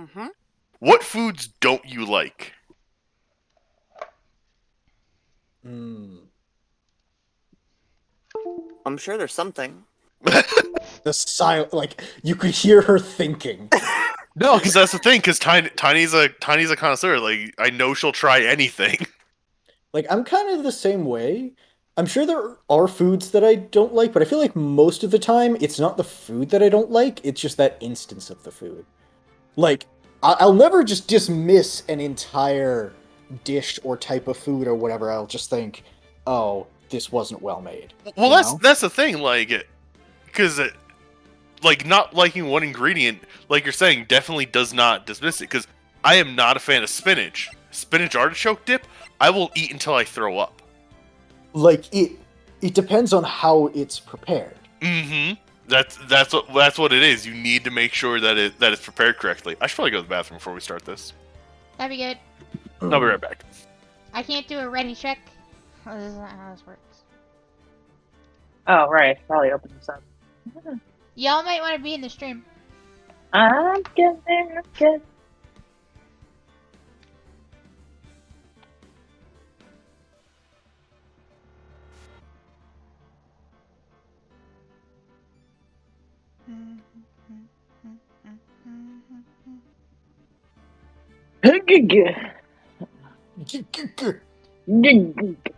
Mm-hmm. What foods don't you like? Mm. I'm sure there's something. The silent, like you could hear her thinking. No, because that's the thing. Because Tiny's a connoisseur. Like I know she'll try anything. Like I'm kind of the same way. I'm sure there are foods that I don't like, but I feel like most of the time it's not the food that I don't like, it's just that instance of the food. Like I'll never just dismiss an entire dish or type of food or whatever. I'll just think, "Oh, this wasn't well made." Well, You that's know? that's the thing. Like, because like not liking one ingredient, like you're saying, definitely does not dismiss it. Because I am not a fan of spinach. Spinach artichoke dip, I will eat until I throw up. Like it depends on how it's prepared. Mm-hmm. That's what it is. You need to make sure that it's prepared correctly. I should probably go to the bathroom before we start this. That'd be good. I'll be right back. I can't do a ready check. Oh, this is not how this works. Oh, right. Probably open this up. Y'all might want to be in the stream. I'm getting there. I'm getting.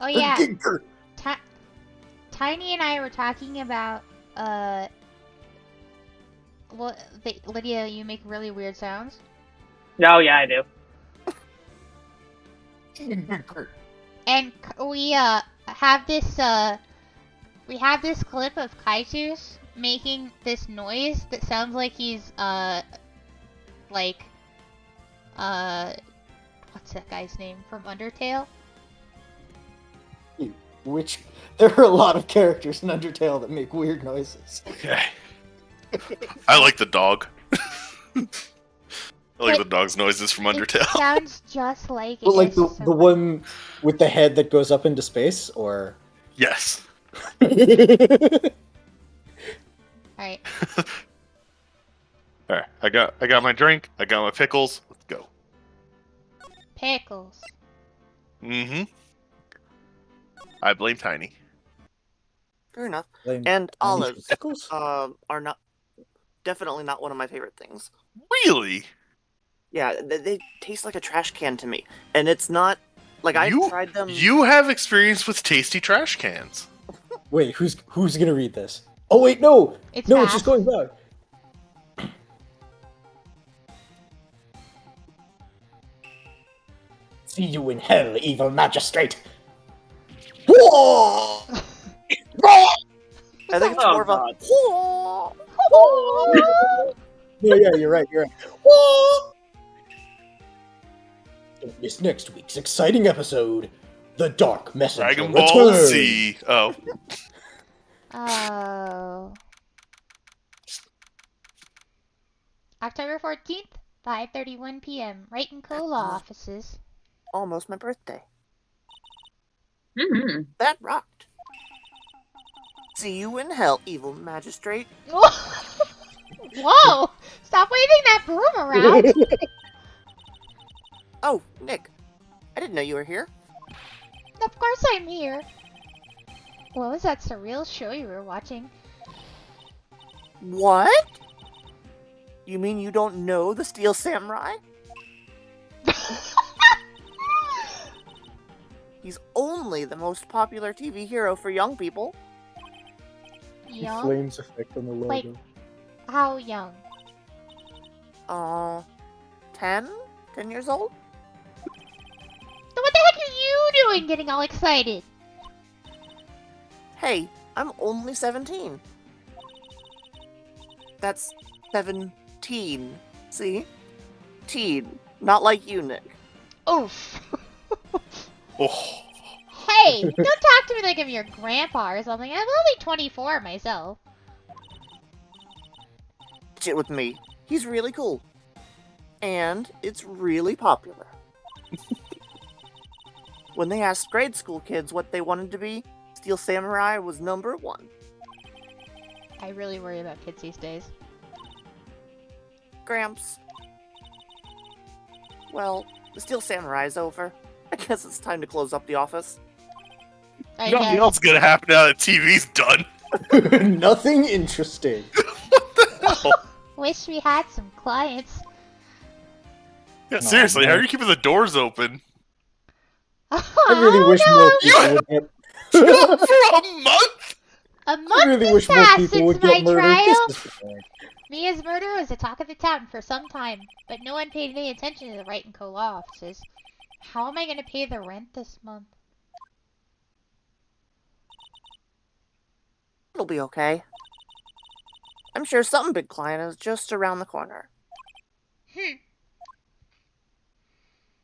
Oh yeah, Tiny and I were talking about well, Lydia, you make really weird sounds. Oh, yeah, I do. And we have this clip of Kaitus making this noise that sounds like he's like what's that guy's name from Undertale? Which there are a lot of characters in Undertale that make weird noises. Okay. I like the dog. I like the dog's noises from It Undertale. sounds just like it. But like It's the so the one with the head that goes up into space, or Yes. Alright. All right. I got my drink. I got my pickles. Let's go. Pickles. Mm-hmm. I blame Tiny. Fair enough. Blame And Tiny olives for pickles? are not definitely not one of my favorite things. Really? Yeah, they taste like a trash can to me, and it's not like I've tried them. You have experience with tasty trash cans. Wait, who's gonna read this? Oh wait, no, It's no, fast. it's just going back. See you in hell, evil magistrate. Whoa! I think it's Oh, more of a. God. Yeah, you're right. Whoa! Don't miss next week's exciting episode, The Dark Messenger Dragon Ball returns. Z. Oh. Oh. October 14th, 5:31 p.m. Right in Cola offices. Almost my birthday. Mm-hmm. That rocked. See you in hell, evil magistrate. Whoa! Stop waving that broom around! Oh, Nick. I didn't know you were here. Of course I'm here. What was that surreal show you were watching? What? You mean you don't know the Steel Samurai? He's only the most popular TV hero for young people. Young? Flames effect on the logo. Like, how young? 10? 10 years old? So what the heck are you doing getting all excited? Hey, I'm only 17. That's 17. See? Teen. Not like you, Nick. Oof. Oh. Hey, don't talk to me like I'm your grandpa or something. I'm only 24 myself. Shit with me. He's really cool. And it's really popular. When they asked grade school kids what they wanted to be, Steel Samurai was number 1. I really worry about kids these days. Gramps. Well, the Steel Samurai's over. I guess it's time to close up the office. I Nothing guess. else is gonna happen now that TV's done. Nothing interesting. Wish we had some clients. Yeah, Oh, seriously, how man. are you keeping the doors open? I really wish more people would get. For a month? A I month really has wish more passed people since would my get murdered. trial. This is bad. Mia's murder was the talk of the town for some time, but no one paid any attention to the Wright and Co. law offices. How am I going to pay the rent this month? It'll be okay. I'm sure some big client is just around the corner.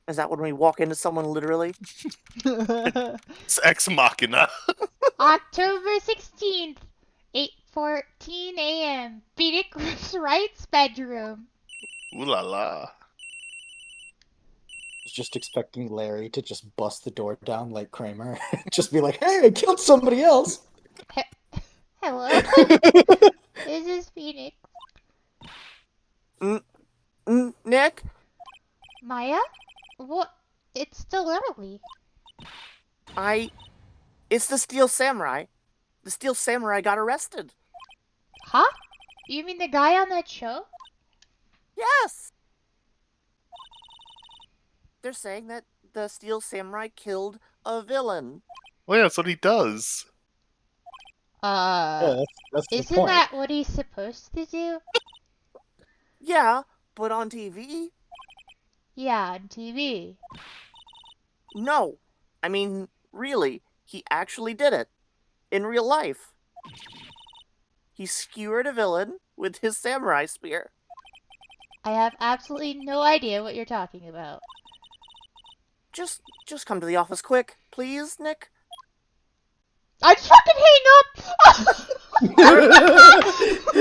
Is that when we walk into someone literally? It's Ex Machina. October 16th, 8:14 a.m. Phoenix Wright's bedroom. Ooh la la. Was just expecting Larry to just bust the door down like Kramer. Just be like, hey, I killed somebody else. Hello, this is Phoenix. Nick? Maya? What? It's still early. It's the Steel Samurai. The Steel Samurai got arrested. Huh? You mean the guy on that show? Yes! They're saying that the Steel Samurai killed a villain. Well, yeah, that's what he does. Yeah, that's the Isn't point. that what he's supposed to do? Yeah, but on TV? Yeah, on TV. No. I mean, really, he actually did it. In real life. He skewered a villain with his samurai spear. I have absolutely no idea what you're talking about. Just come to the office quick, please, Nick. I'd fucking hang up!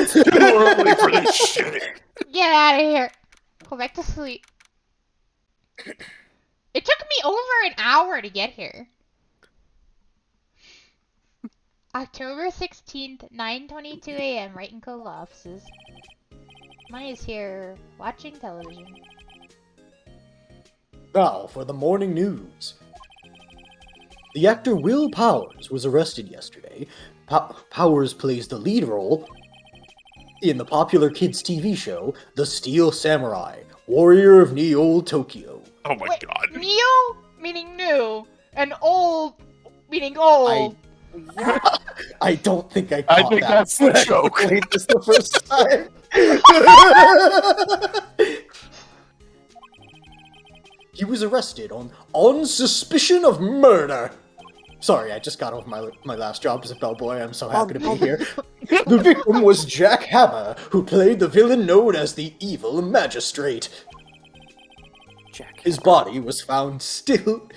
Too early for this shit. Get out of here. Go back to sleep. It took me over an hour to get here. October 16th, 9:22 a.m. Wright and Co. law offices. Maya's here watching television. Now for the morning news. The actor Will Powers was arrested yesterday. Powers plays the lead role in the popular kids' TV show, The Steel Samurai, Warrior of Neo Tokyo. Oh my god. Neo meaning new, and old meaning old. I don't think I I caught think that. that's the when I joke. played this the first time. He was arrested on suspicion of murder. Sorry, I just got off my last job as a bellboy. I'm so happy to be here. The victim was Jack Hammer, who played the villain known as the Evil Magistrate. Jack. His body was found still.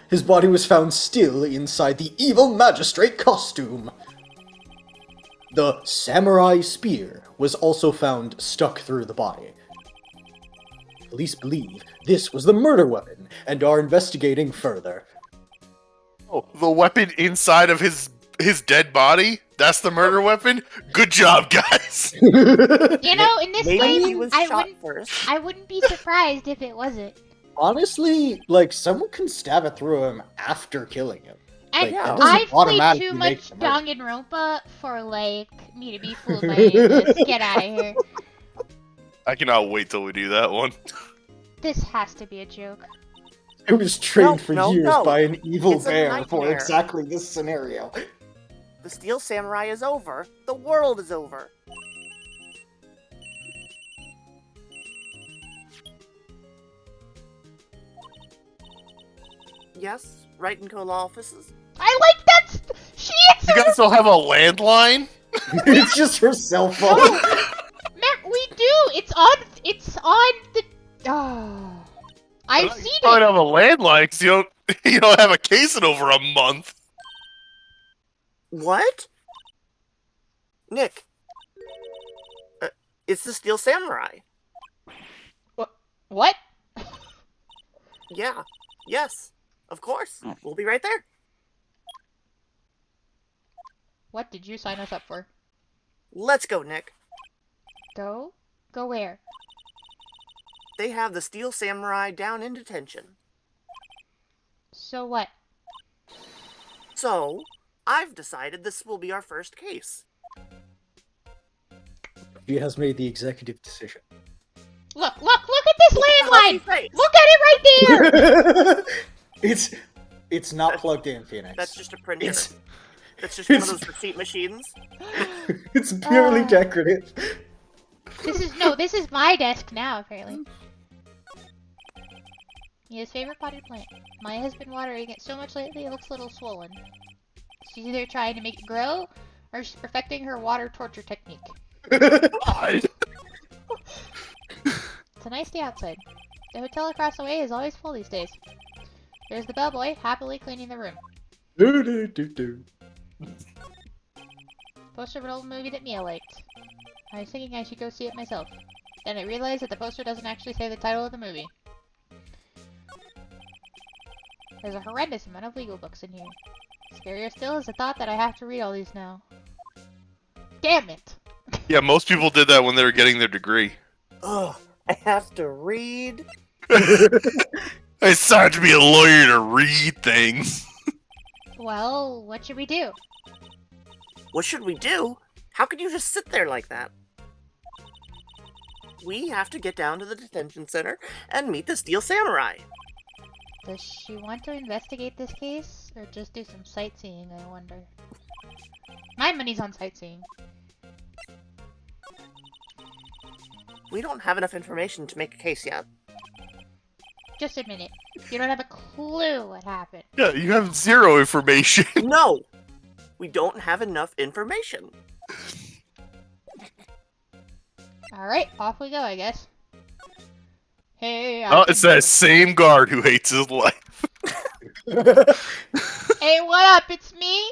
His body was found still inside the Evil Magistrate costume. The samurai spear was also found stuck through the body. Police believe this was the murder weapon and are investigating further. Oh, the weapon inside of his dead body? That's the murder weapon? Good job, guys! You know, in this Maybe he game, was I shot wouldn't, first. I wouldn't be surprised if it wasn't. Honestly, like, someone can stab it through him after killing him. And yeah. I've played automatically too make much the murder. Danganronpa for, like, me to be fooled by any of this. Get out of here. I cannot wait till we do that one. This has to be a joke. I was trained for No, years no. by an evil It's a bear for nightmare. exactly this scenario. The Steel Samurai is over. The world is over. Yes, Wright and Co. law offices. I like that! She You answered! guys don't have a landline? It's just her cell phone. We do! It's on the... Oh. I've seen You probably it! don't have a landline because you don't have a case in over a month. What? Nick. It's the Steel Samurai. What? Yeah. Yes. Of course. We'll be right there. What did you sign us up for? Let's go, Nick. Go? Go where? they have the Steel Samurai down in detention. So what? So, I've decided this will be our first case. She has made the executive decision. Look at this landline! Face. Look at it right there! It's not plugged in, Phoenix. That's just a printer. It's That's just one of those receipt machines. it's purely decorative. This is my desk now, apparently. Mia's favorite potted plant. Maya has been watering it so much lately it looks a little swollen. She's either trying to make it grow, or she's perfecting her water torture technique. God. It's a nice day outside. The hotel across the way is always full these days. There's the bellboy, happily cleaning the room. Poster of an old movie that Mia liked. I was thinking I should go see it myself. Then I realized that the poster doesn't actually say the title of the movie. There's a horrendous amount of legal books in here. Scarier still is the thought that I have to read all these now. Damn it! Yeah, most people did that when they were getting their degree. Ugh, I have to read. It's time to be a lawyer to read things. Well, what should we do? What should we do? How could you just sit there like that? We have to get down to the detention center and meet the Steel Samurai. Does she want to investigate this case, or just do some sightseeing, I wonder? My money's on sightseeing. We don't have enough information to make a case yet. Just admit it. You don't have a clue what happened. Yeah, you have zero information. No! We don't have enough information. Alright, off we go, I guess. Hey, Oh, it's that same guard who hates his life. Hey, what up? It's me?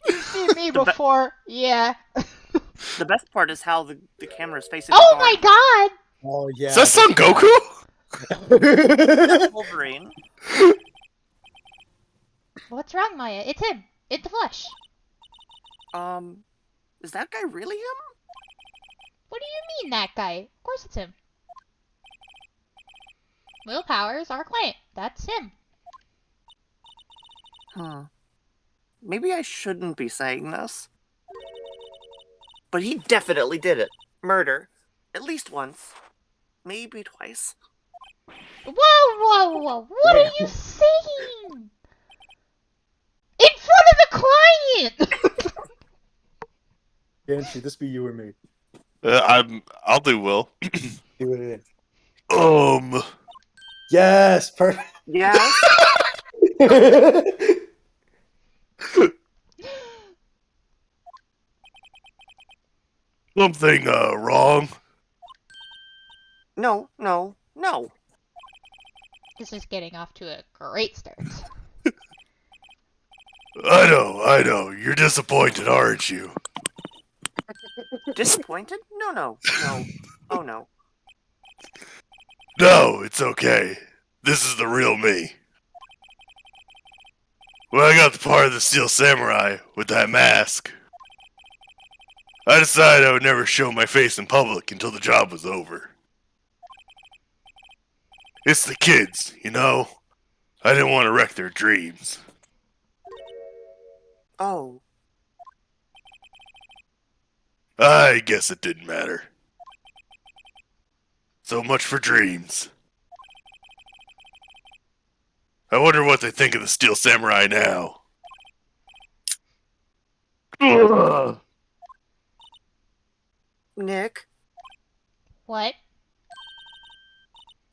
You've seen me before. Yeah. The best part is how the camera's facing the Oh car. my god! Oh yeah. Is that Son Goku? That's Wolverine. What's wrong, Maya? It's him. In the flesh. Is that guy really him? What do you mean, that guy? Of course it's him. Will Powers, our client. That's him. Maybe I shouldn't be saying this. But he definitely did it. Murder. At least once. Maybe twice. Whoa! What are you saying? In front of the client! Can't should this be you or me? I'll do Will. Do it. Yes, perfect. Yes? Something wrong? No. This is getting off to a great start. I know. You're disappointed, aren't you? Disappointed? No. Oh no. No, it's okay. This is the real me. When I got the part of the Steel Samurai with that mask, I decided I would never show my face in public until the job was over. It's the kids, you know? I didn't want to wreck their dreams. Oh. I guess it didn't matter. So much for dreams. I wonder what they think of the Steel Samurai now. Ugh. Nick, What?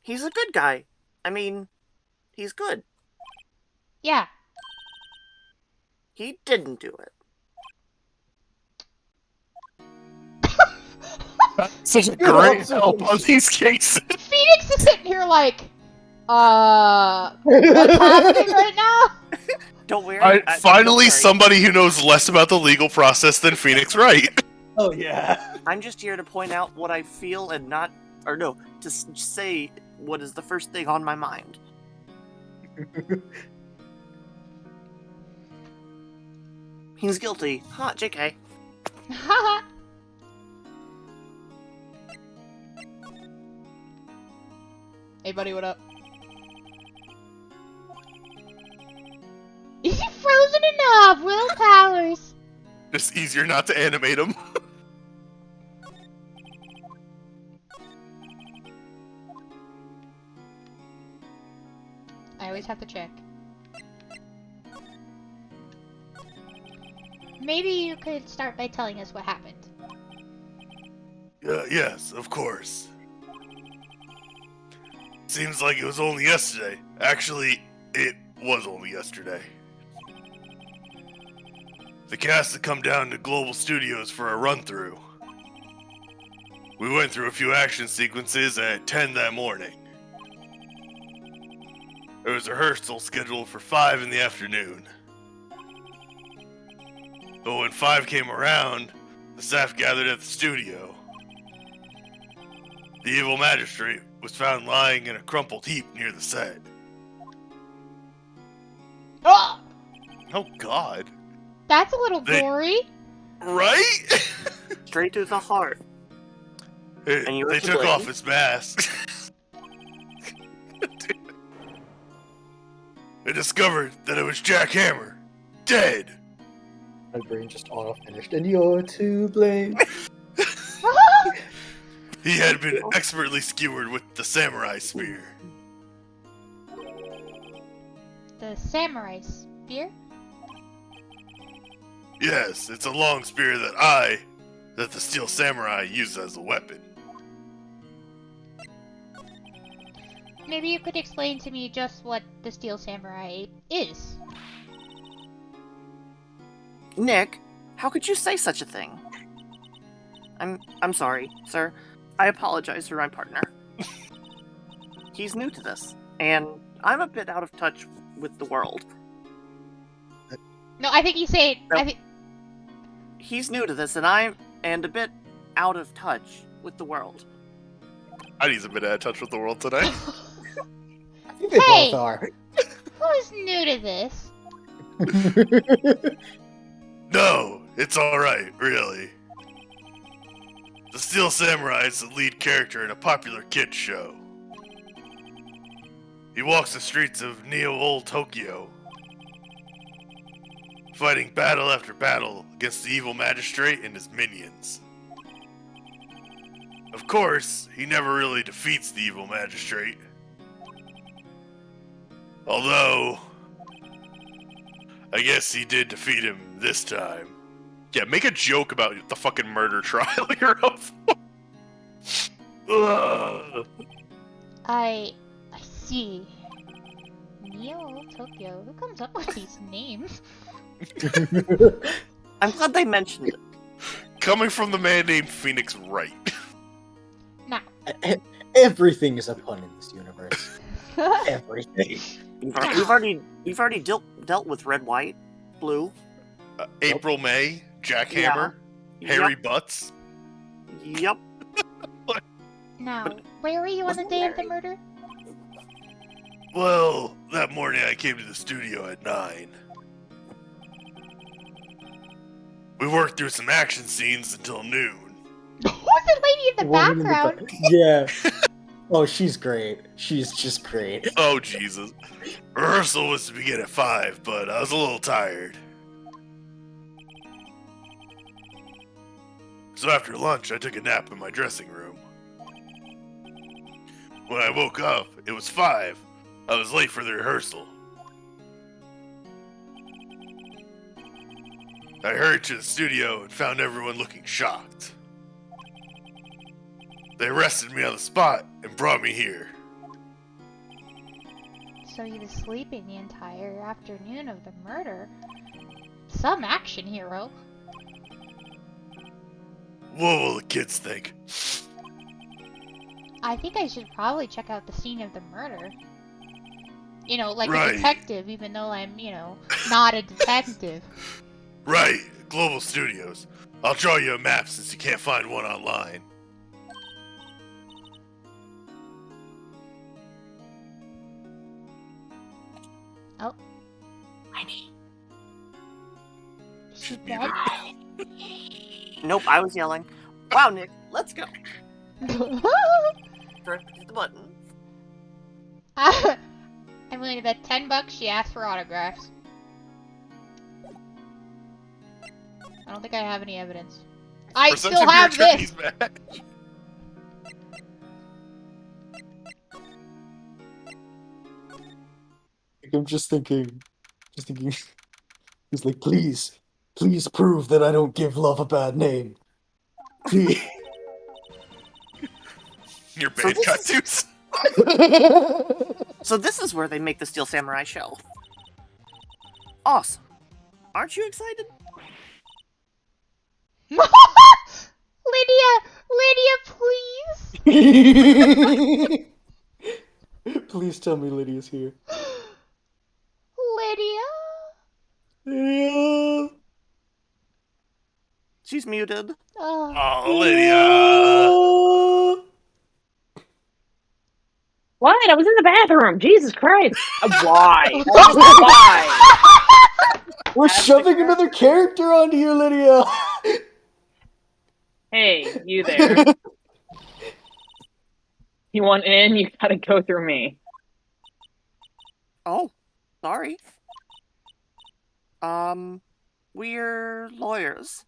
he's a good guy. I mean, he's good. Yeah. He didn't do it. Such a great help on these cases. Phoenix is sitting here like, what's happening right now? Don't worry. Finally, don't worry. somebody who knows less about the legal process than Phoenix Wright. Oh yeah. I'm just here to point out what I feel and not, or no, to say what is the first thing on my mind. He's guilty. Ha, JK. Haha. Hey, buddy, what up? Is he frozen enough? Will Powers. It's easier not to animate him. I always have to check. Maybe you could start by telling us what happened. Yes, of course. Seems like it was only yesterday. Actually, it was only yesterday. The cast had come down to Global Studios for a run-through. We went through a few action sequences at 10 that morning. There was a rehearsal scheduled for 5 in the afternoon. But when 5 came around, the staff gathered at the studio. The evil magistrate was found lying in a crumpled heap near the set. Oh! Oh god. That's a little gory. Right? Straight to the heart. And you were They to took blame? off his mask. They discovered that it was Jack Hammer. Dead. My brain just auto-finished, and you're to blame. He had been expertly skewered with the samurai spear. The samurai spear? Yes, it's a long spear that the Steel Samurai used as a weapon. Maybe you could explain to me just what the Steel Samurai is. Nick, how could you say such a thing? I'm sorry, sir. I apologize for my partner. He's new to this, and I'm a bit out of touch with the world. No, I think he's saying. No. I think. He's new to this, and I'm a bit out of touch with the world. Heidi's a bit out of touch with the world today. I think they Hey! both are. Who's new to this? No, it's alright, really. The Steel Samurai is the lead character in a popular kids show. He walks the streets of Neo-Old Tokyo, fighting battle after battle against the evil magistrate and his minions. Of course, he never really defeats the evil magistrate. Although, I guess he did defeat him this time. Yeah, make a joke about the fucking murder trial you're up for. Ugh. I see. Neo Tokyo. Who comes up with these names? I'm glad they mentioned it. Coming from the man named Phoenix Wright. Now. Everything is a pun in this universe. Everything. We've already dealt with red, white, blue. April May, Jack Yeah. Hammer, Harry Butts. Yep. Now, where were you on the Wasn't day of the Larry? murder? Well, that morning I came to the studio at 9. We worked through some action scenes until noon. Who's the lady in the Woman in the background? Yeah. Oh, she's great. She's just great. Oh, Jesus. Rehearsal was to begin at 5, but I was a little tired. So after lunch, I took a nap in my dressing room. When I woke up, it was 5. I was late for the rehearsal. I hurried to the studio and found everyone looking shocked. They arrested me on the spot and brought me here. So he was sleeping the entire afternoon of the murder. Some action hero. What will the kids think? I think I should probably check out the scene of the murder. You know, like Right. a detective, even though I'm, you know, not a detective. Right, Global Studios. I'll draw you a map since you can't find one online. Is she Should be dead? Nope, I was yelling. Wow, Nick, let's go. Press the button. I'm willing to bet $10 she asked for autographs. I don't think I have any evidence. I Percentage still of your have this! attorney's match. I'm just thinking. He's like, please prove that I don't give love a bad name. Please. Your So band this cut is- tattoos. So this is where they make the Steel Samurai show. Awesome. Aren't you excited? Lydia, please! Please tell me Lydia's here. Lydia? Lydia. She's muted. Oh. Oh, Lydia. What? I was in the bathroom. Jesus Christ. Why? Why? We're That's the shoving another character onto you, Lydia. Hey, you there. You want in, you gotta go through me. Oh, sorry. We're lawyers.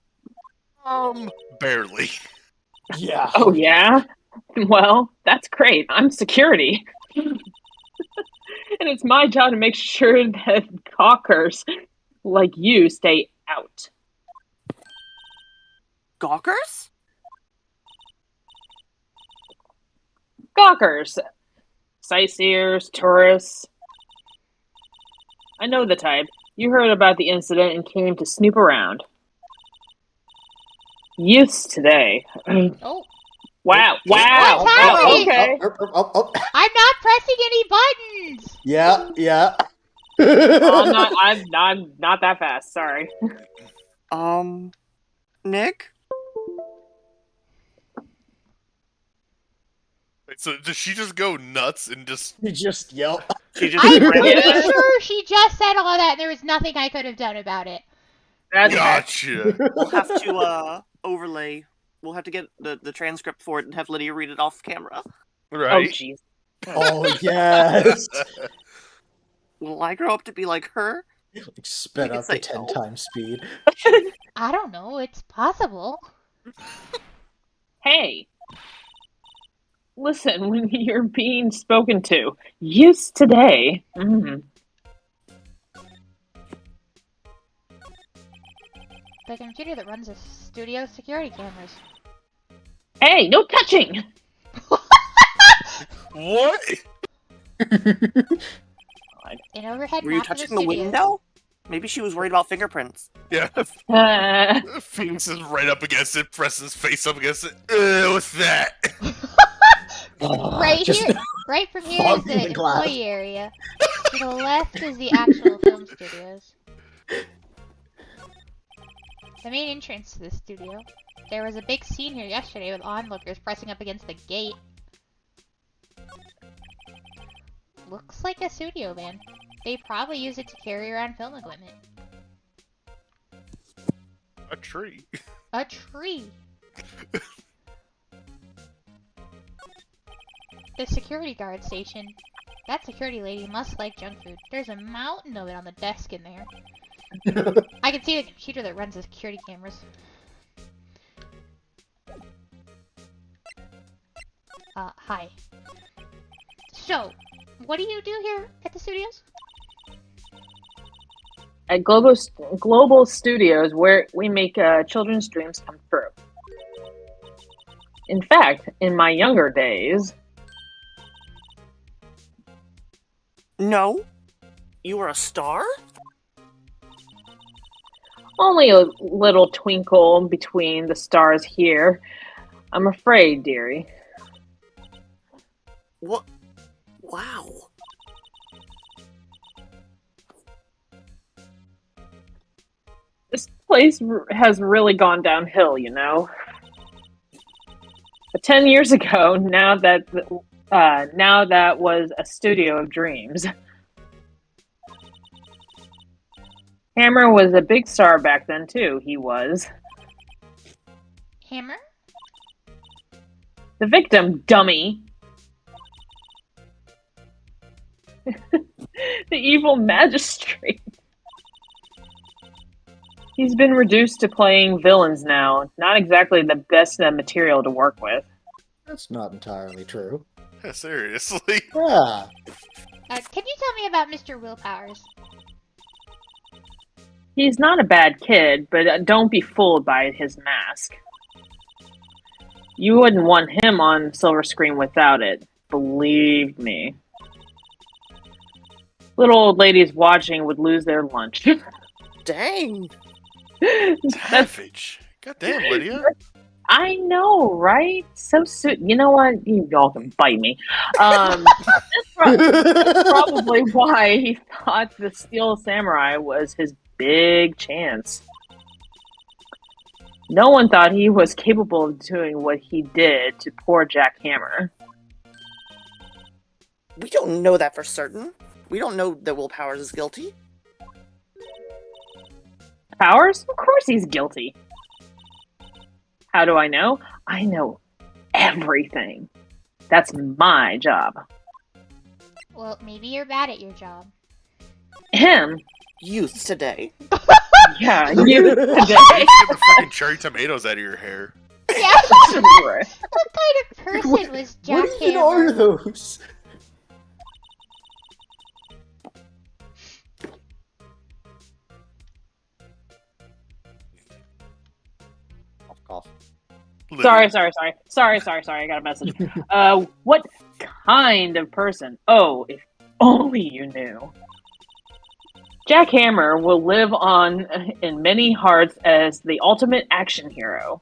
Barely. Yeah. Oh, yeah? Well, that's great. I'm security. And it's my job to make sure that gawkers like you stay out. Gawkers? Gawkers. Sightseers, tourists. I know the type. You heard about the incident and came to snoop around. Youths today. Oh, Wow, What's wow. happening? Okay. I'm not pressing any buttons! Yeah. I'm not that fast, sorry. Nick? Wait, so does she just go nuts and just... You just yell. She just I'm ran pretty Yeah. sure she just said all that and there was nothing I could have done about it. That's Gotcha. We'll have to overlay. We'll have to get the transcript for it and have Lydia read it off camera. Oh, Right? jeez. Oh yes. Will I grow up to be like her? Like sped You up can to say 10 no. times speed. I don't know, it's possible. Hey. Listen, when you're being spoken to, use today. The computer that runs the studio's security cameras. Hey, no touching! What? In overhead Were you map of touching the studios. window? Maybe she was worried about fingerprints. Yeah. Uh, Phoenix is right up against it, presses his face up against it. What's that? Right Just- here, right from here is fogging the the glass. employee area. To the left is the actual film studios. The main entrance to the studio. There was a big scene here yesterday with onlookers pressing up against the gate. Looks like a studio van. They probably use it to carry around film equipment. A tree. A tree. The security guard station. That security lady must like junk food. There's a mountain of it on the desk in there. I can see the computer that runs the security cameras. Hi. So, what do you do here at the studios? at Global Studios, where we make children's dreams come true. In fact, in my younger days, No? You were a star? only a little twinkle between the stars here. I'm afraid, dearie. What? Wow. This place has really gone downhill, you know. But 10 years ago, now that was a studio of dreams. Hammer was a big star back then too. He was Hammer? the victim, dummy. The evil magistrate. He's been reduced to playing villains now. Not exactly the best material to work with. That's not entirely true. Yeah, seriously. Yeah. Can you tell me about Mr. Willpowers? He's not a bad kid, but don't be fooled by his mask. You wouldn't want him on silver screen without it. Believe me. Little old ladies watching would lose their lunch. Dang. Savage. Goddamn, Lydia. I know, right? So soon. You know what? You all can bite me. That's probably why he thought the Steel Samurai was his big chance. No one thought he was capable of doing what he did to poor Jack Hammer. We don't know that for certain. We don't know that Will Powers is guilty. Powers? Of course he's guilty. How do I know? I know everything. That's my job. Well, maybe you're bad at your job. Him? Youth today. Yeah, you today. Get the freaking cherry tomatoes out of your hair. Yeah. What kind of person was Jack What even Hammer? are those? Cough. Sorry. I got a message. What kind of person? Oh, if only you knew. Jack Hammer will live on in many hearts as the ultimate action hero.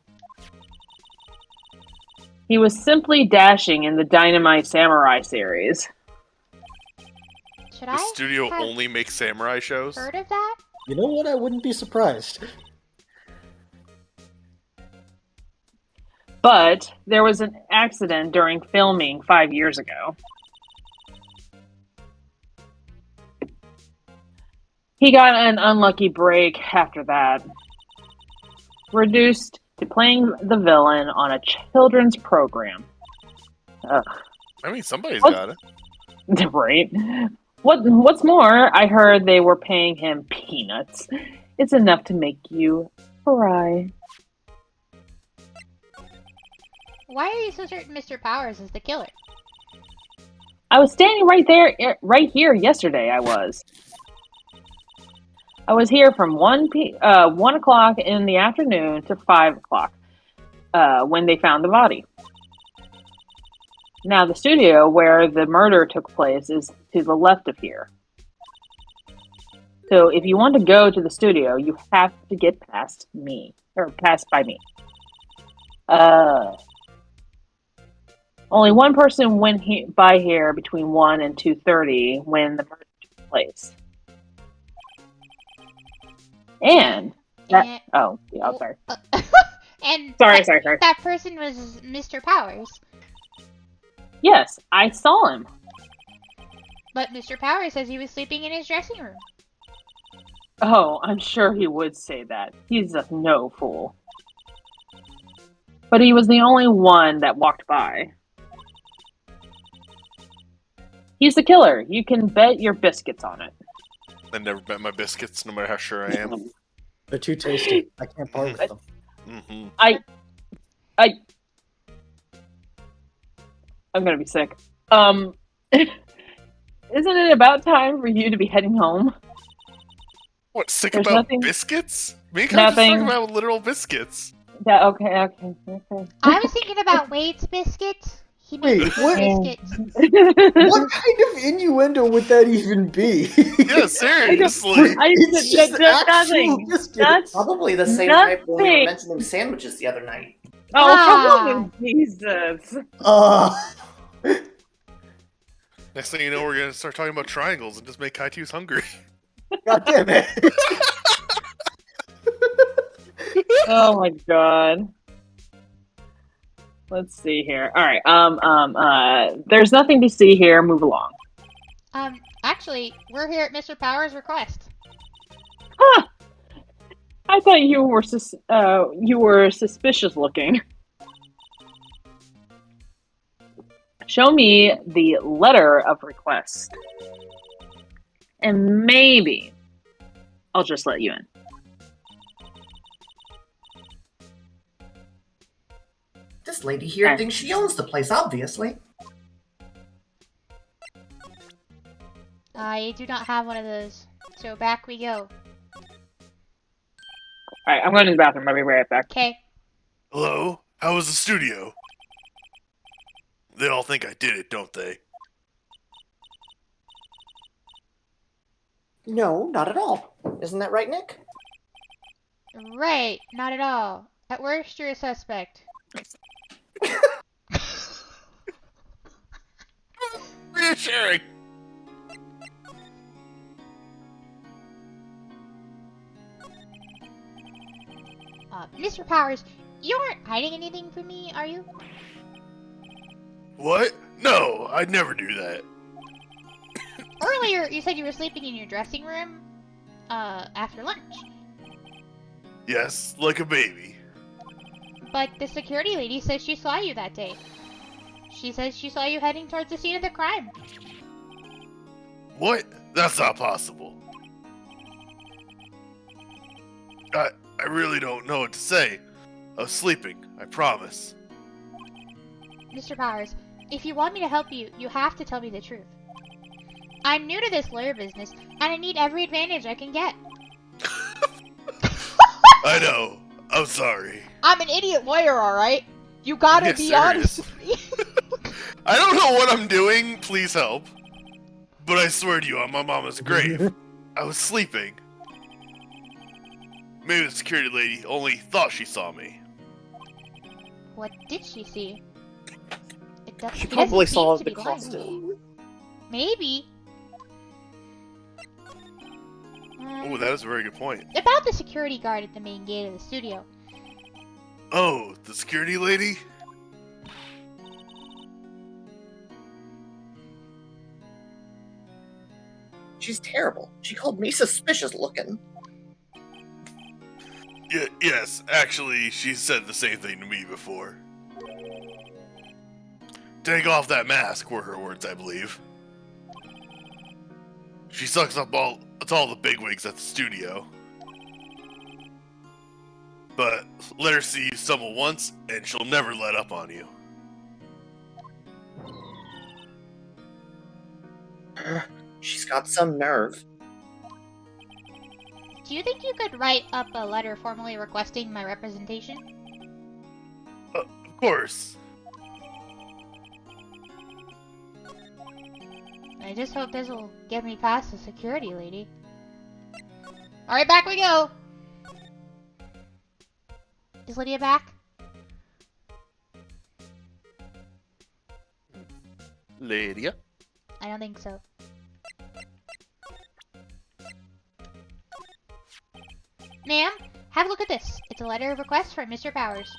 He was simply dashing in the Dynamite Samurai series. Should The I studio have only makes samurai shows. heard of that? You know what? I wouldn't be surprised. But there was an accident during filming 5 years ago. He got an unlucky break after that. Reduced to playing the villain on a children's program. Ugh. I mean, somebody's What? got it. Right? What's more, I heard they were paying him peanuts. It's enough to make you cry. Why are you so certain Mr. Powers is the killer? I was standing right here yesterday. I was here from 1 o'clock in the afternoon to 5 o'clock when they found the body. Now, the studio where the murder took place is to the left of here. So, if you want to go to the studio, you have to get past me, or passed by me. Only one person went by here between 1 and 2:30 when the murder took place. And that, oh, yeah, I'm sorry. And Sorry. that person was Mr. Powers. Yes, I saw him. But Mr. Powers says he was sleeping in his dressing room. Oh, I'm sure he would say that. He's a no fool. But he was the only one that walked by. He's the killer. You can bet your biscuits on it. I never bet my biscuits, no matter how sure I am. They're too tasty. I can't part with them. Mm-hmm. I'm gonna be sick. Isn't it about time for you to be heading home? What, sick There's about nothing- biscuits? Me and Kai just nothing- talking about literal biscuits. Yeah, okay. I was thinking about Wade's biscuits. He Wait, makes what? biscuits. What kind of innuendo would that even be? Yeah, seriously. It's just actual nothing. biscuits. That's Probably the same type when we were nothing. mentioning sandwiches the other night. Oh, Jesus. Next thing you know, we're gonna start talking about triangles and just make Kaitu's hungry. God damn it. Oh my god. Let's see here. All right. There's nothing to see here. Move along. Actually, we're here at Mr. Powers' request. Huh. I thought you were suspicious looking. Show me the letter of request. And maybe I'll just let you in. This lady here Okay. thinks she owns the place, obviously. I do not have one of those. So back we go. Alright, I'm going to the bathroom. I'll be right back. Okay. Hello? How was the studio? They all think I did it, don't they? No, not at all. Isn't that right, Nick? Right, not at all. At worst, you're a suspect. Reassuring. Mr. Powers, you aren't hiding anything from me, are you? What? No, I'd never do that. Earlier, you said you were sleeping in your dressing room, after lunch. Yes, like a baby. But the security lady says she saw you that day. She says she saw you heading towards the scene of the crime. What? That's not possible. I really don't know what to say. I was sleeping, I promise. Mr. Powers, if you want me to help you, you have to tell me the truth. I'm new to this lawyer business, and I need every advantage I can get. I know. I'm sorry. I'm an idiot lawyer, alright? You gotta Yes, be there honest is. with me. I don't know what I'm doing, please help. But I swear to you, on my mama's grave, I was sleeping. Maybe the security lady only thought she saw me. What did she see? She probably saw seem the to be lying. costume. Maybe. Oh, that is a very good point. About the security guard at the main gate of the studio. Oh, the security lady? She's terrible. She called me suspicious looking. Yes, actually, she said the same thing to me before. Take off that mask, were her words, I believe. She sucks up all the bigwigs at the studio. But let her see you stumble once, and she'll never let up on you. She's got some nerve. Do you think you could write up a letter formally requesting my representation? Of course. I just hope this will get me past the security lady. Alright, back we go! Is Lydia back? Lydia? I don't think so. Ma'am, have a look at this. It's a letter of request from Mr. Powers.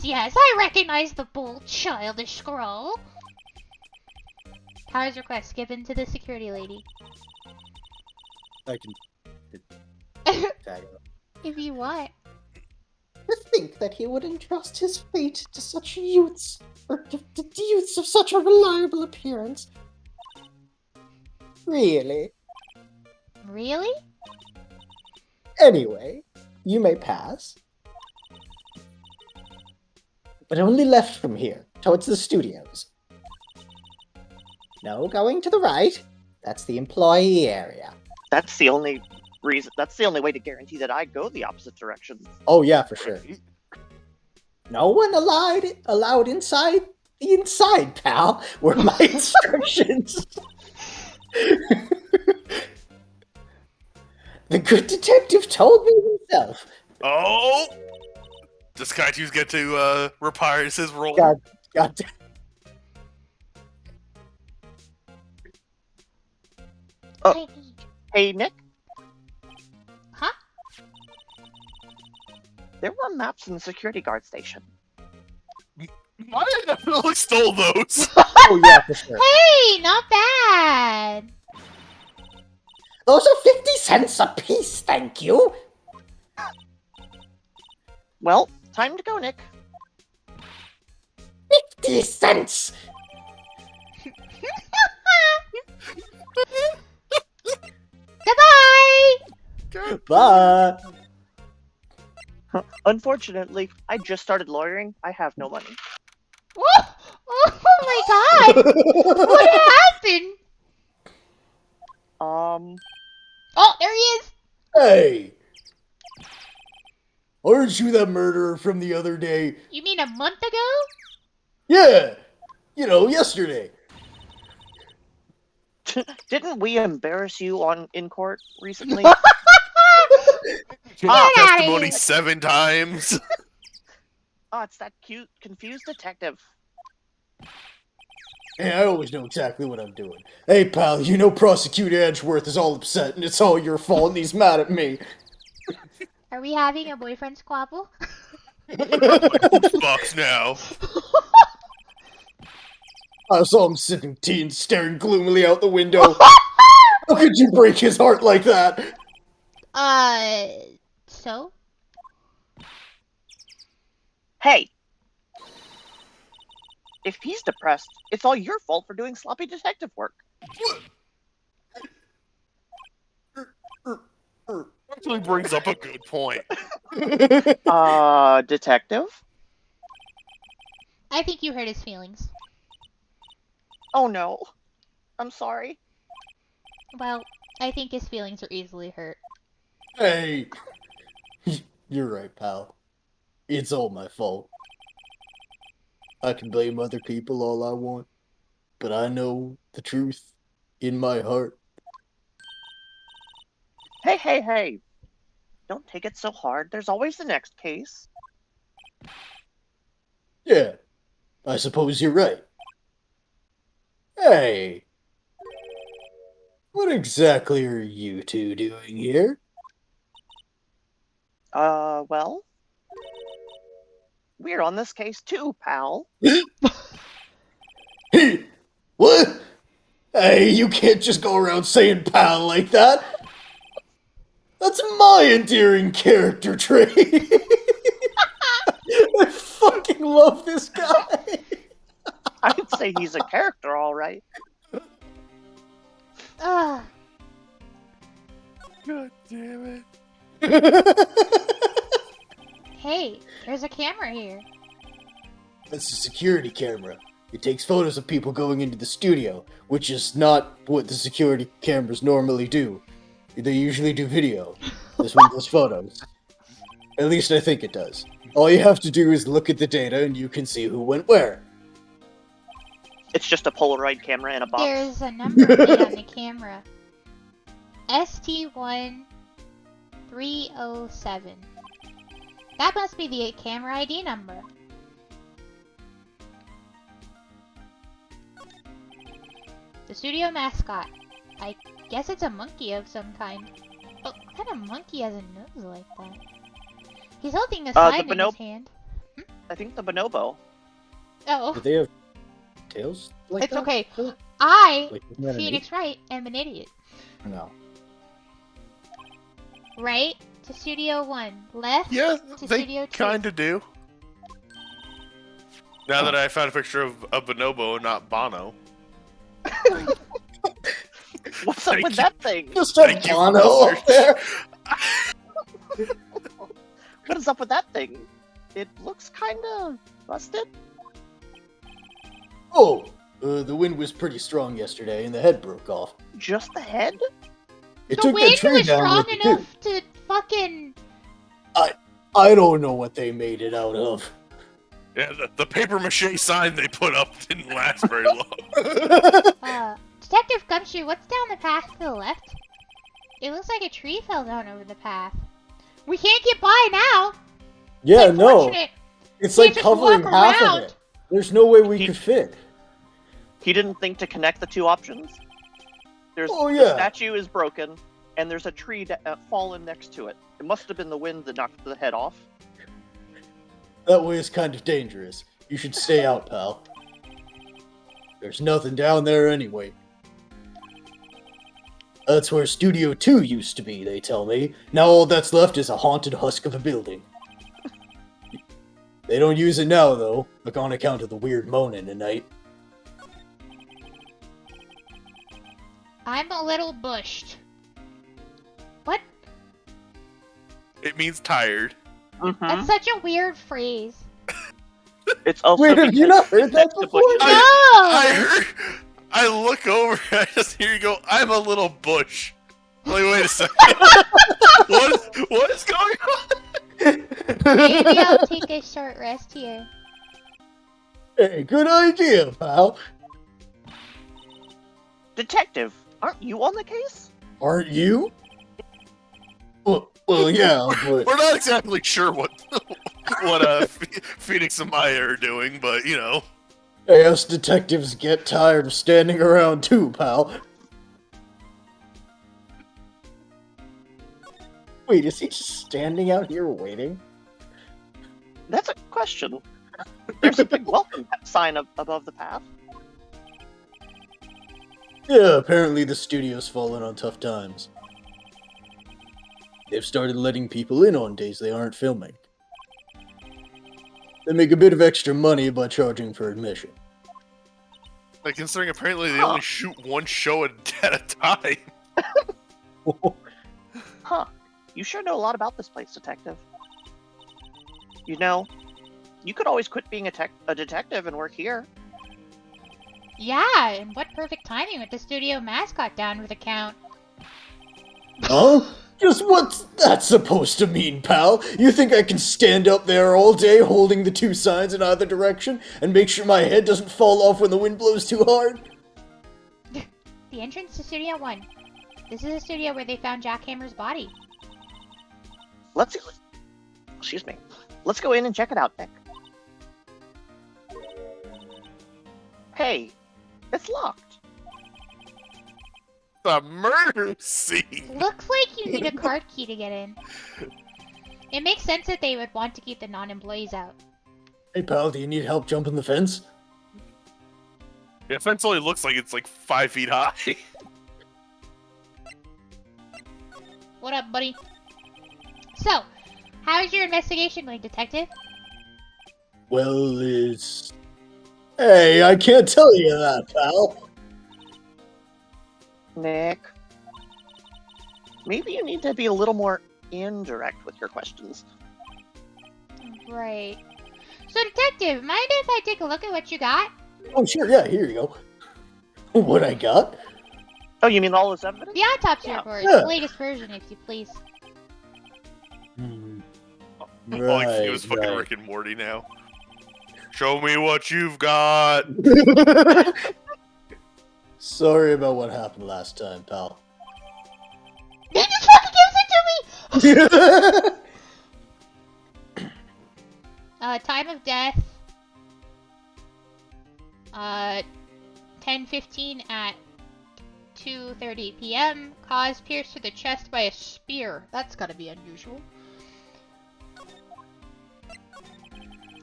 Yes, I recognize the bold, childish scrawl. Powers request given to the security lady. I can. If you want. To think that he would entrust his fate to such youths, or to youths of such a reliable appearance. Really? Really? Anyway, you may pass. But only left from here, towards the studios. No, going to the right. That's the employee area. That's the only reason. That's the only way to guarantee that I go the opposite direction. Oh yeah, for sure. No one allowed inside the inside, pal, were my instructions. The good detective told me himself. Oh! Does Kaitu's get to reprise his role? God damn. Oh. Hey, Nick. Huh? There were maps in the security guard station. I definitely stole those. Oh yeah, for sure. Hey, not bad. Those are 50 cents a piece, thank you. Well, time to go, Nick. 50 cents! Goodbye! Bye! Unfortunately, I just started lawyering. I have no money. Oh my god! What happened? Oh, there he is! Hey! Aren't you that murderer from the other day? You mean a month ago? Yeah! You know, yesterday. Didn't we embarrass you in court recently? Get outta Testimony here. 7 times. Oh, it's that cute, confused detective. Hey, I always know exactly what I'm doing. Hey, pal, you know Prosecutor Edgeworth is all upset and it's all your fault and he's mad at me. Are we having a boyfriend squabble? Box now. I saw him sipping tea and staring gloomily out the window. How could you break his heart like that? So? Hey! If he's depressed, it's all your fault for doing sloppy detective work. Actually brings up a good point. Detective? I think you hurt his feelings. Oh no. I'm sorry. Well, I think his feelings are easily hurt. Hey! You're right, pal. It's all my fault. I can blame other people all I want, but I know the truth in my heart. Hey. Don't take it so hard. There's always the next case. Yeah, I suppose you're right. Hey! What exactly are you two doing here? Well? We're on this case too, pal. What? Hey, you can't just go around saying pal like that. That's my endearing character trait. I fucking love this guy. I'd say he's a character, alright. Ugh. God damn it. Hey, there's a camera here. That's a security camera. It takes photos of people going into the studio, which is not what the security cameras normally do. They usually do video. This one does photos. At least I think it does. All you have to do is look at the data and you can see who went where. It's just a Polaroid camera in a box. There's a number plate on the camera. ST1307. That must be the camera ID number. The studio mascot. I guess it's a monkey of some kind. Oh, what kind of monkey has a nose like that? He's holding a sign in his hand. I think the bonobo. Oh, Do they have tails like it's that? okay. I, Like, isn't that an Phoenix Wright, am an idiot. ape? No. Right to Studio 1. Left Yeah, to they Studio 2. kind of do. Now that I found a picture of a bonobo and not Bono. What's up Thank with you. that thing? Just a Thank you, Bono officer. up there. What is up with that thing? It looks kinda busted. Oh, the wind was pretty strong yesterday and the head broke off. Just the head? It The took that wind tree was down strong with it, too. enough to fucking... I don't know what they made it out of. Yeah, the paper mache sign they put up didn't last very long. Detective Gumshoe, what's down the path to the left? It looks like a tree fell down over the path. We can't get by now! Yeah, It's no. unfortunate. It's Can't like just covering walk half around. of it. There's no way we He- could fit. He didn't think to connect the two options. There's Oh, the yeah. statue is broken, and there's a tree fallen next to it. It must have been the wind that knocked the head off. That way is kind of dangerous. You should stay out, pal. There's nothing down there anyway. That's where Studio 2 used to be, they tell me. Now all that's left is a haunted husk of a building. They don't use it now, though, like on account of the weird moaning tonight. I'm a little bushed. What? It means tired. Mm-hmm. That's such a weird phrase. It's also Wait, have you not heard that the before? bush- I look over and I just hear you go, I'm a little bush. Like, wait a second. What is going on? Maybe I'll take a short rest here. Hey, good idea, pal. Detective, aren't you on the case? Aren't you? Well, yeah, but... We're not exactly sure what Phoenix and Maya are doing, but, you know. Hey, us detectives get tired of standing around too, pal. Wait, is he just standing out here waiting? That's a question. There's a big welcome sign above the path. Yeah, apparently the studio's fallen on tough times. They've started letting people in on days they aren't filming. They make a bit of extra money by charging for admission. Like, considering apparently they only shoot one show at a time. Huh. You sure know a lot about this place, Detective. You know, you could always quit being a detective and work here. Yeah, and what perfect timing with the studio mascot down for the count. Huh? Just what's that supposed to mean, pal? You think I can stand up there all day holding the two signs in either direction and make sure my head doesn't fall off when the wind blows too hard? The entrance to Studio 1. This is the studio where they found Jack Hammer's body. Excuse me. Let's go in and check it out, Nick. Hey, it's locked. The murder scene! Looks like you need a card key to get in. It makes sense that they would want to keep the non-employees out. Hey, pal, do you need help jumping the fence? Yeah, fence only looks like it's like 5 feet high. What up, buddy? So, how's your investigation going, Detective? Well, it's... Hey, I can't tell you that, pal. Nick, maybe you need to be a little more indirect with your questions. Right. So, Detective, mind if I take a look at what you got? Oh, sure, yeah, here you go. What I got? Oh, you mean all this evidence? The autopsy Yeah. report, Yeah. the latest version, if you please. Like he was fucking right. Rick and Morty now. Show me what you've got. Sorry about what happened last time, pal. He just fucking gives it to me! Time of death. 10:15 at 2:30 p.m. Cause pierced to the chest by a spear. That's gotta be unusual.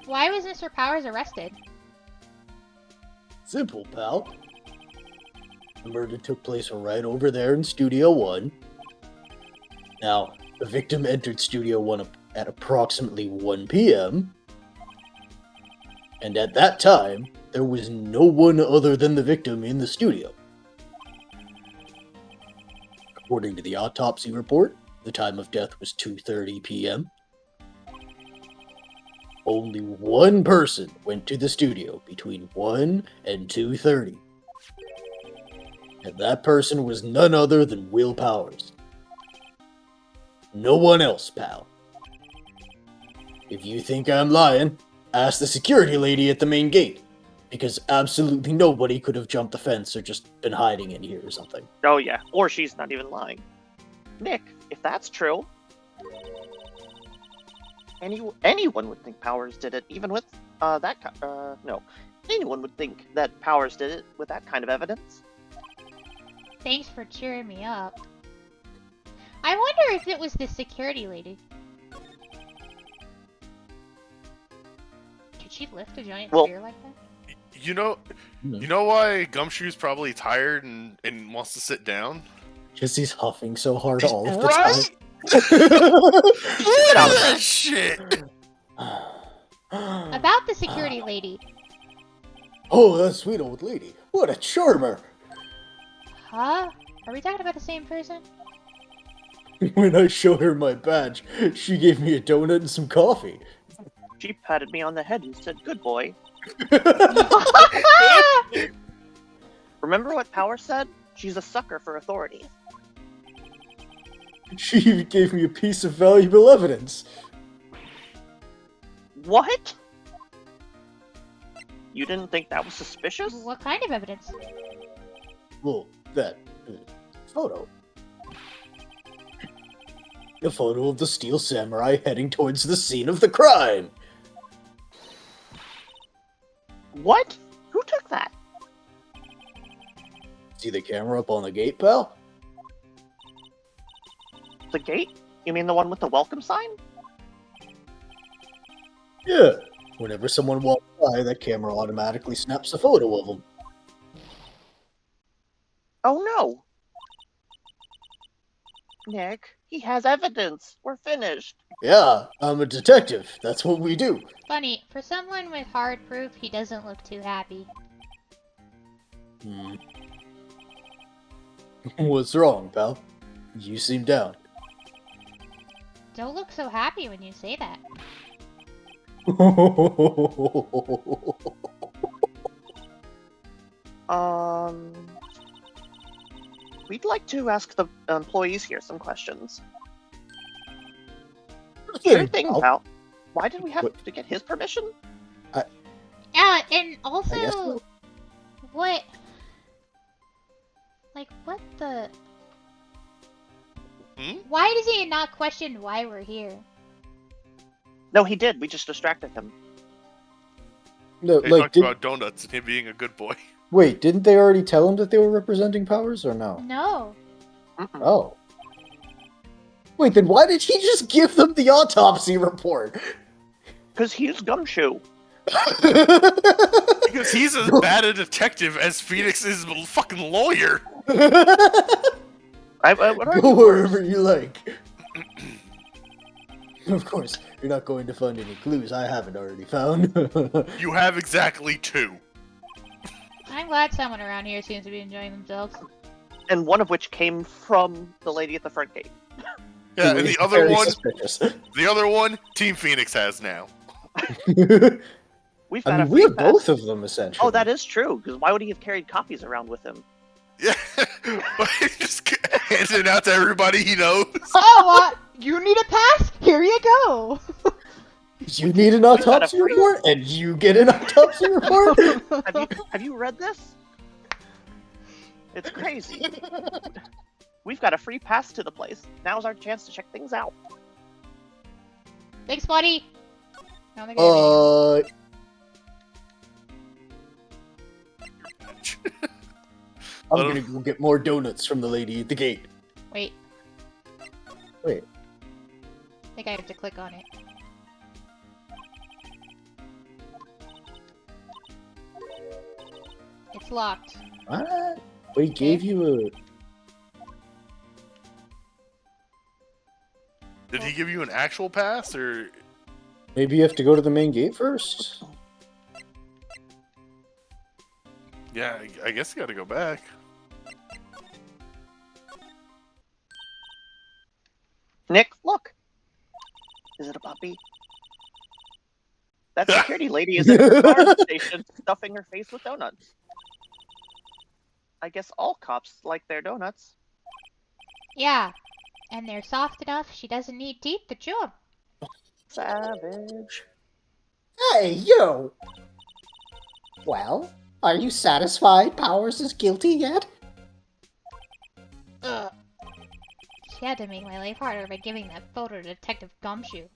Why was Mr. Powers arrested? Simple, pal. The murder took place right over there in Studio 1. Now, the victim entered Studio 1 at approximately 1 p.m. And at that time, there was no one other than the victim in the studio. According to the autopsy report, the time of death was 2:30 p.m. Only one person went to the studio between 1 and 2:30. And that person was none other than Will Powers. No one else, pal. If you think I'm lying, ask the security lady at the main gate. Because absolutely nobody could have jumped the fence or just been hiding in here or something. Oh yeah, or she's not even lying. Nick, if that's true, anyone would think Powers did it, even with no. Anyone would think that Powers did it with that kind of evidence. Thanks for cheering me up. I wonder if it was the security lady. Could she lift a giant spear like that? You know why Gumshoe's probably tired and wants to sit down? Because he's huffing so hard all of the Right? time. Look at that shit! About the security lady. Oh, that sweet old lady. What a charmer. Huh? Are we talking about the same person? When I showed her my badge, she gave me a donut and some coffee. She patted me on the head and said, "Good boy." Remember what Power said? She's a sucker for authority. She even gave me a piece of valuable evidence. What? You didn't think that was suspicious? What kind of evidence? Well, that photo. A photo of the Steel Samurai heading towards the scene of the crime. What? Who took that? See the camera up on the gate, pal? The gate? You mean the one with the welcome sign? Yeah. Whenever someone walks by, that camera automatically snaps a photo of them. Oh no! Nick, he has evidence. We're finished. Yeah, I'm a detective. That's what we do. Funny, for someone with hard proof, he doesn't look too happy. What's wrong, pal? You seem down. Don't look so happy when you say that. We'd like to ask the employees here some questions. Sure thing, pal. Why did we have to get his permission? Yeah, and also, so. what? Like, what the? Why does he not question why we're here? No, he did. We just distracted him. No, They like, talked about donuts and him being a good boy. Wait, didn't they already tell him that they were representing Powers, or no? No. Oh. Wait, then why did he just give them the autopsy report? Because he's Gumshoe. Because he's as bad a detective as Phoenix is a fucking lawyer. Go wherever you like. Of course, you're not going to find any clues I haven't already found. You have exactly 2. I'm glad someone around here seems to be enjoying themselves. And one of which came from the lady at the front gate. Yeah, and the other Very one, suspicious. the other one, Team Phoenix has now. We've got we have both of them, essentially. Oh, that is true, because why would he have carried copies around with him? Yeah, but he just hands it out to everybody he knows. Oh, what? You need a pass? Here you go! You need an autopsy report, and you get an autopsy report? Have you read this? It's crazy. We've got a free pass to the place. Now's our chance to check things out. Thanks, buddy! I'm gonna go get more donuts from the lady at the gate. Wait. Wait. I think I have to click on it. It's locked. What? We gave you a... Did he give you an actual pass, or...? Maybe you have to go to the main gate first? Yeah, I guess you gotta go back. Nick, look! Is it a puppy? That security lady is at the guard station stuffing her face with donuts. I guess all cops like their donuts. Yeah, and they're soft enough she doesn't need teeth to chew them. Savage. Hey, you! Well, are you satisfied Powers is guilty yet? Ugh. She had to make my life harder by giving that photo to Detective Gumshoe.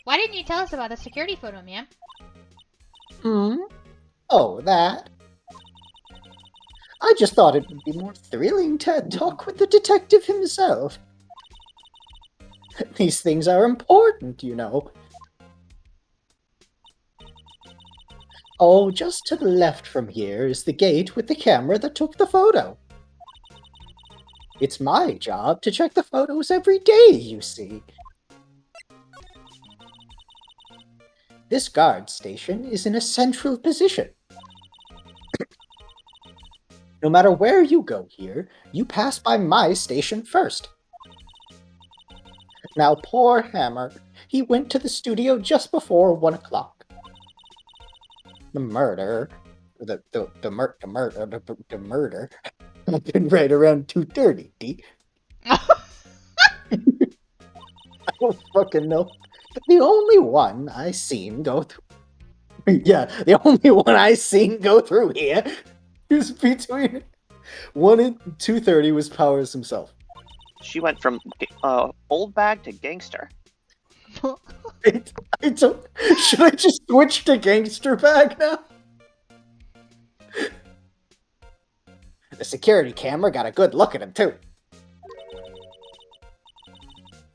Why didn't you tell us about the security photo, ma'am? Oh, that? I just thought it would be more thrilling to talk with the detective himself. These things are important, you know. Oh, just to the left from here is the gate with the camera that took the photo. It's my job to check the photos every day, you see. This guard station is in a central position. No matter where you go here, you pass by my station first. Now, poor Hammer, he went to the studio just before 1 o'clock. The murder happened right around 2:30. I don't fucking know. The only one I seen go through. Yeah, the only one I seen go through here is between 1 and 2:30 was Powers himself. She went from old bag to gangster. I don't. Should I just switch to gangster bag now? The security camera got a good look at him too.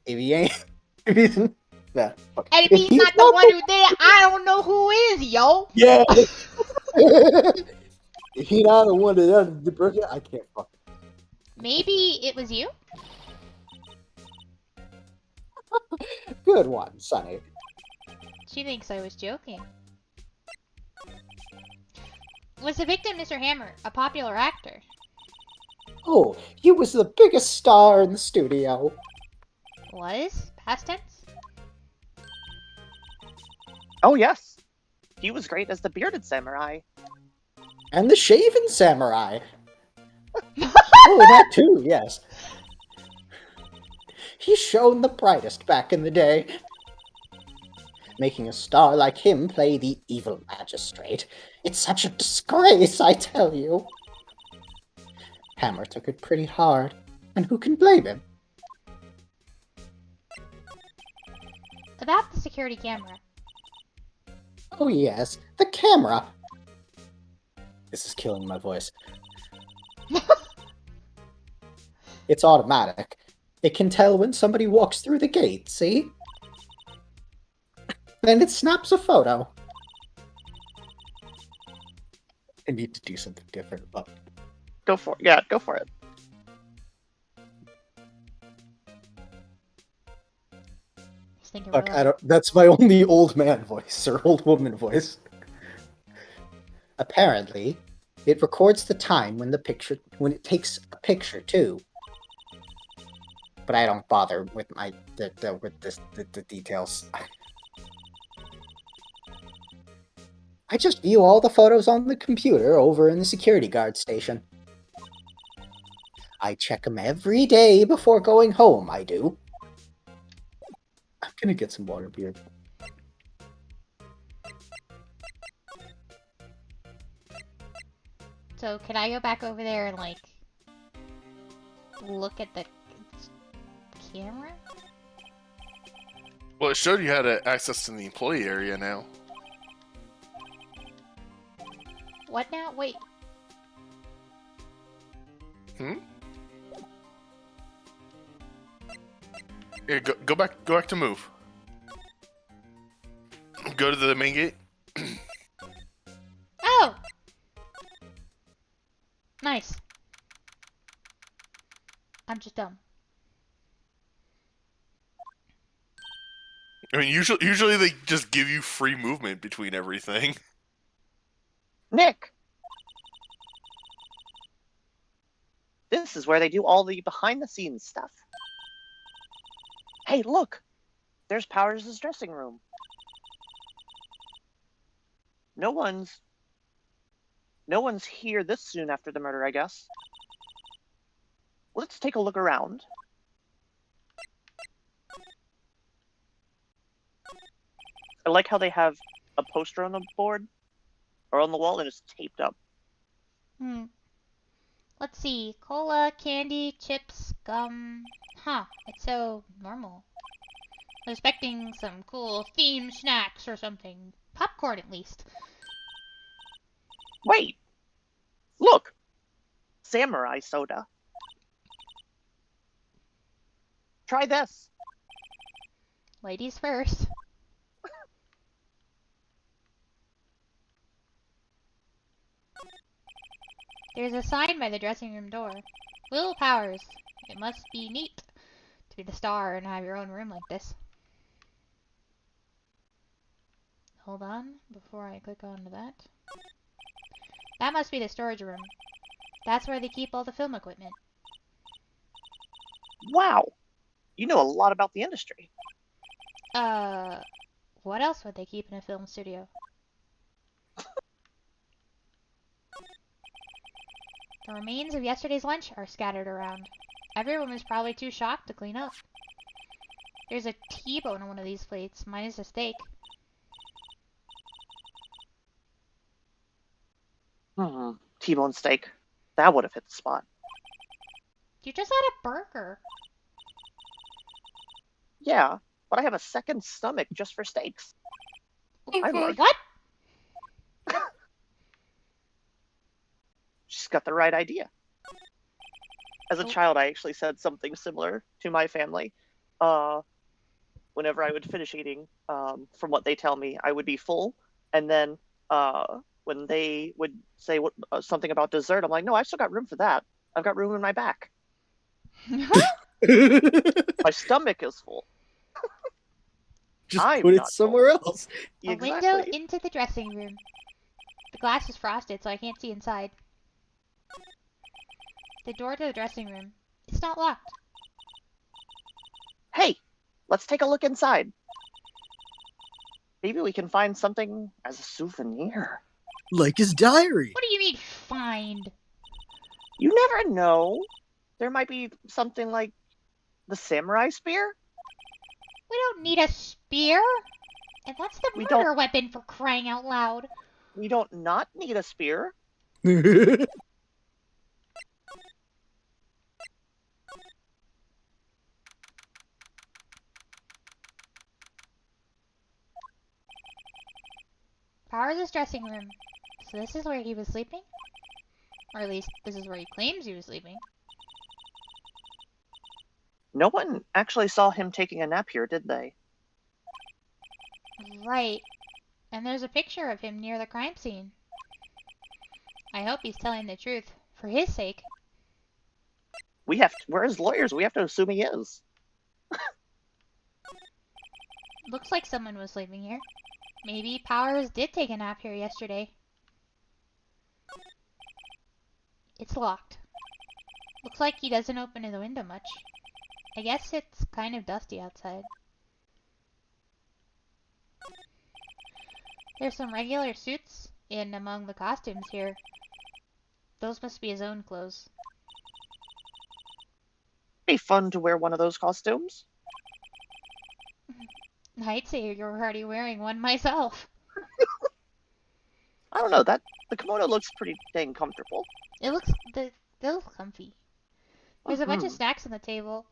If he ain't, if he's nah, fuck. And if he's not the one who did it, I don't know who is, yo. Yeah. If he not the one that done the burger, I can't fuck. Maybe it was you? Good one, Sonny. She thinks I was joking. Was the victim Mr. Hammer a popular actor? Oh, he was the biggest star in the studio. Was? Past tense? Oh yes, he was great as the bearded samurai. And the shaven samurai. Oh, that too, yes. He shone the brightest back in the day. Making a star like him play the evil magistrate. It's such a disgrace, I tell you. Hammer took it pretty hard, and who can blame him? About the security camera. Oh yes, the camera. This is killing my voice. It's automatic. It can tell when somebody walks through the gate, see? Then it snaps a photo. I need to do something different, but... Go for it. Yeah, go for it. He's thinking Fuck, really. that's my only old man voice, or old woman voice. Apparently, it records the time when it takes a picture, too. But I don't bother with the details. I just view all the photos on the computer over in the security guard station. I check them every day before going home, I do. I'm gonna get some water beer. So, can I go back over there and, like, look at the camera? Well, it showed you had access to the employee area now. What now? Wait. Yeah, go back to move. Go to the main gate. Oh! Nice. I'm just dumb. I mean, usually they just give you free movement between everything. Nick! This is where they do all the behind-the-scenes stuff. Hey, look! There's Powers' dressing room. No one's here this soon after the murder, I guess. Let's take a look around. I like how they have a poster on the board, or on the wall, and it's taped up. Let's see. Cola, candy, chips, gum. Huh, it's so normal. I was expecting some cool themed snacks or something. Popcorn, at least. Wait! Look! Samurai soda. Try this. Ladies first. There's a sign by the dressing room door. Will Powers. It must be neat to be the star and have your own room like this. Hold on, before I click onto that. That must be the storage room. That's where they keep all the film equipment. Wow, you know a lot about the industry. What else would they keep in a film studio? The remains of yesterday's lunch are scattered around. Everyone was probably too shocked to clean up. There's a T-bone on one of these plates, minus a steak. T-bone steak. That would have hit the spot. You just had a burger. Yeah, but I have a second stomach just for steaks. I learned. What? She's got the right idea. As a child, I actually said something similar to my family. Whenever I would finish eating, from what they tell me, I would be full, and then when they would say something about dessert, I'm like, no, I've still got room for that. I've got room in my back. My stomach is full. Just I'm put it not somewhere else. A window into the dressing room. The glass is frosted, so I can't see inside. The door to the dressing room. It's not locked. Hey, let's take a look inside. Maybe we can find something as a souvenir. Like his diary. What do you mean, find? You never know. There might be something like the samurai spear. We don't need a spear. And that's the We murder don't- weapon, for crying out loud. We don't not need a spear. Powers' dressing room. So this is where he was sleeping? Or at least, this is where he claims he was sleeping. No one actually saw him taking a nap here, did they? Right. And there's a picture of him near the crime scene. I hope he's telling the truth, for his sake. We're his lawyers. We have to assume he is. Looks like someone was sleeping here. Maybe Powers did take a nap here yesterday. It's locked. Looks like he doesn't open the window much. I guess it's kind of dusty outside. There's some regular suits in among the costumes here. Those must be his own clothes. Be fun to wear one of those costumes. I'd say you're already wearing one myself. I don't know. The kimono looks pretty dang comfortable. They look comfy. There's a bunch of snacks on the table.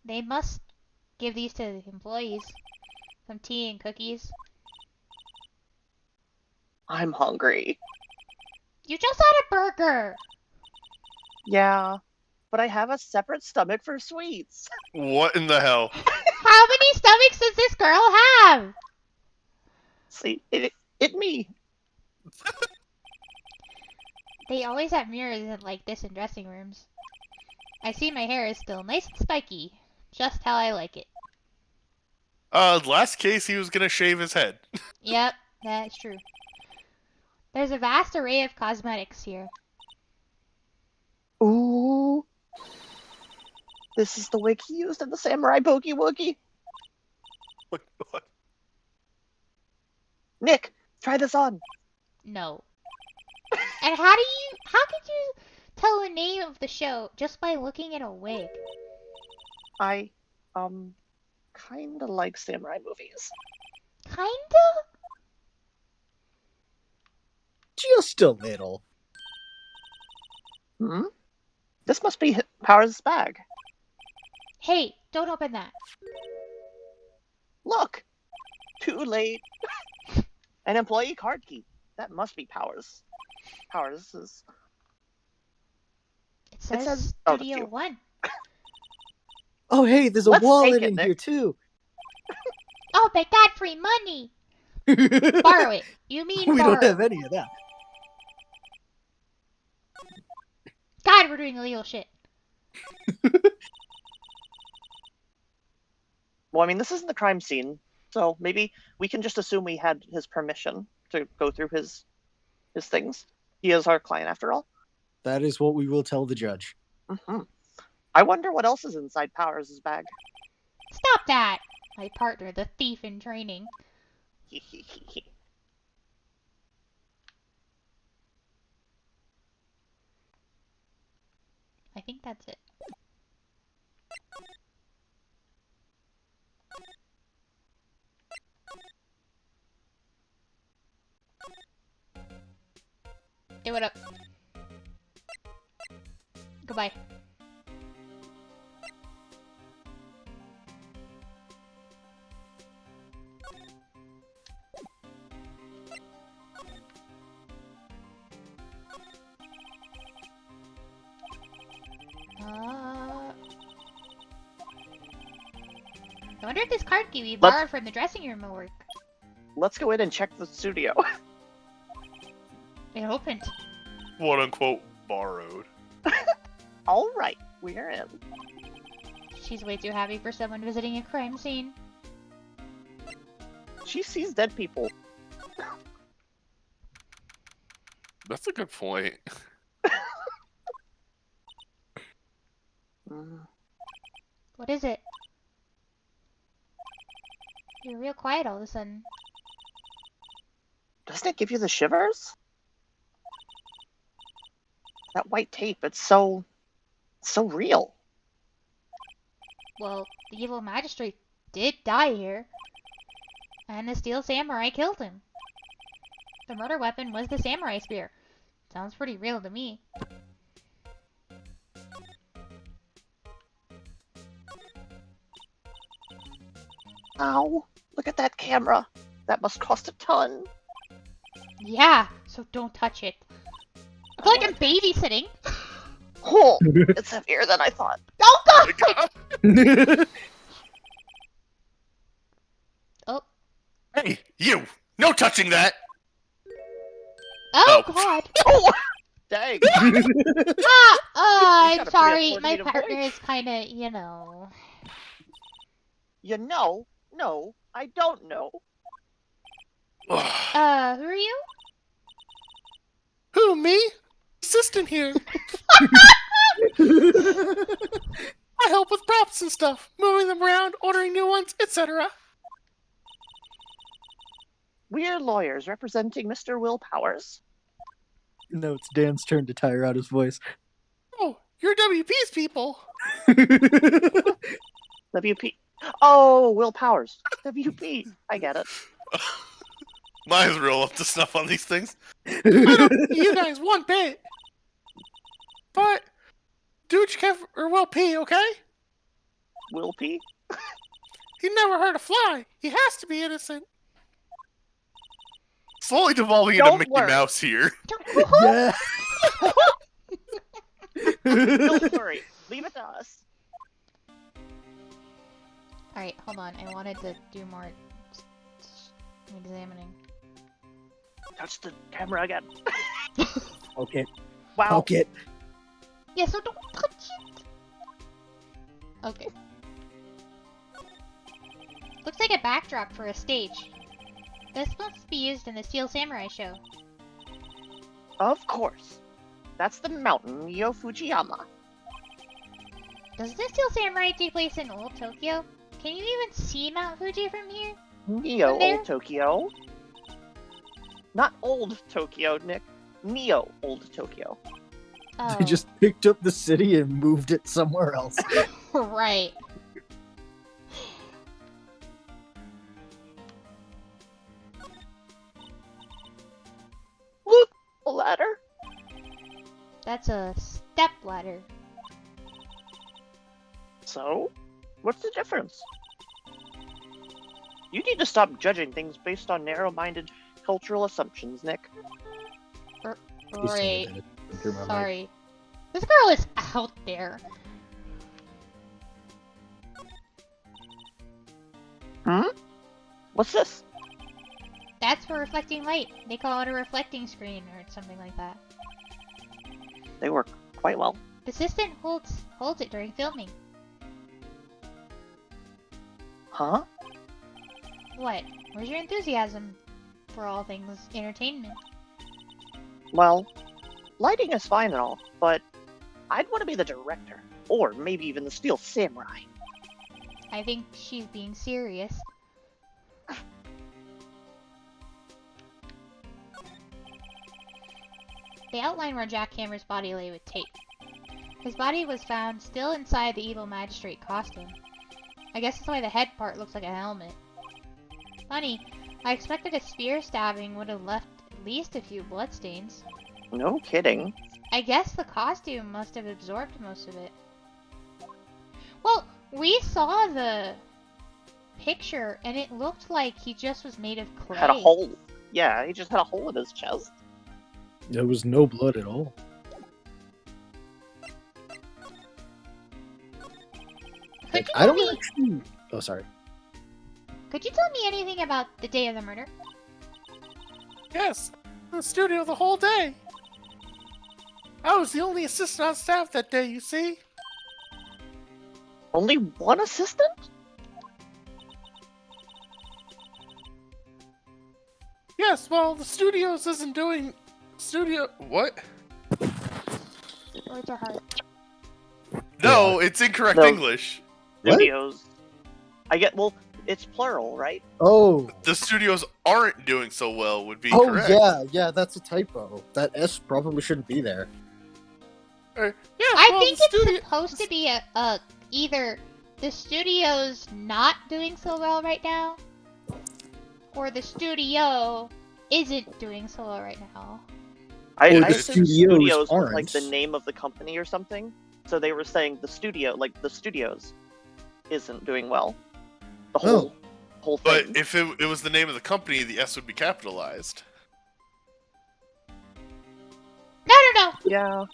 They must give these to the employees. Some tea and cookies. I'm hungry. You just had a burger! Yeah, but I have a separate stomach for sweets. What in the hell? How many stomachs does this girl have? See, it me. They always have mirrors like this in dressing rooms. I see my hair is still nice and spiky. Just how I like it. Last case he was gonna shave his head. Yep, that's true. There's a vast array of cosmetics here. Ooh. This is the wig he used in the Samurai Boogie Woogie. What? Nick, try this on. No. And how could you tell the name of the show just by looking at a wig? I, kinda like samurai movies. Kinda? Just a little. This must be Powers' bag. Hey, don't open that. Look! Too late. An employee card key. That must be Powers. Powers is... It says, says- oh, that's Studio you. One. Oh, hey, there's a Let's wallet take it, in Nick. here too. Oh, but got free money. Borrow it. You mean We borrow. don't have any of that. God, we're doing illegal shit. Well, I mean, this isn't the crime scene. So maybe we can just assume we had his permission to go through his things. He is our client after all. That is what we will tell the judge. Mm-hmm. I wonder what else is inside Powers' bag. Stop that! My partner, the thief in training. I think that's it. Hey, what up? Goodbye. I wonder if this card key we borrowed from the dressing room will work. Let's go in and check the studio. It opened. Quote unquote borrowed. All right, we're in. She's way too happy for someone visiting a crime scene. She sees dead people. That's a good point. What is it? You're real quiet all of a sudden. Doesn't it give you the shivers? That white tape, it's so real. Well, the evil magistrate did die here. And the steel samurai killed him. The murder weapon was the samurai spear. Sounds pretty real to me. Ow, look at that camera. That must cost a ton. Yeah, so don't touch it. I feel like I'm babysitting. Oh, it's heavier than I thought. Oh god! Oh. Hey, you! No touching that! Oh Oh. god! Oh, dang. I'm got a pretty sorry. My authoritative partner voice. is kinda, you know. You know? No, I don't know. Who are you? Who, me? Assistant here. I help with props and stuff, moving them around, ordering new ones, etc. We're lawyers representing Mr. Will Powers. No, it's Dan's turn to tire out his voice. Oh, you're WP's people. WP. Oh, Will Powers. WP. I get it. Mine's real up to snuff on these things. I don't see you guys one bit. But do what you can for Will P, okay? Will P? He never hurt a fly. He has to be innocent. Slowly devolving into Don't Mickey worry. Mouse here. Yeah. Don't worry. Leave it to us. Alright, hold on. I wanted to do more examining. Touch the camera again. Okay. Wow. Okay. Yeah, so don't touch it! Okay. Looks like a backdrop for a stage. This must be used in the Steel Samurai show. Of course. That's the mountain, Neo Fujiyama. Does the Steel Samurai take place in Old Tokyo? Can you even see Mount Fuji from here? Neo From there? Old Tokyo. Not Old Tokyo, Nick. Neo Old Tokyo. Oh, They just picked up the city and moved it somewhere else. right. Look! A ladder. That's a step ladder. So? What's the difference? You need to stop judging things based on narrow-minded cultural assumptions, Nick. He's saying Right. that through my mic. Sorry. This girl is out there. Hmm? What's this? That's for reflecting light. They call it a reflecting screen or something like that. They work quite well. The assistant holds it during filming. Huh? What? Where's your enthusiasm for all things entertainment? Well, lighting is fine and all, but I'd want to be the director, or maybe even the Steel Samurai. I think she's being serious. They outline where Jack Hammer's body lay with tape. His body was found still inside the evil magistrate costume. I guess that's why the head part looks like a helmet. Funny, I expected a spear stabbing would have left at least a few bloodstains. No kidding. I guess the costume must have absorbed most of it. Well, we saw the picture and it looked like he just was made of clay. Had a hole. Yeah, he just had a hole in his chest. There was no blood at all. Could you I tell don't me? actually... Oh, sorry. Could you tell me anything about the day of the murder? Yes, in the studio the whole day. I was the only assistant on staff that day, you see? Only one assistant? Yes, well, the studios isn't doing... What? Words are hard. No, it's incorrect No. English. What? Studios. Well, it's plural, right? Oh. The studios aren't doing so well would be Oh, correct. yeah, that's a typo. That S probably shouldn't be there. Yeah, I well, think the it's studio- supposed to be a either the studio's not doing so well right now, or the studio isn't doing so well right now. I Or the assume studios studios was like aren't. the name of the company or something. So they were saying the studios isn't doing well. The whole thing. But if it was the name of the company, the S would be capitalized. No. Yeah.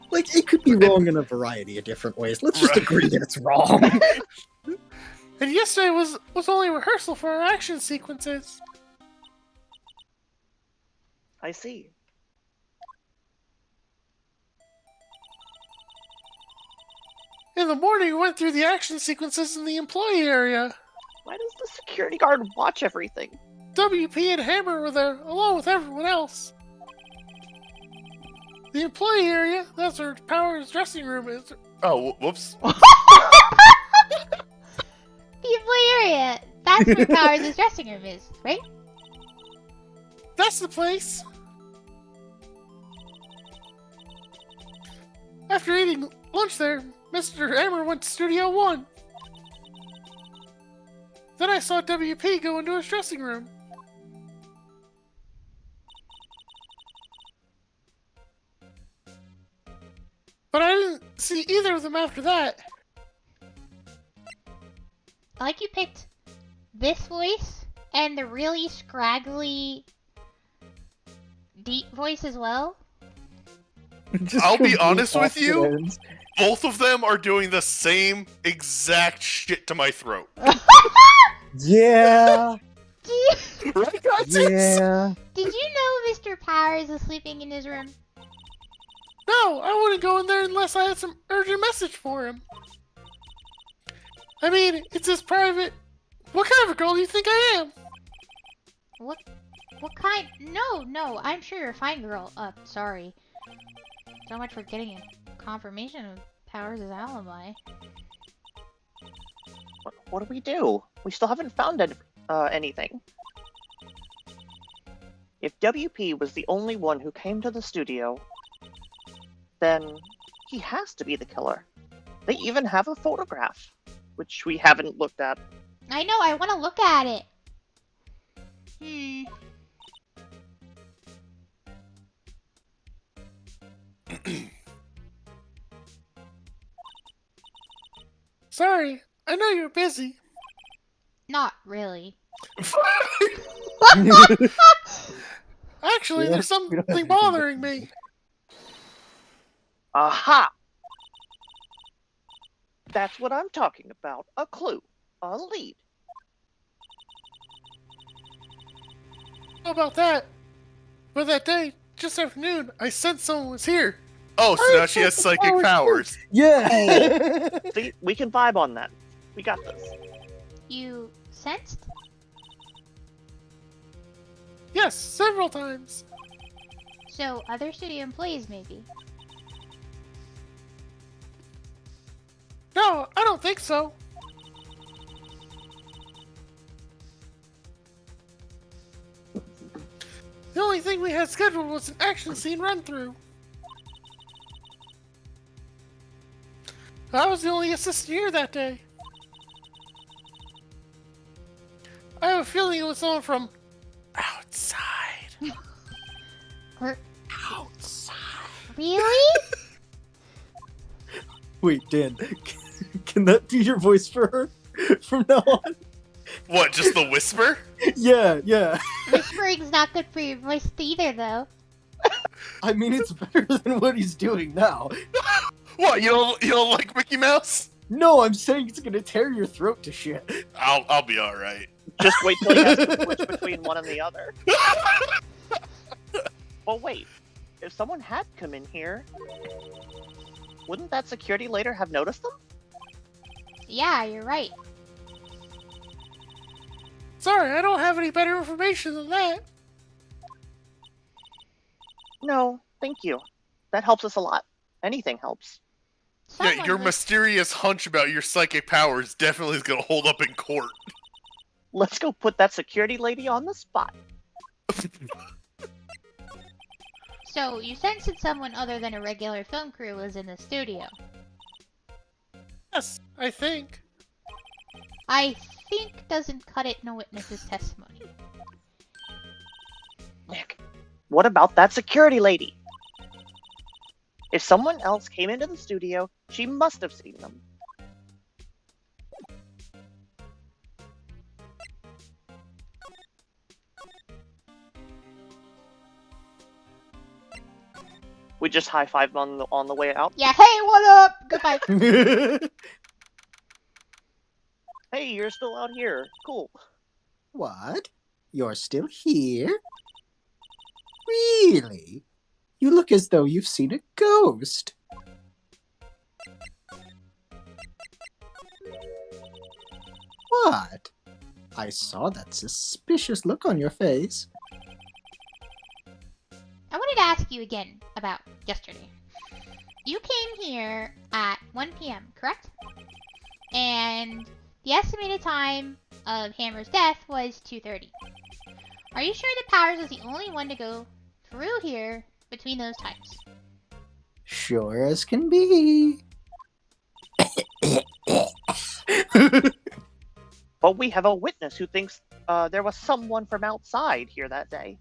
Like, it could be wrong in a variety of different ways. Let's just Right. agree that it's wrong. And yesterday was only rehearsal for our action sequences. I see. In the morning, we went through the action sequences in the employee area. Why does the security guard watch everything? WP and Hammer were there, along with everyone else. The employee area, that's where Power's dressing room is. Oh, whoops. The employee area. That's where Powers' dressing room is, right? That's the place. After eating lunch there, Mr. Hammer went to Studio 1. Then I saw WP go into his dressing room. But I didn't see either of them after that. I like you picked this voice and the really scraggly deep voice as well. I'll be honest with you. Both of them are doing the same exact shit to my throat. Yeah. Right, guys? Yeah. Did you know Mr. Powers is sleeping in his room? No, I wouldn't go in there unless I had some urgent message for him. I mean, it's his private... What kind of a girl do you think I am? What kind? No, I'm sure you're a fine girl. Sorry. So much for getting a confirmation of Powers' alibi. What do we do? We still haven't found anything. If WP was the only one who came to the studio, then he has to be the killer. They even have a photograph, which we haven't looked at. I know, I want to look at it. Sorry, I know you're busy. Not really. Actually, Yeah, there's something bothering me. Aha! That's what I'm talking about. A clue. A lead. How about that? But that day, just afternoon, I sensed someone was here. Oh, so now she has psychic powers. Yeah. See, we can vibe on that. We got this. You sensed? Yes, several times. So, other studio employees, maybe? No, I don't think so. The only thing we had scheduled was an action scene run-through. I was the only assistant here that day. I have a feeling it was someone from outside. Or- Outside. Really? Wait, Dan, can that be your voice for her from now on? What, just the whisper? Yeah, yeah. Whispering's not good for your voice either, though. I mean, it's better than what he's doing now. What, you don't like Mickey Mouse? No, I'm saying it's gonna tear your throat to shit. I'll be alright. Just wait till he has to switch between one and the other. Well, wait. If someone had come in here, wouldn't that security later have noticed them? Yeah, you're right. Sorry, I don't have any better information than that. No, thank you. That helps us a lot. Anything helps. Yeah, Someone your was- mysterious hunch about your psychic powers definitely is gonna hold up in court. Let's go put that security lady on the spot. So, you sensed that someone other than a regular film crew was in the studio. Yes, I think. I think doesn't cut it in a witness's testimony. Nick, what about that security lady? If someone else came into the studio, she must have seen them. We just high-fived on the way out. Yeah, hey, what up? Goodbye. Hey, you're still out here. Cool. What? You're still here? Really? You look as though you've seen a ghost. What? I saw that suspicious look on your face. I wanted to ask you again about yesterday. You came here at 1 p.m., correct? And the estimated time of Hammer's death was 2:30. Are you sure that Powers was the only one to go through here between those times? Sure as can be. But we have a witness who thinks there was someone from outside here that day.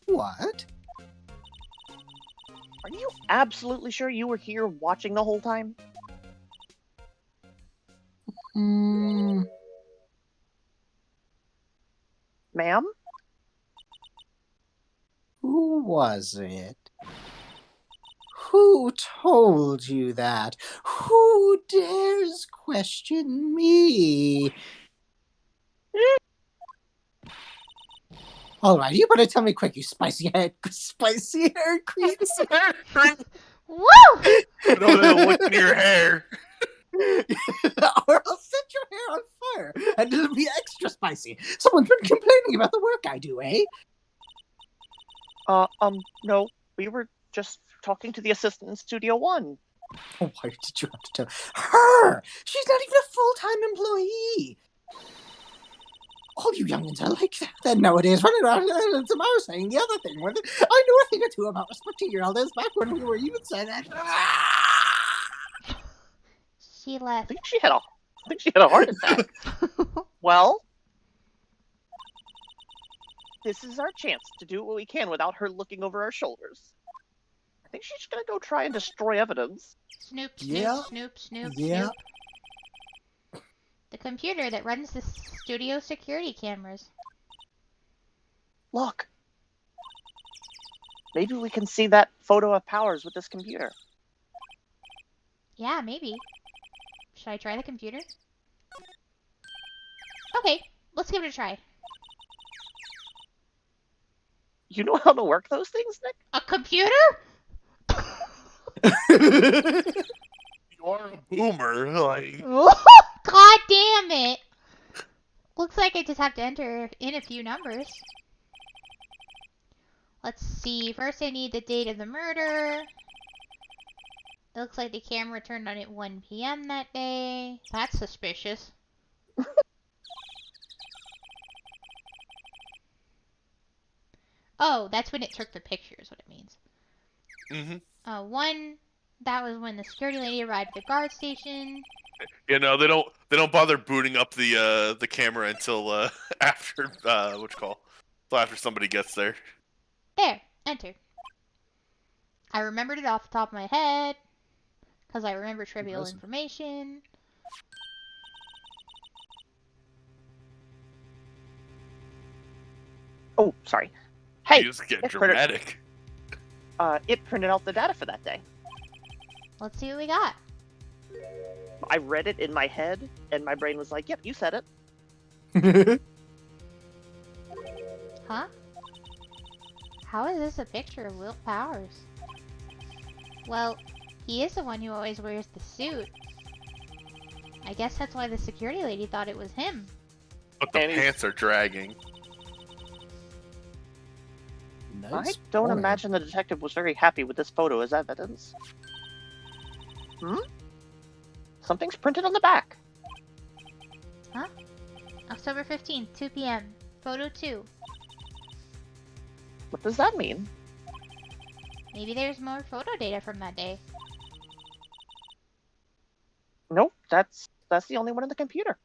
What? Are you absolutely sure you were here watching the whole time? Hmm. Ma'am? Who was it? Who told you that? Who dares question me? All right, you better tell me quick, you spicy-haired queen. Woo! Don't look in your hair. Or I'll set your hair on fire, and it'll be extra spicy. Someone's been complaining about the work I do, eh? No. We were just talking to the assistant in Studio One. Oh, why did you have to tell her? She's not even a full-time employee. All you youngins are like that nowadays, running around tomorrow saying the other thing. I knew a thing or two about respecting your elders back when we were youths, and She I left. think she had a heart attack. Well, this is our chance to do what we can without her looking over our shoulders. I think she's gonna go try and destroy evidence. Snoop, snoop, Yeah. snoop, snoop, Yeah. snoop. The computer that runs the studio security cameras. Look. Maybe we can see that photo of Powers with this computer. Yeah, maybe. Should I try the computer? Okay, let's give it a try. You know how to work those things, Nick? A computer? You are a boomer, like. God damn it! Looks like I just have to enter in a few numbers. Let's see. First, I need the date of the murder. It looks like the camera turned on at 1 p.m. that day. That's suspicious. Oh, that's when it took the picture, is what it means. Mm-hmm. That was when the security lady arrived at the guard station. You know, they don't bother booting up the camera until after until after somebody gets there. There, enter. I remembered it off the top of my head, because I remember trivial information. Oh, sorry. Hey, You just get it dramatic. it printed out the data for that day. Let's see what we got. I read it in my head, and my brain was like, "Yep, you said it." Huh? How is this a picture of Will Powers? Well, he is the one who always wears the suit. I guess that's why the security lady thought it was him. But the And he's- pants are dragging. I Nice don't point. imagine the detective was very happy with this photo as evidence. Something's printed on the back. October 15th, 2 p.m. Photo 2. What does that mean? Maybe there's more photo data from that day. Nope, that's the only one in the computer.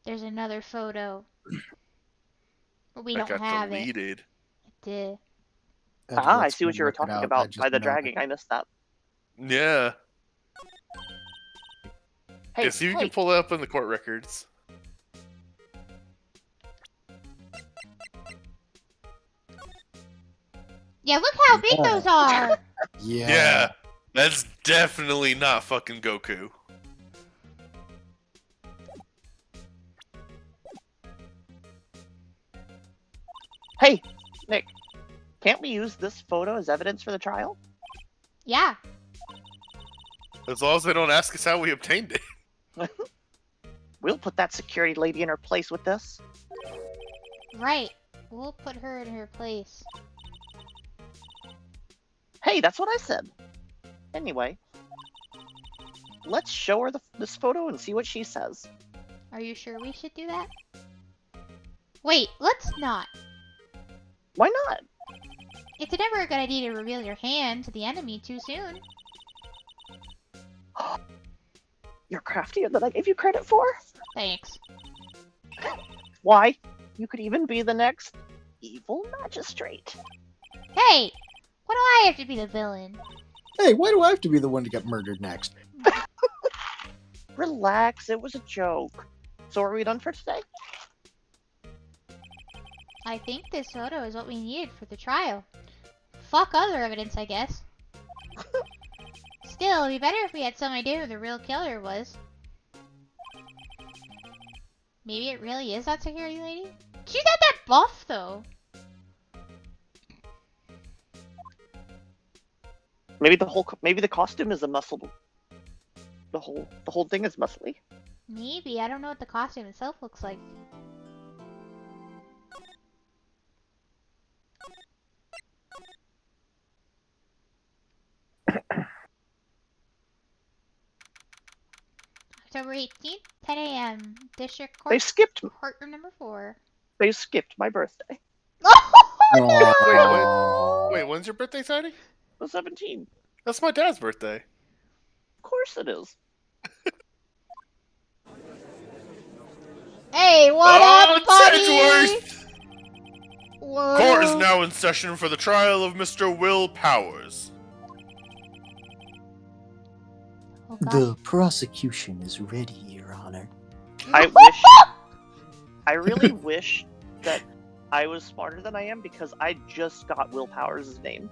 There's another photo. But we That don't got have deleted. it. It did. I see what you were talking about by the dragging. I missed that. Yeah. Hey, Yeah, see if you hey, can pull it up in the court records. Yeah, look how big Yeah. those are! Yeah. That's definitely not fucking Goku. hey, Nick, can't we use this photo as evidence for the trial? Yeah. As long as they don't ask us how we obtained it. We'll put that security lady in her place with this. Right. We'll put her in her place. Hey, that's what I said. Anyway, let's show her this photo and see what she says. Are you sure we should do that? Wait, let's not. Why not? It's never a good idea to reveal your hand to the enemy too soon. You're craftier than I gave you credit for. Thanks. Why? You could even be the next evil magistrate. Hey! Why do I have to be the villain? Hey, why do I have to be the one to get murdered next? Relax, it was a joke. So are we done for today? I think this photo is what we needed for the trial. Fuck other evidence, I guess. Still, it'd be better if we had some idea who the real killer was. Maybe it really is that security lady? She's not that buff, though. Maybe the costume is a muscle. The whole thing is muscly. Maybe. I don't know what the costume itself looks like. October 18th, 10 a.m. District Court, They skipped. courtroom number 4. They skipped my birthday. Oh, Wait, when's your birthday, Sadie? The 17th. That's my dad's birthday. Of course it is. Hey, what up, buddy? Sedgeworth! What Court is up? now in session for the trial of Mr. Will Powers. Oh, gosh. The prosecution is ready, Your Honor. I really wish that I was smarter than I am because I just got Will Powers' name.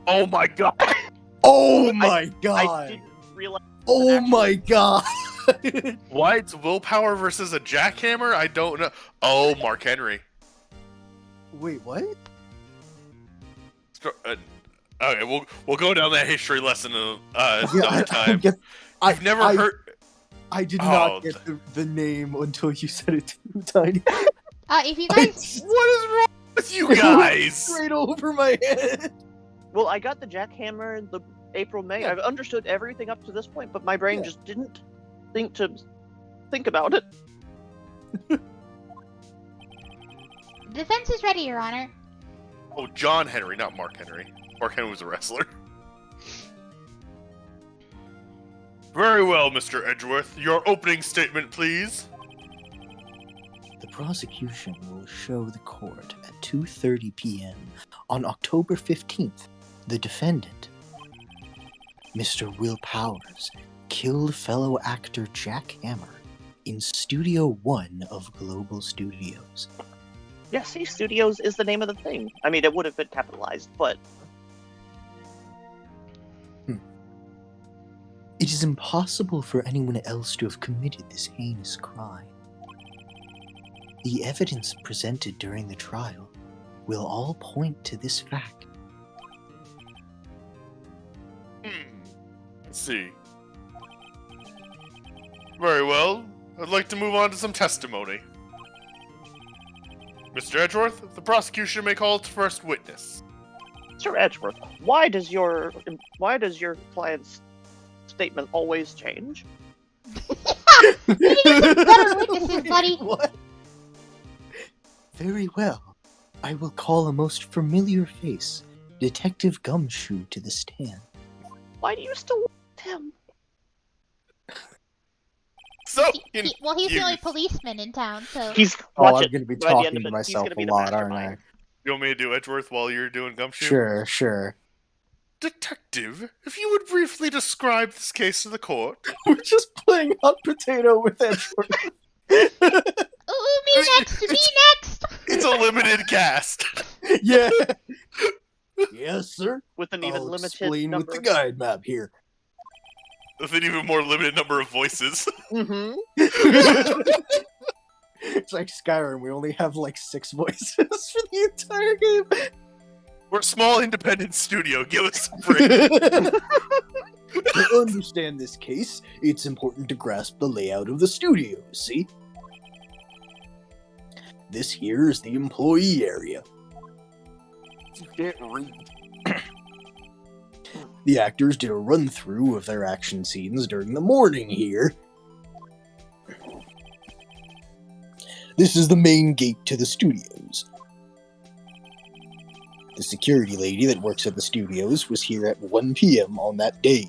Oh my god! Oh my I god! didn't realize. Oh my god! Why it's willpower versus a jackhammer? I don't know. Oh, Mark Henry. Wait, what? Okay, we'll go down that history lesson another time. guess- I've never heard. I did Oh, not get the name until you said it too, Tiny. If you guys, What is wrong with you guys? Straight over my head. Well, I got the jackhammer, the April, May. Yeah. I've understood everything up to this point, but my brain Yeah. just didn't think about it. defense is ready, Your Honor. Oh, John Henry, not Mark Henry. Mark Henry was a wrestler. Very well, Mr. Edgeworth. Your opening statement, please. The prosecution will show the court at 2:30 p.m. on October 15th. The defendant, Mr. Will Powers, killed fellow actor Jack Hammer in Studio 1 of Global Studios. Yeah, see, Studios is the name of the thing. I mean, it would have been capitalized, but It is impossible for anyone else to have committed this heinous crime. The evidence presented during the trial will all point to this fact. Let's see. Very well. I'd like to move on to some testimony. Mr. Edgeworth, the prosecution may call its first witness. Sir Edgeworth, why does your client's statement always change? We need some better witnesses, buddy. What? Very well. I will call a most familiar face, Detective Gumshoe, to the stand. Why do you still want him? So, He's the only policeman in town, so. He's Oh, watch I'm it. going to be By the end talking of to it, he's myself gonna be a the lot, aren't I? mastermind. you want me to do Edgeworth while you're doing Gumshoe? Sure. Detective, if you would briefly describe this case to the court. We're just playing hot potato with Edgeworth. Ooh, me next! Me next! It's a limited cast. Yeah. Yes, sir. With an even I'll limited explain number. with the guide map here. With an even more limited number of voices. Mm-hmm. It's like Skyrim. We only have like 6 voices for the entire game. We're a small independent studio. Give us a break. To understand this case, it's important to grasp the layout of the studio, see? This here is the employee area. You can't read. The actors did a run-through of their action scenes during the morning here. This is the main gate to the studios. The security lady that works at the studios was here at 1 p.m. on that day.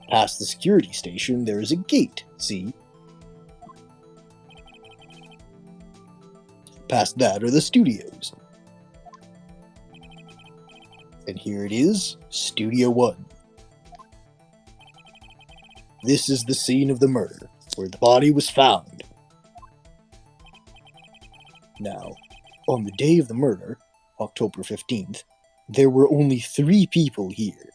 Past the security station, there is a gate, see? Past that are the studios. And here it is, Studio 1. This is the scene of the murder, where the body was found. Now, on the day of the murder, October 15th, there were only 3 people here.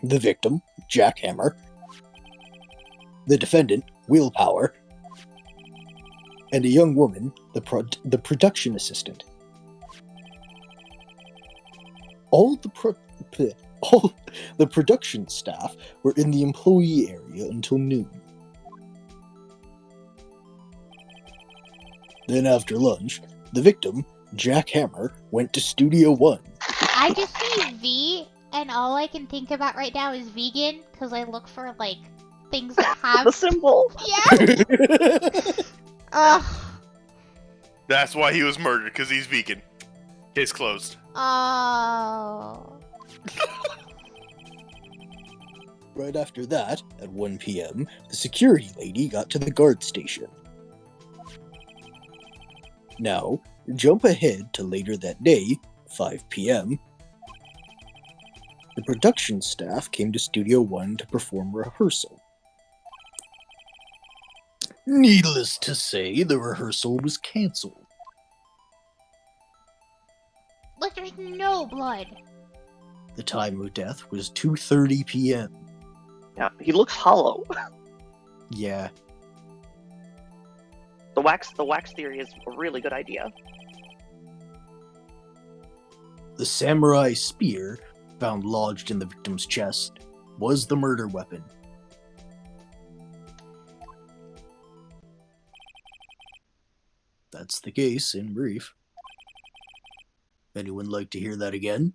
The victim, Jack Hammer, the defendant, Will Power, and a young woman, the production assistant. All the production staff were in the employee area until noon. Then after lunch, the victim, Jack Hammer, went to Studio 1. I just see V, and all I can think about right now is vegan, because I look for, like, things that have. The symbol. Yeah! Ugh. That's why he was murdered, because he's vegan. Case closed. Oh. Right after that, at 1 p.m., the security lady got to the guard station. Now, jump ahead to later that day, 5 p.m. The production staff came to Studio 1 to perform rehearsal. Needless to say, the rehearsal was cancelled. Like, there's no blood. The time of death was 2:30 p.m. Yeah, he looks hollow. Yeah, The wax theory is a really good idea. the samurai spear, found lodged in the victim's chest, was the murder weapon. That's the case, in brief. Anyone like to hear that again?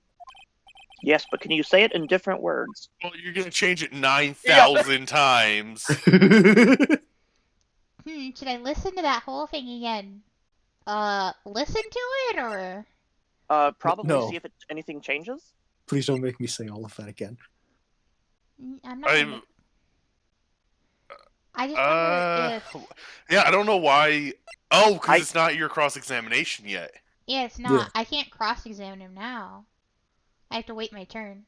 Yes, but can you say it in different words? Well, you're gonna change it 9,000 times. Should I listen to that whole thing again? Listen to it, or? Probably No. see if anything changes. Please don't make me say all of that again. I'm not. Gonna... I just wonder if. Yeah, I don't know why. Oh, because I- it's not your cross-examination yet. Yeah, it's not. Yeah. I can't cross-examine him now. I have to wait my turn.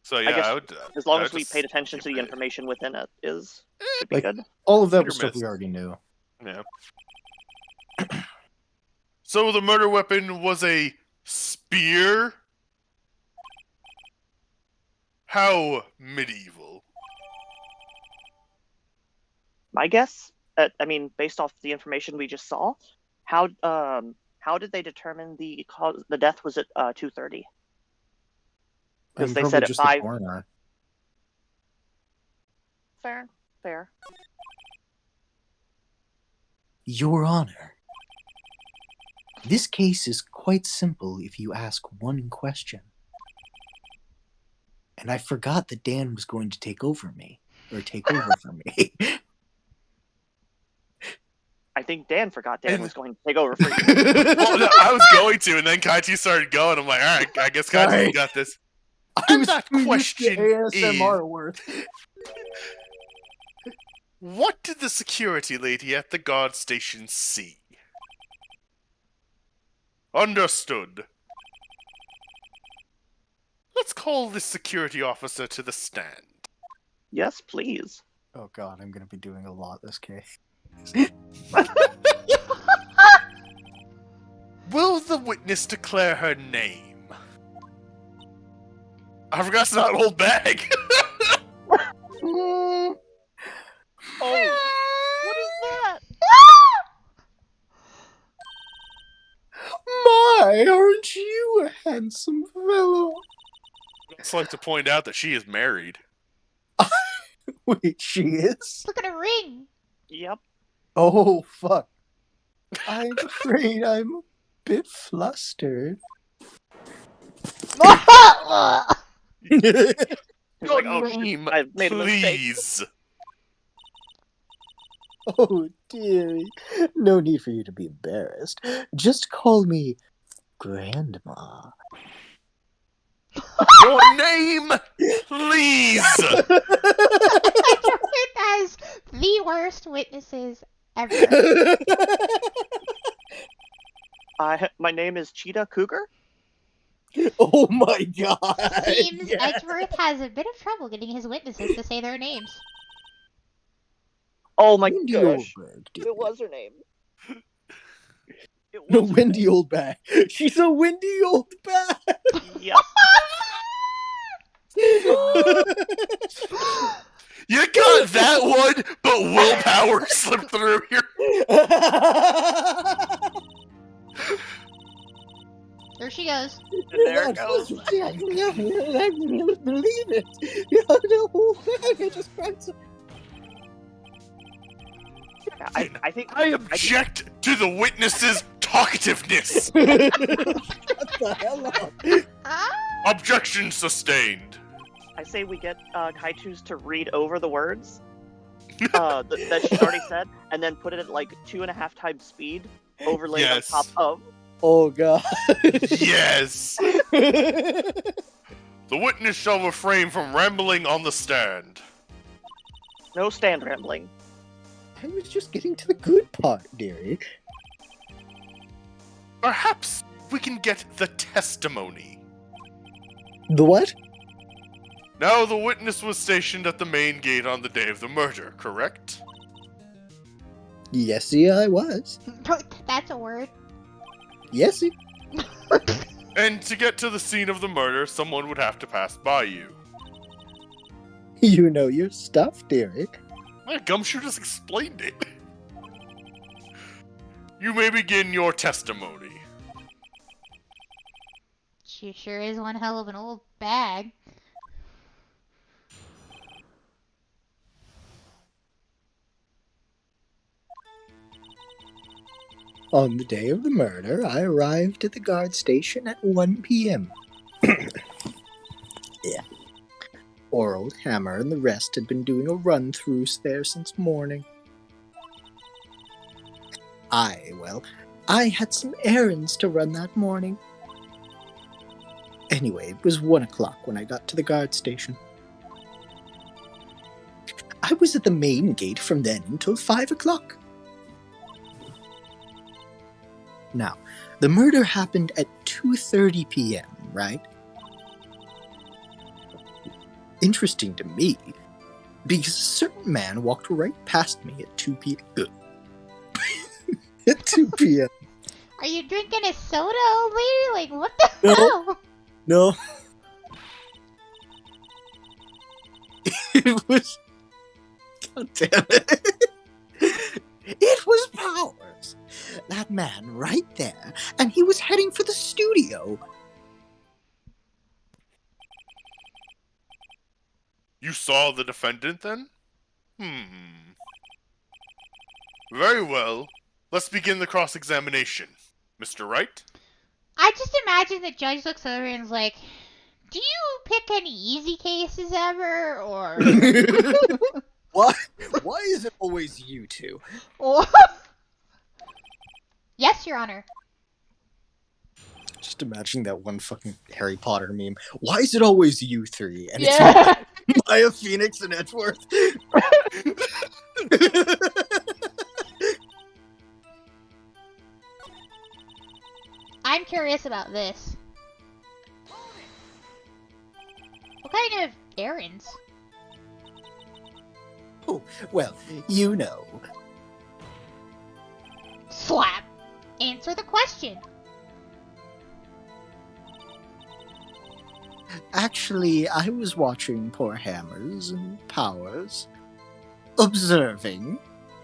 So yeah, guess I would. As long I as would we just paid attention to skip the it. information within it, should be Like- good. All of that Hit or was stuff miss. we already knew. Yeah. So the murder weapon was a spear? How medieval. My guess, I mean, based off the information we just saw, how did they determine the death was at 2:30? Because I'm they probably said at just the 5. coroner. Fair. Your Honor, this case is quite simple if you ask one question. And I forgot that Dan was going to take over for me. I think Dan forgot Dan And- was going to take over for you. Well, no, I was going to, and then Kaiji started going. I'm like, all right, I guess Sorry. Kaiji got this. I was that too used to question ASMR worth. What did the security lady at the guard station see? Understood. Let's call this security officer to the stand. Yes, please. Oh god, I'm gonna be doing a lot this case. Will the witness declare her name? I forgot it's not an old bag. Oh, what is that? My, aren't you a handsome fellow? I'd just like to point out that she is married. Wait, she is? Look at her ring. Yep. Oh, fuck. I'm afraid I'm a bit flustered. He's Your like, oh, name, I've made a mistake. please. Oh, dearie. No need for you to be embarrassed. Just call me Grandma. Your name, please. It has the worst witnesses ever. My name is Cheetah Cougar. Oh my god! Seems yes. Edgeworth has a bit of trouble getting his witnesses to say their names. Oh my Wendy gosh. Oldberg, dude. It was her name. It No, was her Wendy name. Oldbag. She's a Wendy Oldbag. Yep. You got that one, but willpower slipped through here. There she goes. And there it goes. I can't believe it. The whole thing. I just tried to... I think I object to the witness's talkativeness. Shut the hell up. Ah! Objection sustained. I say we get Kaitu's to read over the words that she's already said, and then put it at like 2.5 times speed, overlaid Yes. on top of. Oh god. Yes. The witness shall refrain from rambling on the stand. No stand rambling. I was just getting to the good part, dearie. Perhaps we can get the testimony. The what? Now, the witness was stationed at the main gate on the day of the murder, correct? Yesy, I was. That's a word. Yesy. And to get to the scene of the murder, someone would have to pass by you. You know your stuff, dearie. My Gumshoe just explained it. You may begin your testimony. She sure is one hell of an old bag. On the day of the murder, I arrived at the guard station at 1 p.m. Yeah. Poor old Hammer and the rest had been doing a run-through there since morning. I had some errands to run that morning. Anyway, it was 1 o'clock when I got to the guard station. I was at the main gate from then until 5 o'clock. Now, the murder happened at 2:30 p.m., right? Interesting to me, because a certain man walked right past me at 2 p.m. At 2 p.m. Are you drinking a soda, old lady? Like, what the No. hell? No. It was... God damn it. It was Powers. That man right there. And he was heading for the studio. You saw the defendant then? Very well. Let's begin the cross-examination. Mr. Wright? I just imagine the judge looks over and is like, do you pick any easy cases ever, or... Why is it always you two? Yes, Your Honor. Just imagine that one fucking Harry Potter meme. Why is it always you three? And Yeah. it's Maya, Phoenix, and Edgeworth. I'm curious about this. What kind of errands? Oh, well, you know. Slap. Answer the question. Actually, I was watching poor Hammers and Powers. Observing,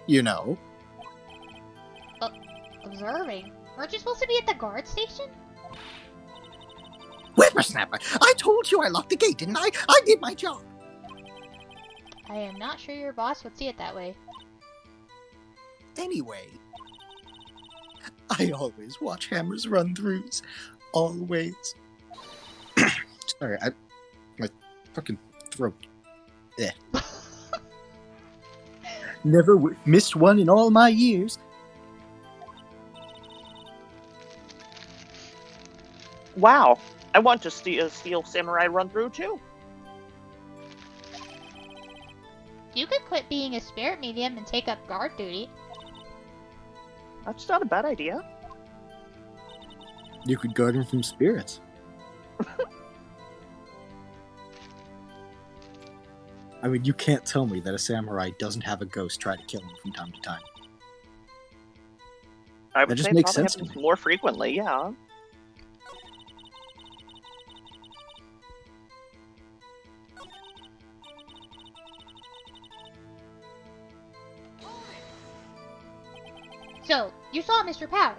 you know. Observing? Weren't you supposed to be at the guard station? Whippersnapper, I told you I locked the gate, didn't I? I did my job. I am not sure your boss would see it that way. Anyway, I always watch Hammers run-throughs. Always. Sorry, my fucking throat. Yeah. Never missed one in all my years. Wow, I want to steal Samurai Run Through too. You could quit being a spirit medium and take up guard duty. That's not a bad idea. You could guard him from spirits. I mean, you can't tell me that a samurai doesn't have a ghost try to kill him from time to time. I would That just say makes probably sense to happens me. more frequently, yeah. So, you saw Mr. Powers.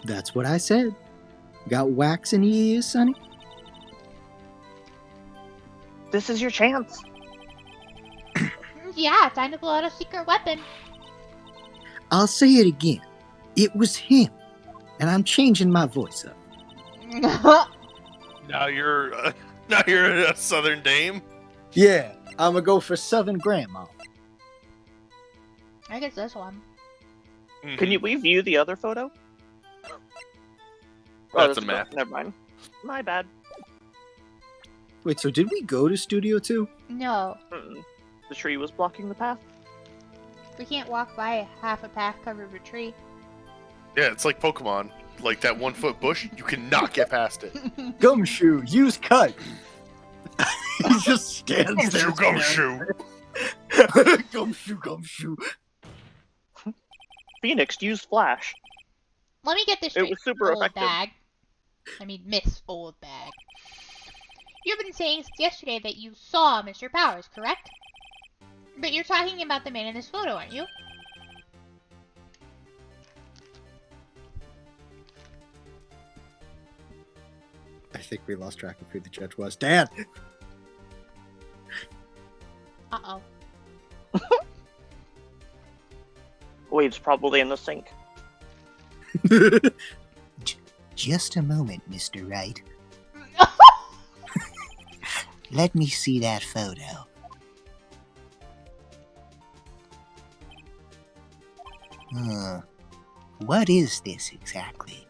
That's what I said. Got wax in your ears, sonny? This is your chance. Yeah, time to pull out a secret weapon. I'll say it again. It was him. And I'm changing my voice up. Now you're a Southern dame. Yeah, I'm gonna go for Southern Grandma. I guess this one. Can we view the other photo? That's a map. Never mind. My bad. Wait, so did we go to Studio 2? No, Mm-mm. The tree was blocking the path. we can't walk by half a path covered with tree. Yeah, it's like Pokemon. Like that 1 foot bush, you cannot get past it. Gumshoe, use cut! He just stands there. Gumshoe. Gumshoe. Phoenix used flash. Let me get this It straight, was super old effective. bag. I mean, Miss Old Bag. You've been saying since yesterday that you saw Mr. Powers, correct? But you're talking about the man in this photo, aren't you? I think we lost track of who the judge was. Dan! Uh-oh. Wade's probably in the sink. Just a moment, Mr. Wright. Let me see that photo. What is this exactly?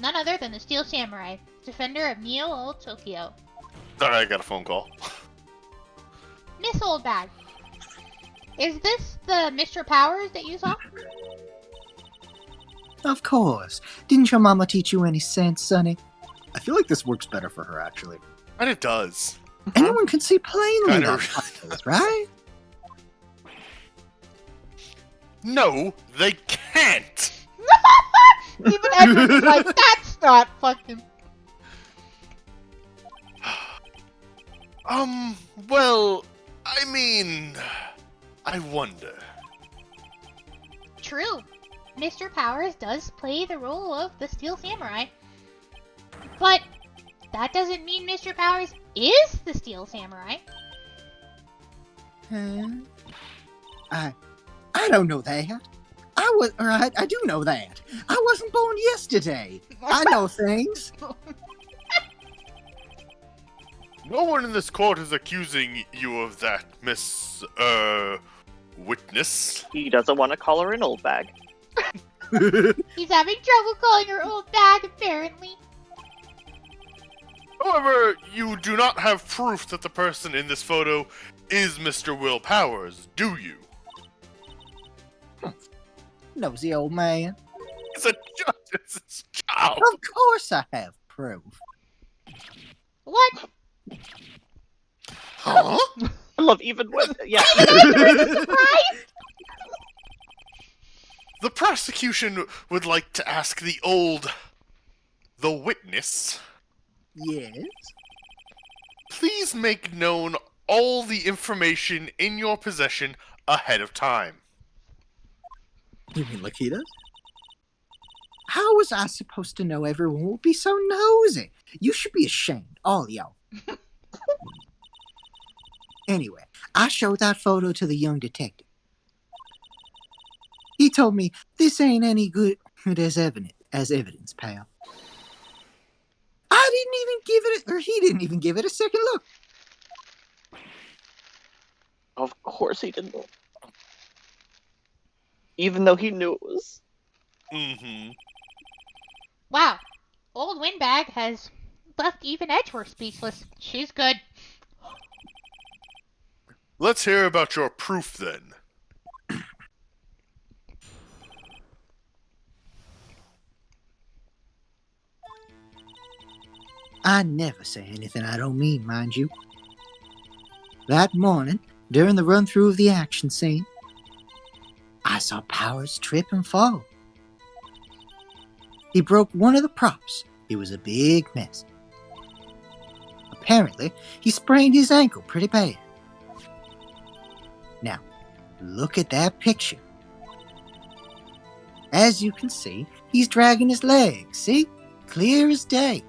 None other than the Steel Samurai, defender of Neo Old Tokyo. Sorry, I got a phone call. Miss Oldbag, is this the Mr. Powers that you saw? Of course. Didn't your mama teach you any sense, Sonny? I feel like this works better for her, actually. And it does. Anyone can see plainly Kinda. that photos, right? No, they can't! Even Edward's like, that's not fucking... Well, I mean, I wonder. True. Mr. Powers does play the role of the Steel Samurai. But that doesn't mean Mr. Powers is the Steel Samurai. I don't know that. I do know that. I wasn't born yesterday. I know things. No one in this court is accusing you of that, Miss, witness. He doesn't want to call her an old bag. He's having trouble calling her old bag, apparently. However, you do not have proof that the person in this photo is Mr. Will Powers, do you? Nosy old man. It's a justice's job. Of course I have proof. What? Huh? I love even when, yeah. Right? The prosecution would like to ask the witness, Yes? please make known all the information in your possession ahead of time. You mean like he does? How was I supposed to know everyone would be so nosy? You should be ashamed, all y'all. Anyway, I showed that photo to the young detective. He told me this ain't any good as evidence, pal. I didn't even give it, or he didn't even give it a second look. Of course he didn't. Even though he knew it was. Mm-hmm. Wow. Old Windbag has left even Edgeworth speechless. She's good. Let's hear about your proof then. I never say anything I don't mean, mind you. That morning, during the run-through of the action scene, I saw Powers trip and fall. He broke one of the props. It was a big mess. Apparently, he sprained his ankle pretty bad. Now, look at that picture. As you can see, he's dragging his legs, see? Clear as day.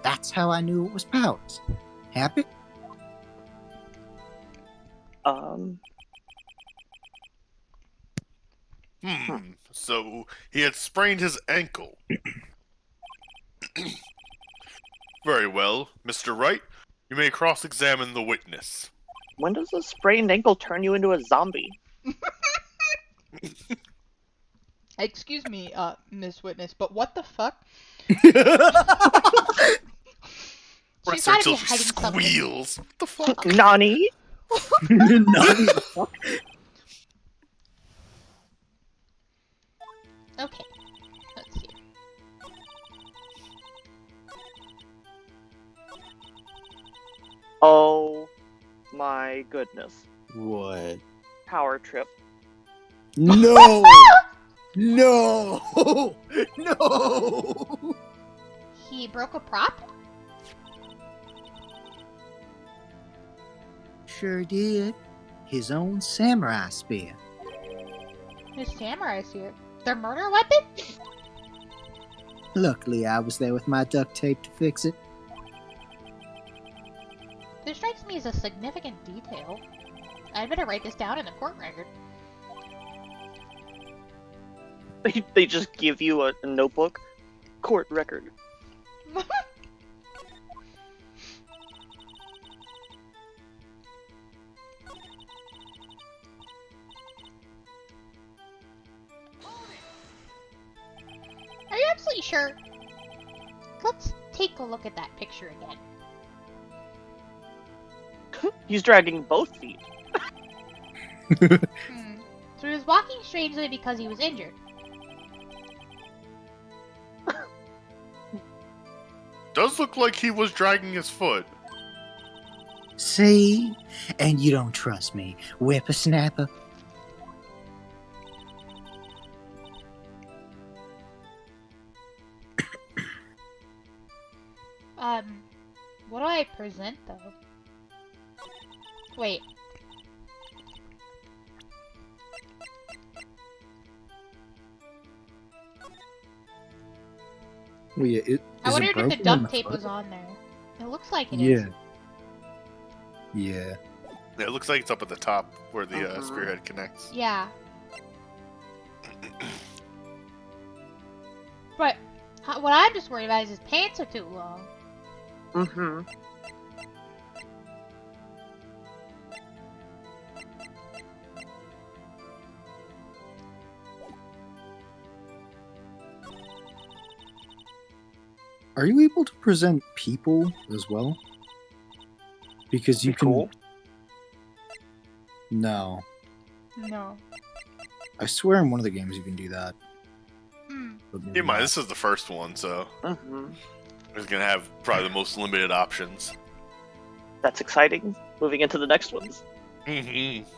That's how I knew it was Powers. Happy? So he had sprained his ankle. Very well, Mr. Wright. You may cross-examine the witness. When does a sprained ankle turn you into a zombie? Excuse me, Miss Witness, but what the fuck? She's Press her gotta be till she hiding something. squeals. What the fuck? Nani? Okay, let's see. Oh my goodness. What? Power trip. No! No! No! He broke a prop? Sure did. His own samurai spear. His samurai's here. Their murder weapon? Luckily, I was there with my duct tape to fix it. This strikes me as a significant detail. I better write this down in the court record. They just give you a notebook. Court record. Are you absolutely sure? Let's take a look at that picture again. He's dragging both feet. So he was walking strangely because he was injured. Does look like he was dragging his foot. See? And you don't trust me, whippersnapper? What do I present, though? Wait. Well, yeah, I is it wondered if the broken in duct tape was photo? on there. It looks like it is. Yeah. It looks like it's up at the top where the Uh-huh. spearhead connects. Yeah. But what I'm just worried about is his pants are too long. Mm-hmm. Are you able to present people as well? Because you Be can. cool. No, No. I swear in one of the games you can do that. But maybe Keep in mind, not. this is the first one, so Mm-hmm. it's gonna have probably the most limited options. That's exciting. Moving into the next ones. Mm-hmm.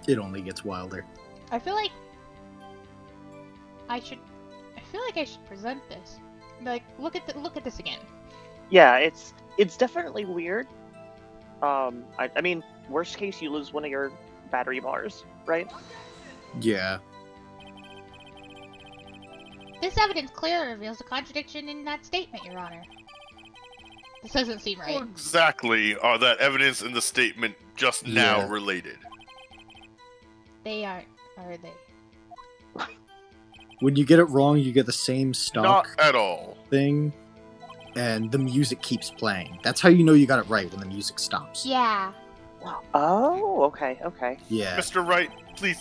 It only gets wilder. I feel like I should present this. Like, look at this again. Yeah, it's definitely weird. I mean, worst case, you lose one of your battery bars, right? Yeah. This evidence clearly reveals a contradiction in that statement, Your Honor. This doesn't seem right. What exactly are that evidence and the statement just now Yeah. related? They aren't, are they? When you get it wrong, you get the same stock Not at all. thing, and the music keeps playing. That's how you know you got it right when the music stops. Yeah. Oh, okay. Yeah. Mr. Wright, please.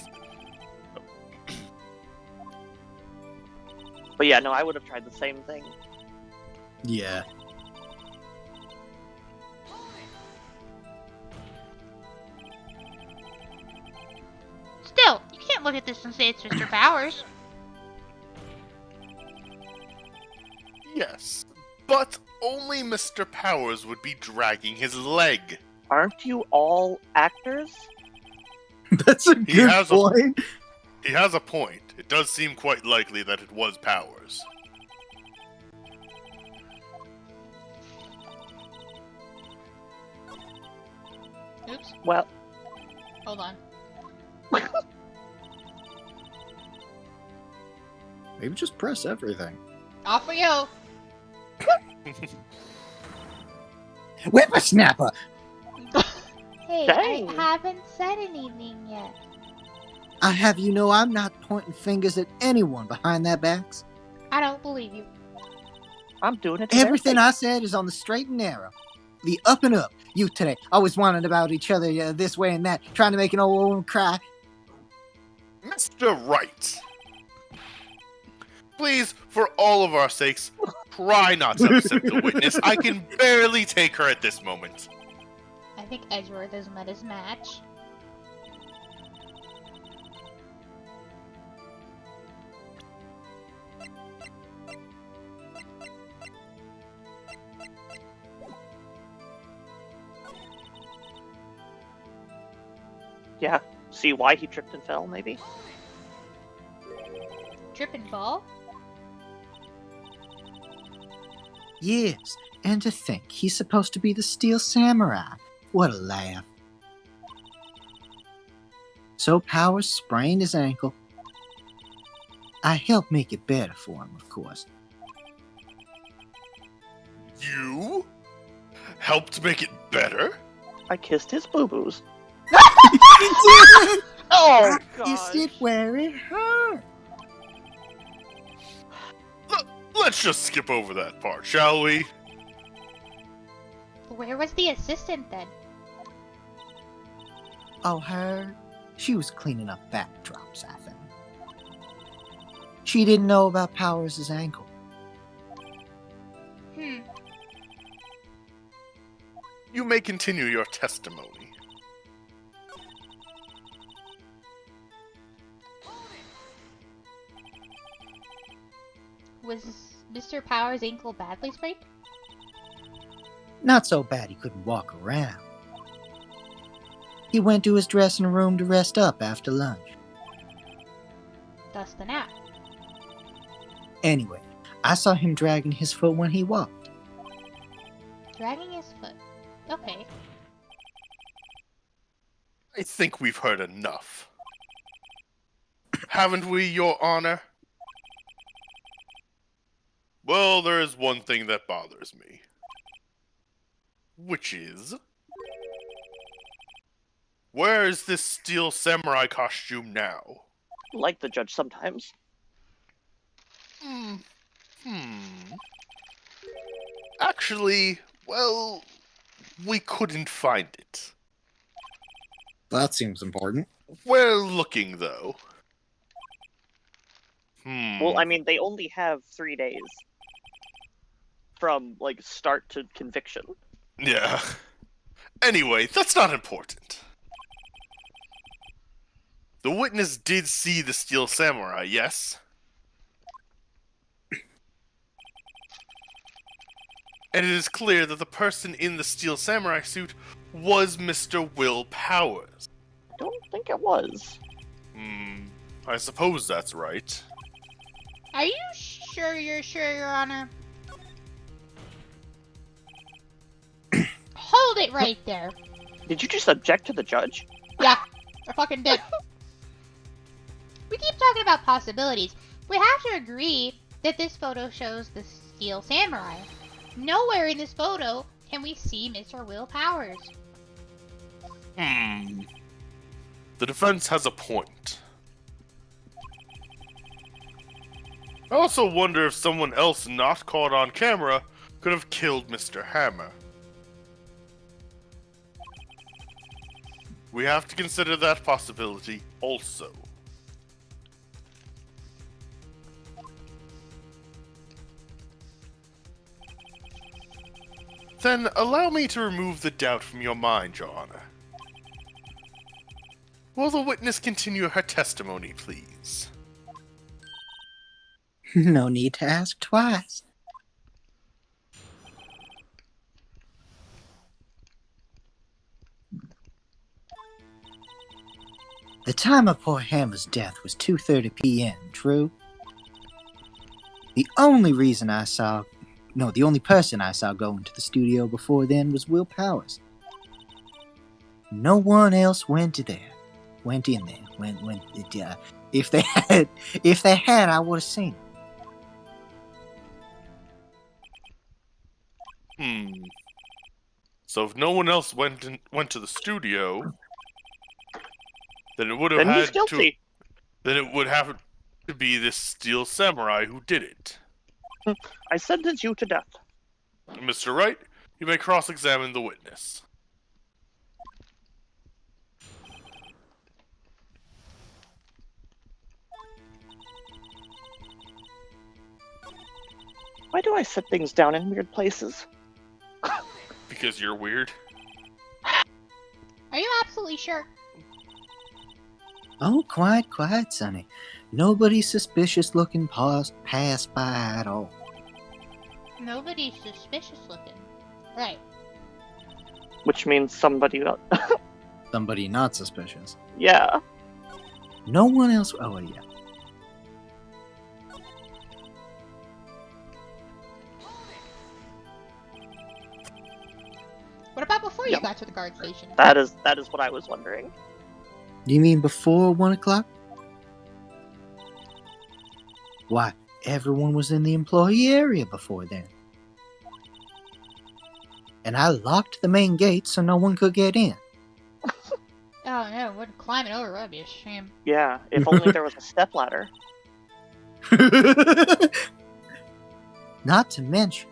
But yeah, no, I would have tried the same thing. Yeah. Still, you can't look at this and say it's Mr. Powers. Yes, but only Mr. Powers would be dragging his leg. Aren't you all actors? That's a good has a- point. He has a point. It does seem quite likely that it was Powers. Oops. Well, Hold on. Maybe just press everything. Off for you. Whippersnapper! Hey, Dang. I haven't said anything yet. I have you know I'm not pointing fingers at anyone behind their backs. I don't believe you. I'm doing it. To Everything their I said is on the straight and narrow. The up and up. You today, always whining about each other this way and that, trying to make an old woman cry. Mr. Wright. Please, for all of our sakes, try not to upset the witness. I can barely take her at this moment. I think Edgeworth has met his match. Yeah. See why he tripped and fell, maybe? Trip and fall? Yes, and to think he's supposed to be the Steel Samurai. What a laugh. So Powers sprained his ankle. I helped make it better for him, of course. You? Helped make it better? I kissed his boo-boos. I Oh, kissed God. it where it hurt. Let's just skip over that part, shall we? Where was the assistant then? Oh, her? She was cleaning up backdrops, I think. She didn't know about Powers' ankle. You may continue your testimony. Was Mr. Powers' ankle badly sprained? Not so bad he couldn't walk around. He went to his dressing room to rest up after lunch. Thus the nap. Anyway, I saw him dragging his foot when he walked. Dragging his foot. Okay. I think we've heard enough. Haven't we, Your Honor? Well, there is one thing that bothers me. Which is... where is this steel samurai costume now? Like the judge sometimes. Actually, well, we couldn't find it. That seems important. We're looking, though. Well, I mean, they only have 3 days. From, like, start to conviction. Yeah. Anyway, that's not important. The witness did see the steel samurai, yes? And it is clear that the person in the steel samurai suit was Mr. Will Powers. I don't think it was. I suppose that's right. Are you sure, Your Honor? Hold it right there. Did you just object to the judge? Yeah, I fucking did. We keep talking about possibilities. We have to agree that this photo shows the steel samurai. Nowhere in this photo can we see Mr. Will Powers. The defense has a point. I also wonder if someone else not caught on camera could have killed Mr. Hammer. We have to consider that possibility also. Then allow me to remove the doubt from your mind, Your Honor. Will the witness continue her testimony, please? No need to ask twice. The time of poor Hammer's death was 2:30 p.m., true? The only person I saw going to the studio before then was Will Powers. No one else went in there. If they had, I would have seen it. So if no one else went to the studio, then it would have Then he's had guilty. to. Then it would have to be this steel samurai who did it. I sentence you to death. Mr. Wright, you may cross-examine the witness. Why do I set things down in weird places? Because you're weird. Are you absolutely sure? Oh, quiet, Sonny. Nobody suspicious looking passed by at all. Nobody's suspicious looking. Right. Which means somebody... Somebody not suspicious. yeah. No one else. Oh, yeah. What about before you Yep. got to the guard station? That is what I was wondering. You mean before 1 o'clock? Why, everyone was in the employee area before then. and I locked the main gate so no one could get in. Oh no, wouldn't climbing over would be a shame. Yeah, if only there was a stepladder. Not to mention,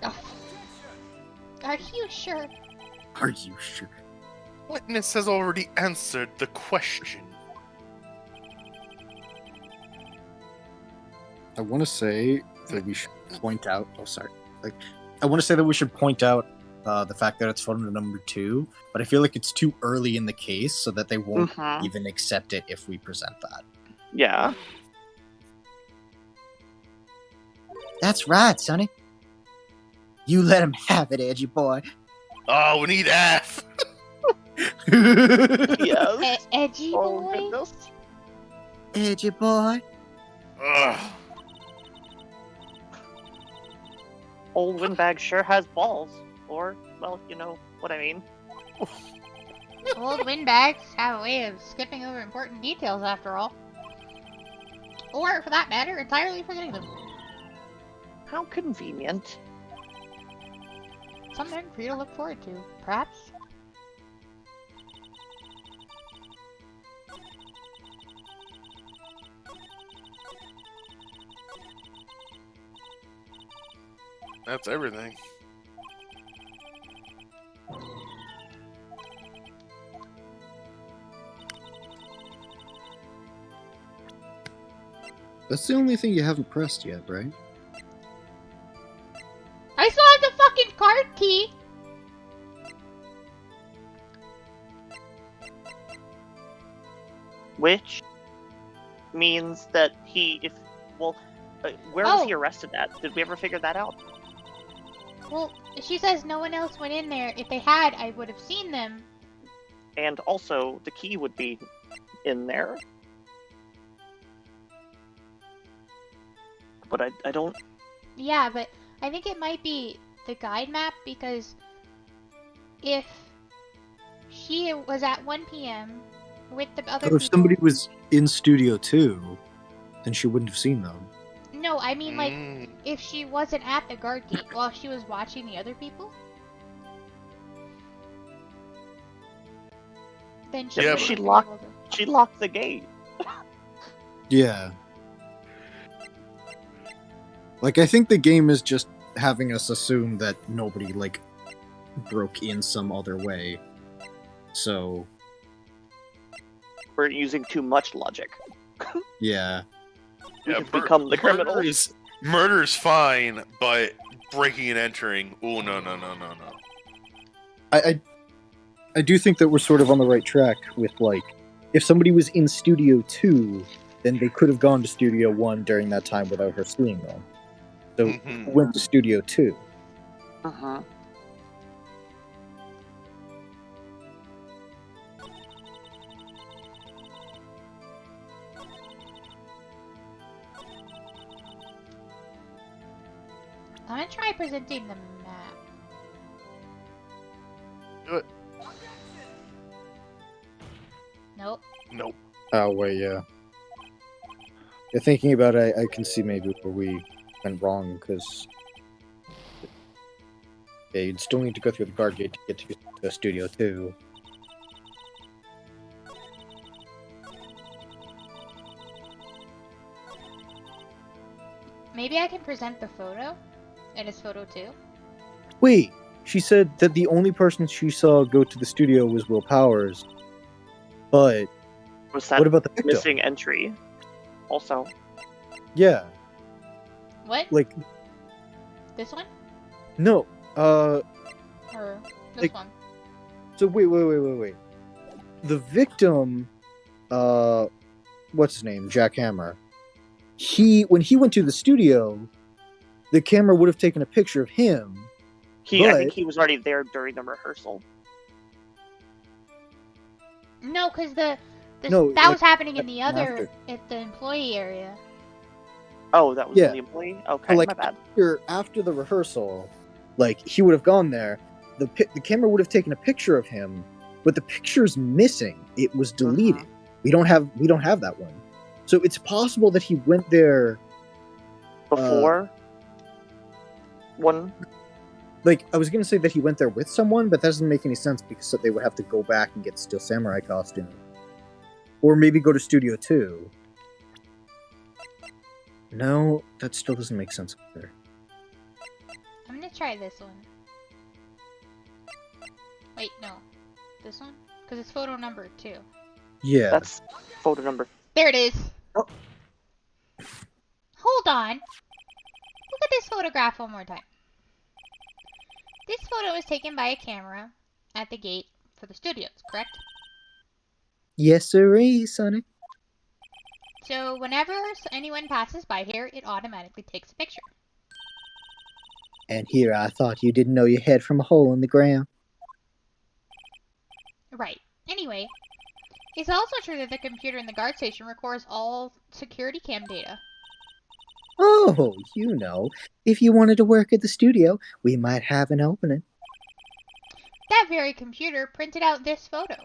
Oh. Are you sure? are you sure? Witness has already answered the question. I want to say that we should point out. Oh, sorry. I want to say that we should point out the fact that it's photo number 2, but I feel like it's too early in the case, so that they won't Mhm. even accept it if we present that. Yeah. That's right, Sonny. You let him have it, edgy boy. Oh, we need F. Yes. Edgy Oh boy? goodness. Edgy boy. Ugh. Old Windbag sure has balls. Or, well, you know what I mean. Old windbags have a way of skipping over important details after all. Or, for that matter, entirely forgetting them. How convenient. Something for you to look forward to, perhaps? That's everything. That's the only thing you haven't pressed yet, right? I still have the fucking card key! Which means that where was he Oh. arrested at? Did we ever figure that out? Well, she says no one else went in there. If they had, I would have seen them. And also, the key would be in there. But I don't... Yeah, but I think it might be the guide map because if she was at 1 p.m. with the other But if people... somebody was in Studio 2, then she wouldn't have seen them. No, I mean, like, Mm. if she wasn't at the guard gate while she was watching the other people, then she Yeah, wouldn't but- She be locked- able to- She locked the gate. Yeah. Like, I think the game is just having us assume that nobody, like, broke in some other way. So, We're using too much logic. yeah. We have become the criminals. Murder is fine, but breaking and entering. Oh no. I do think that we're sort of on the right track with, like, if somebody was in Studio 2, then they could have gone to Studio 1 during that time without her seeing them. So, Mhm. went to Studio 2. Uh-huh. I'm gonna try presenting the map. Do it. Nope. Nope. Oh, wait, yeah. Yeah, thinking about it, I can see maybe where we went wrong, because... Yeah, you'd still need to go through the guard gate to get to the Studio 2. Maybe I can present the photo. It is photo 2. Wait, she said that the only person she saw go to the studio was Will Powers. But Was that what about the victim? missing entry? Also, Yeah, What? like, This one? no. Or this Like- one? So wait. The victim, what's his name? Jack Hammer. When he went to the studio, the camera would have taken a picture of him. I But- think he was already there during the rehearsal. No, because that No, was like, happening in the other, after. at the employee area. Oh, that was Yeah. the employee? Okay, like, my bad. After the rehearsal, like, he would have gone there. The camera would have taken a picture of him, but the picture's missing. It was deleted. We don't have that one. So it's possible that he went there. Before one. Like, I was gonna say that he went there with someone, but that doesn't make any sense because they would have to go back and get Steel Samurai costume, or maybe go to Studio 2. No, that still doesn't make sense either. I'm gonna try this one. Wait, no. This one? Because it's photo number 2. Yeah. That's photo number. There it is! Oh. Hold on! Look at this photograph one more time. This photo was taken by a camera at the gate for the studios, correct? Yes, sirree, Sonny. So whenever anyone passes by here, it automatically takes a picture. And here I thought you didn't know your head from a hole in the ground. Right. Anyway, it's also true that the computer in the guard station records all security cam data. Oh, you know, if you wanted to work at the studio, we might have an opening. That very computer printed out this photo.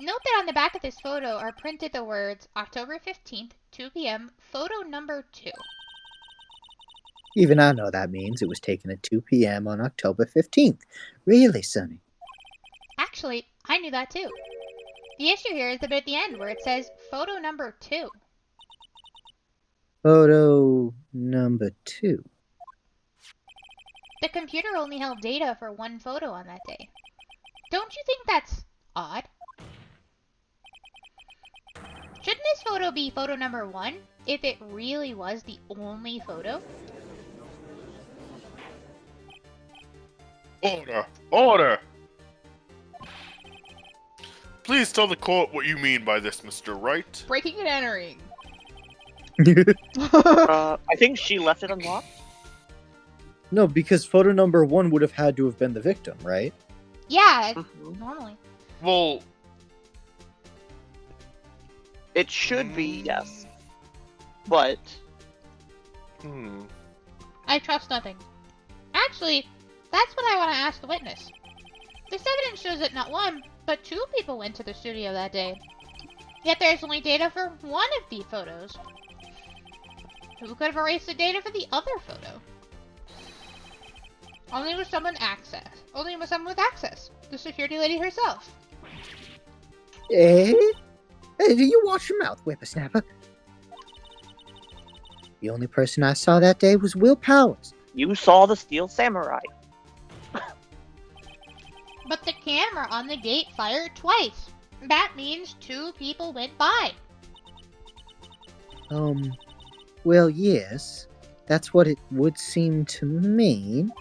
Note that on the back of this photo are printed the words October 15th, 2 p.m., photo number 2. Even I know that means it was taken at 2 p.m. on October 15th. Really, Sonny? Actually, I knew that too. The issue here is the bit at the end where it says photo number 2. Photo number 2. The computer only held data for one photo on that day. Don't you think that's odd? Shouldn't this photo be photo number 1 if it really was the only photo? Order! Order! Please tell the court what you mean by this, Mr. Wright. Breaking and entering. I think she left it unlocked. No, because photo number 1 would have had to have been the victim, right? Yeah, Mhm. normally. Well, It should be, yes. But I trust nothing. Actually, that's what I want to ask the witness. This evidence shows that not 1, but 2 people went to the studio that day. Yet there's only data for one of the photos. Who could have erased the data for the other photo? Only with someone with access. The security lady herself. Eh? Hey, do you watch your mouth, whippersnapper? The only person I saw that day was Will Powers. you saw the Steel Samurai. But the camera on the gate fired twice. That means 2 people went by. Well, yes. That's what it would seem to mean.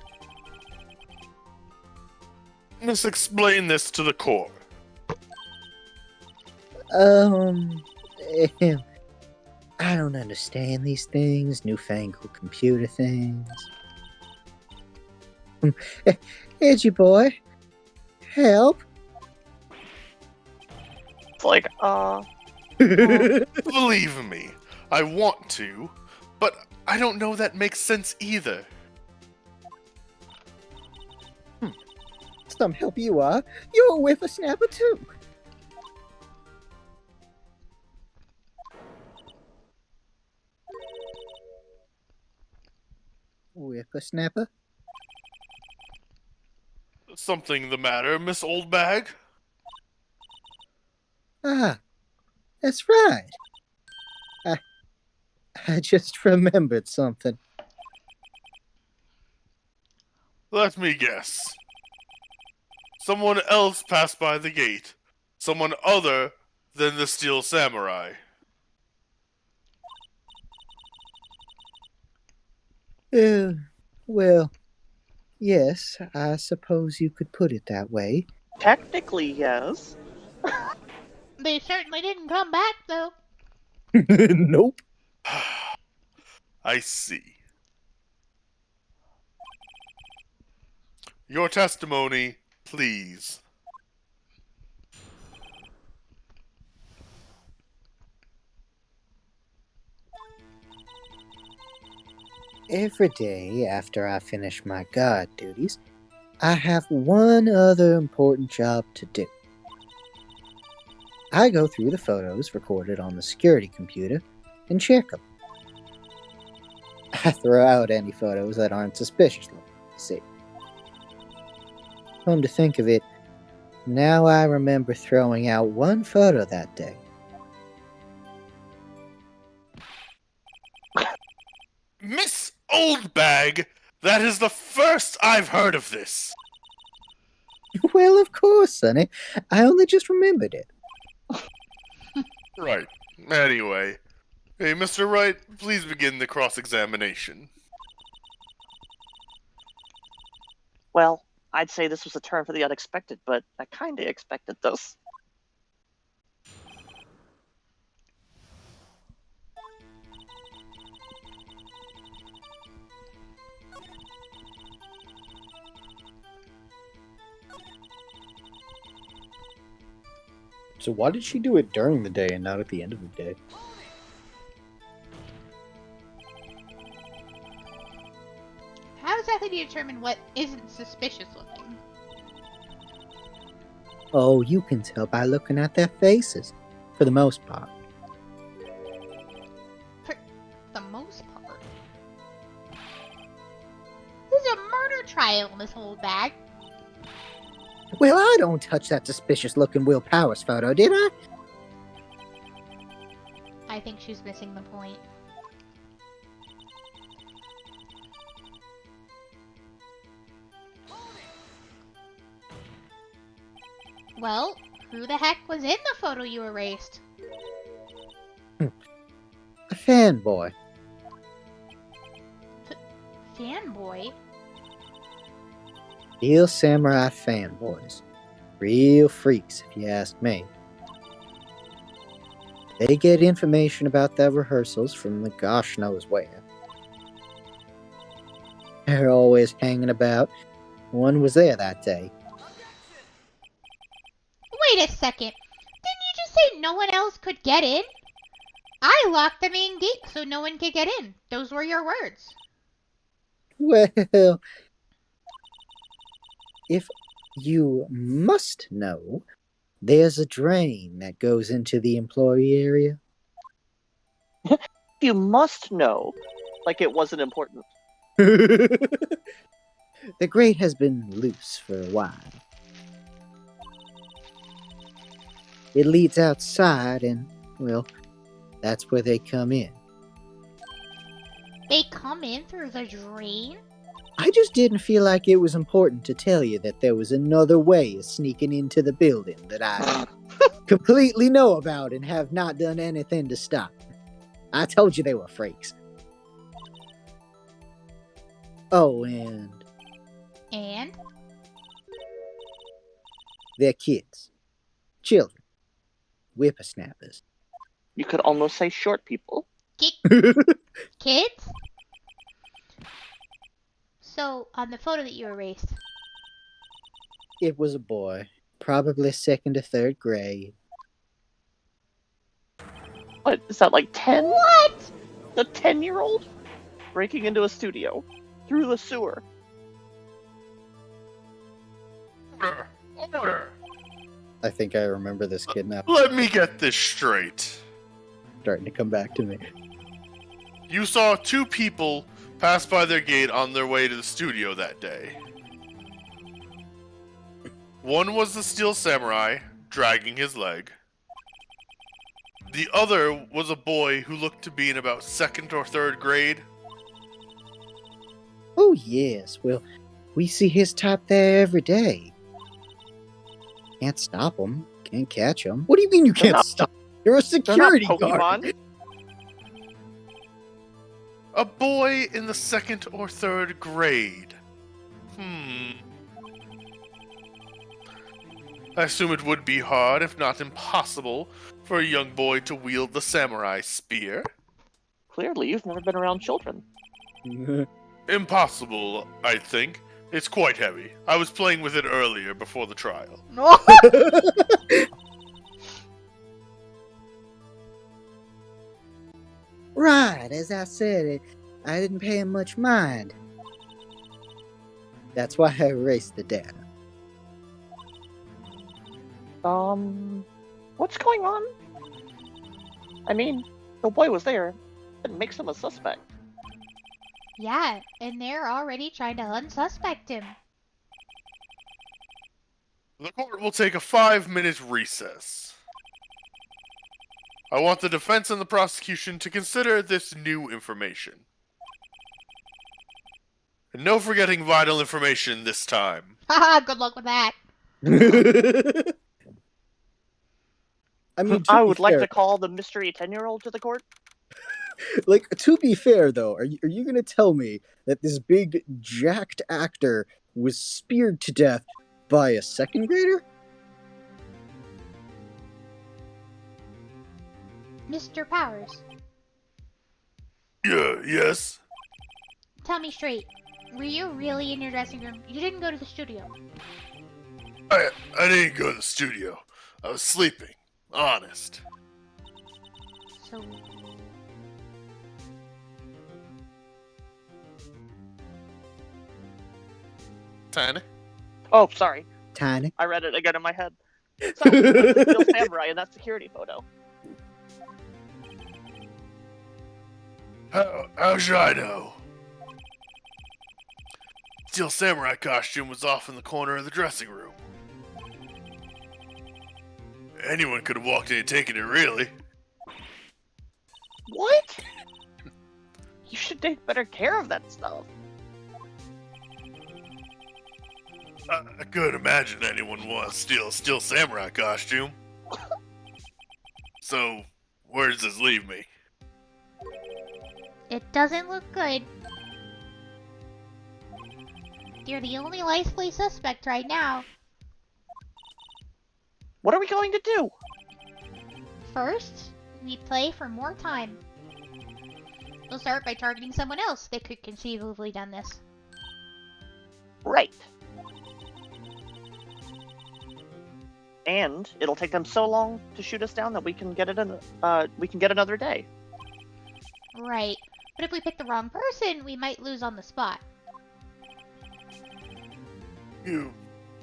let's explain this to the court. I don't understand these things, newfangled computer things. Edgy boy, help. It's like, Believe me, I want to, but I don't know that makes sense either. Some help you are. You're a whippersnapper too. Whippersnapper? Something the matter, Miss Oldbag? Ah, that's right. I just remembered something. Let me guess. Someone else passed by the gate. Someone other than the Steel Samurai. Well, yes, I suppose you could put it that way. technically, yes. They certainly didn't come back, though. Nope. I see. Your testimony, please. Every day after I finish my guard duties, I have one other important job to do. I go through the photos recorded on the security computer and check them. I throw out any photos that aren't suspicious looking, see. Come to think of it, now I remember throwing out one photo that day. Miss Oldbag, that is the first I've heard of this. Well, of course, Sonny. I only just remembered it. Right. Anyway. Hey, Mr. Wright, please begin the cross-examination. Well, I'd say this was a turn for the unexpected, but I kinda expected this. So why did she do it during the day and not at the end of the day? How exactly do you determine what isn't suspicious looking? Oh, you can tell by looking at their faces, for the most part. For the most part. This is a murder trial, Miss Oldbag. Well, I don't touch that suspicious-looking Will Powers photo, did I? I think she's missing the point. Well, who the heck was in the photo you erased? A fanboy. Fanboy? Real samurai fanboys. Real freaks, if you ask me. They get information about their rehearsals from the gosh knows where. They're always hanging about. One was there that day. Wait a second. Didn't you just say no one else could get in? I locked the main gate so no one could get in. Those were your words. Well, if you must know, there's a drain that goes into the employee area. You must know, like it wasn't important. The grate has been loose for a while. It leads outside, and, well, that's where they come in. They come in through the drain? I just didn't feel like it was important to tell you that there was another way of sneaking into the building that I completely know about and have not done anything to stop. I told you they were freaks. Oh, and And? they're kids. Children. Whippersnappers. You could almost say short people. Kids? So, on the photo that you erased, It was a boy. Probably 2nd or 3rd grade. What, is that like 10? what? The 10-year-old? Breaking into a studio. Through the sewer. Order! Order! I think I remember this kid now Let me get this straight. starting to come back to me. You saw 2 people pass by their gate on their way to the studio that day. One was the Steel Samurai, dragging his leg. The other was a boy who looked to be in about 2nd or 3rd grade. Oh, yes. Well, we see his type there every day. Can't stop him. Can't catch him. What do you mean you They're can't not- stop? You're a They're not security guard. Pokemon. A boy in the 2nd or 3rd grade. I assume it would be hard, if not impossible, for a young boy to wield the samurai spear. Clearly, you've never been around children. Impossible, I think. It's quite heavy. I was playing with it earlier before the trial. Right, as I said, I didn't pay him much mind. That's why I erased the data. What's going on? I mean, the boy was there. It makes him a suspect. Yeah, and they're already trying to unsuspect him. The court will take a 5-minute recess. I want the defense and the prosecution to consider this new information. And no forgetting vital information this time. Haha, good luck with that. I mean, I would like to call the mystery 10-year-old to the court. Like, to be fair, though, are you going to tell me that this big, jacked actor was speared to death by a second grader? Mr. Powers, Yeah, yes? tell me straight. Were you really in your dressing room? You didn't go to the studio. I didn't go to the studio. I was sleeping. Honest. So, Tiny? Oh, sorry. Tiny. I read it again in my head. So, the Steel Samurai in that security photo. How should I know? Steel Samurai costume was off in the corner of the dressing room. Anyone could have walked in and taken it, really. What? You should take better care of that stuff. I couldn't imagine anyone want to steal a Steel Samurai costume. So, where does this leave me? it doesn't look good. You're the only likely suspect right now. What are we going to do? First, we play for more time. We'll start by targeting someone else that could conceivably done this. Right. And it'll take them so long to shoot us down that we can get it in. We can get another day. Right. But if we pick the wrong person, we might lose on the spot. You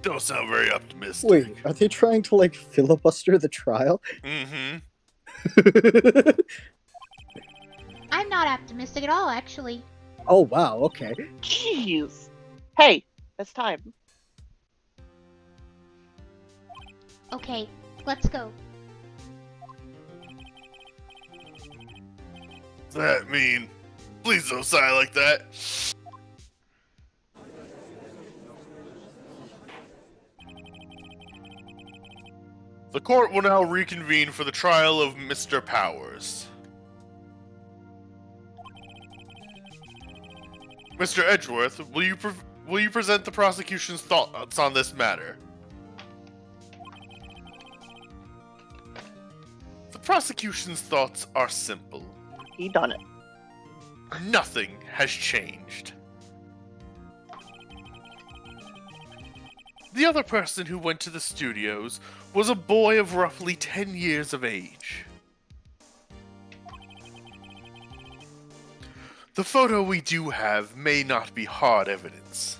don't sound very optimistic. Wait, are they trying to, like, filibuster the trial? Mm-hmm. I'm not optimistic at all, actually. Oh, wow, okay. Jeez. Hey, it's time. Okay, let's go. Does that mean? Please don't sigh like that. The court will now reconvene for the trial of Mr. Powers. Mr. Edgeworth, will you present the prosecution's thoughts on this matter? The prosecution's thoughts are simple. He done it. Nothing has changed. The other person who went to the studios was a boy of roughly 10 years of age. The photo we do have may not be hard evidence.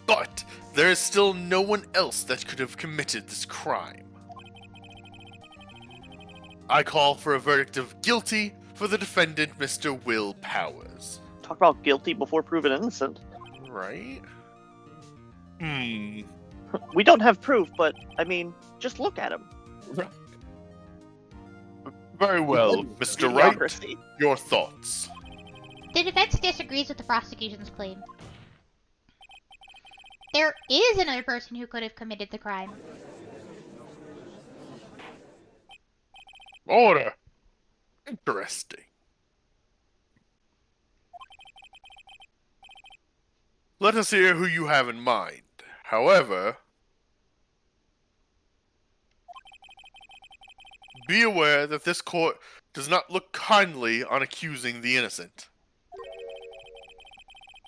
But there is still no one else that could have committed this crime. I call for a verdict of guilty for the defendant, Mr. Will Powers. Talk about guilty before proven innocent. Right? We don't have proof, but, I mean, just look at him. Very well, Mr. Wright. Bureaucracy. Your thoughts. The defense disagrees with the prosecution's claim. There is another person who could have committed the crime. Order. Interesting. Let us hear who you have in mind. However, be aware that this court does not look kindly on accusing the innocent.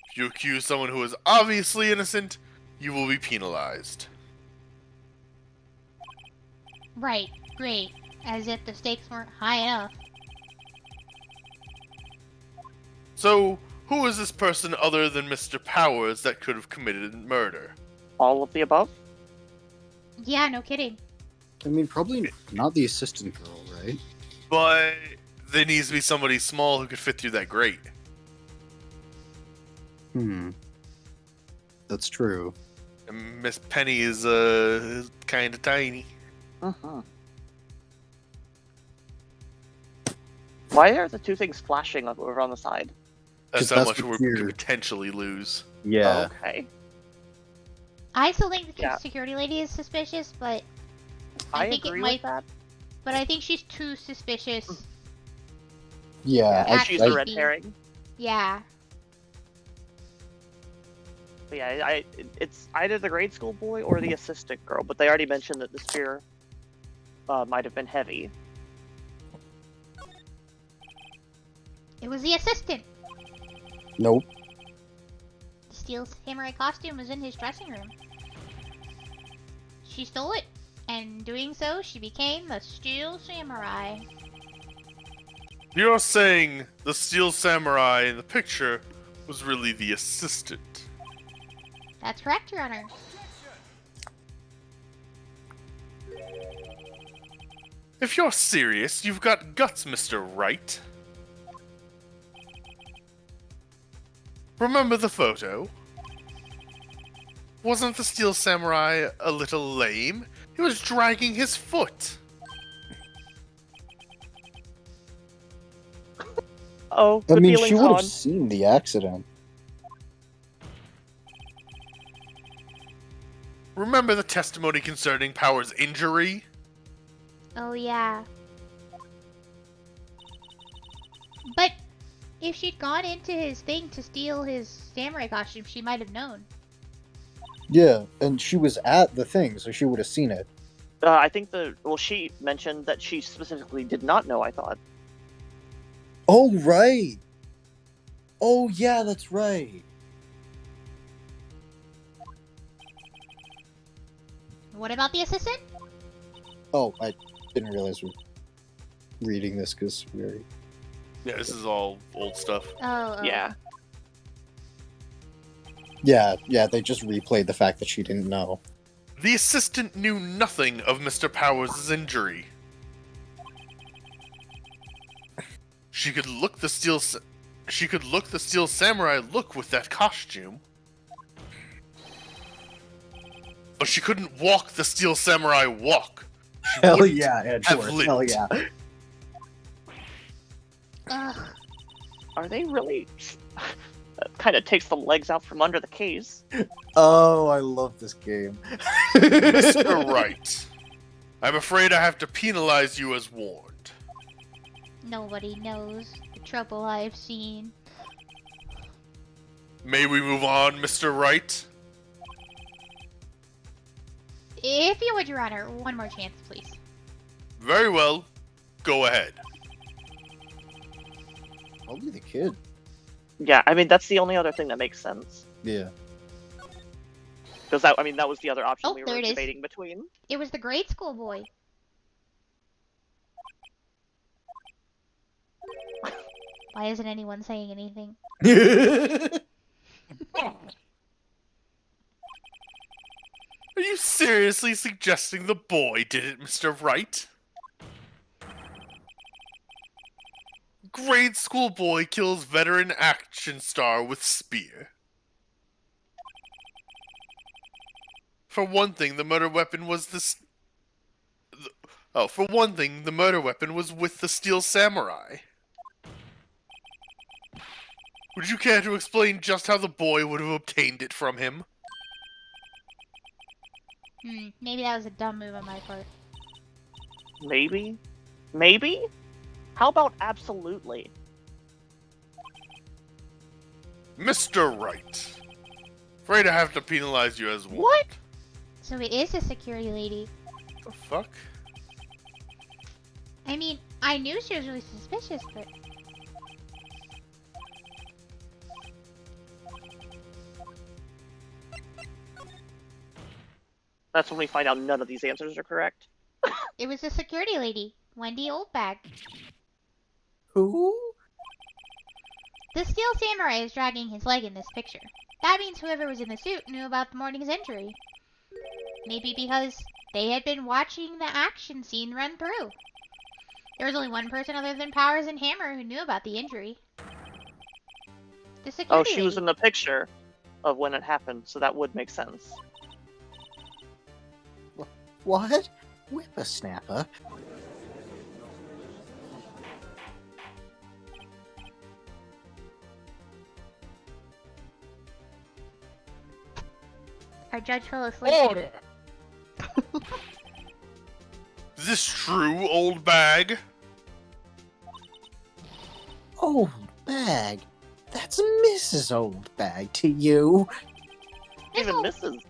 If you accuse someone who is obviously innocent, you will be penalized. Right, great. As if the stakes weren't high enough. So, who is this person other than Mr. Powers that could have committed murder? All of the above? Yeah, no kidding. I mean, probably not the assistant girl, right? But there needs to be somebody small who could fit through that grate. That's true. And Miss Penny is kind of tiny. Uh-huh. Why are the two things flashing over on the side? That's 'Cause how that's much what we you're- could potentially lose. Yeah. Okay. I still think the Yeah. security lady is suspicious, but I think it agree might- with that. but I think she's too suspicious. Yeah. I- She's I- the red herring. Yeah. But yeah, it's either the grade school boy or the assistant girl, but they already mentioned that the spear might have been heavy. It was the assistant. Nope. The steel samurai costume was in his dressing room. She stole it, and in doing so, she became the steel samurai. You're saying the Steel Samurai in the picture was really the assistant. That's correct, Your Honor. If you're serious, you've got guts, Mr. Wright. Remember the photo? Wasn't the Steel Samurai a little lame? He was dragging his foot. Oh, I the mean, she feeling's would on. have seen the accident. Remember the testimony concerning Power's injury? Oh, yeah. But if she'd gone into his thing to steal his samurai costume, she might have known. Yeah, and she was at the thing, so she would have seen it. I think she mentioned that she specifically did not know, I thought. Oh, right. Oh, yeah, that's right. What about the assistant? Oh, I didn't realize we were reading this because we're... Yeah, this is all old stuff. Oh. Yeah. Yeah, they just replayed the fact that she didn't know. The assistant knew nothing of Mr. Powers' injury. She could look the Steel Samurai look with that costume. But she couldn't walk the Steel Samurai walk. She Hell wouldn't yeah, have Edgeworth. Hell lived. yeah. Ugh. Are they really? That kind of takes the legs out from under the case. Oh, I love this game. Mr. Wright, I'm afraid I have to penalize you as warned. Nobody knows the trouble I've seen. May we move on, Mr. Wright? If you would, Your Honor, one more chance, please. Very well. Go ahead. Probably the kid. Yeah, I mean that's the only other thing that makes sense. Yeah. Because that was the other option Oh, we there were it is. debating between. It was the grade school boy. Why isn't anyone saying anything? Are you seriously suggesting the boy did it, Mr. Wright? Grade school boy kills veteran action star with spear. For one thing, the murder weapon was for one thing, the murder weapon was with the Steel Samurai. Would you care to explain just how the boy would have obtained it from him? Maybe that was a dumb move on my part. Maybe? Maybe? How about absolutely? Mr. Wright. Afraid I have to penalize you as well. What? So it is a security lady. The fuck? I mean, I knew she was really suspicious, but... That's when we find out none of these answers are correct. It was the security lady, Wendy Oldbag. Who? The Steel Samurai is dragging his leg in this picture. That means whoever was in the suit knew about the morning's injury. Maybe because they had been watching the action scene run through. There was only one person other than Powers and Hammer who knew about the injury. The Oh, security she was lady. in the picture of when it happened, so that would make sense. What? Whippersnapper? Our judge fell asleep. Order! Is this true, old bag? Old bag? That's Mrs. Old Bag to you. Even Old- Mrs.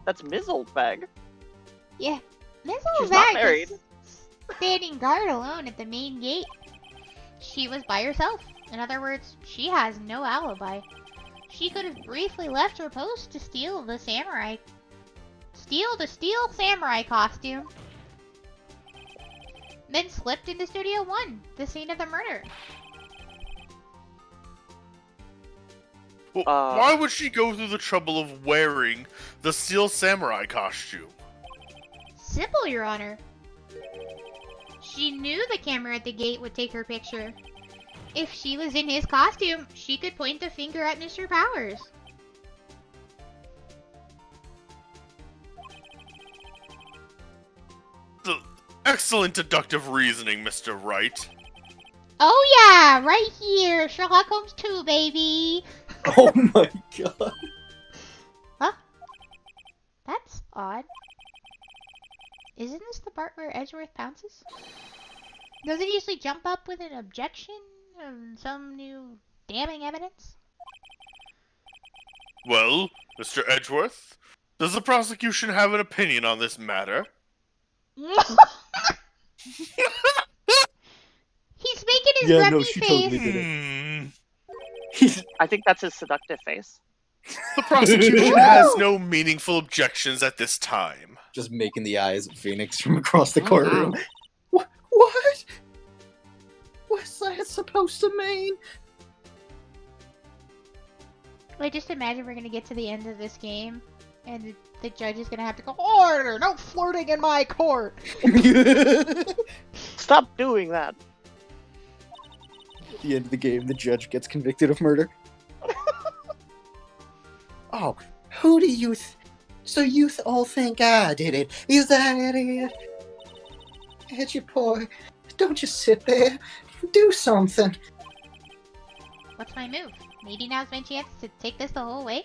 That's Ms. Oldbag. Yeah. Miss She's not Oldbag married. is standing guard alone at the main gate. She was by herself. In other words, she has no alibi. She could have briefly left her post to steal the steel samurai costume. Then slipped into Studio 1, the scene of the murder. Well, Uh, why would she go through the trouble of wearing the Steel Samurai costume? Simple, Your Honor. She knew the camera at the gate would take her picture. If she was in his costume, she could point the finger at Mr. Powers. Excellent deductive reasoning, Mr. Wright. Oh yeah, right here, Sherlock Holmes 2, baby. Oh my god. That's odd. Isn't this the part where Edgeworth pounces? Does it usually jump up with an objection of some new damning evidence? Well, Mr. Edgeworth, does the prosecution have an opinion on this matter? He's making his Yeah, no, grumpy she face. totally did it. Hmm. I think that's his seductive face. The prosecution has no meaningful objections at this time. Just making the eyes of Phoenix from across the Oh, courtroom. wow. What? What's that supposed to mean? Like, just imagine we're gonna get to the end of this game, and the judge is gonna have to go, order, no flirting in my court. At Stop doing that. the end of the game, the judge gets convicted of murder. Oh, who do you so you all think I did it? You that idiot? Edgy boy, don't just sit there. Do something. What's my move? Maybe now's my chance to take this the whole way?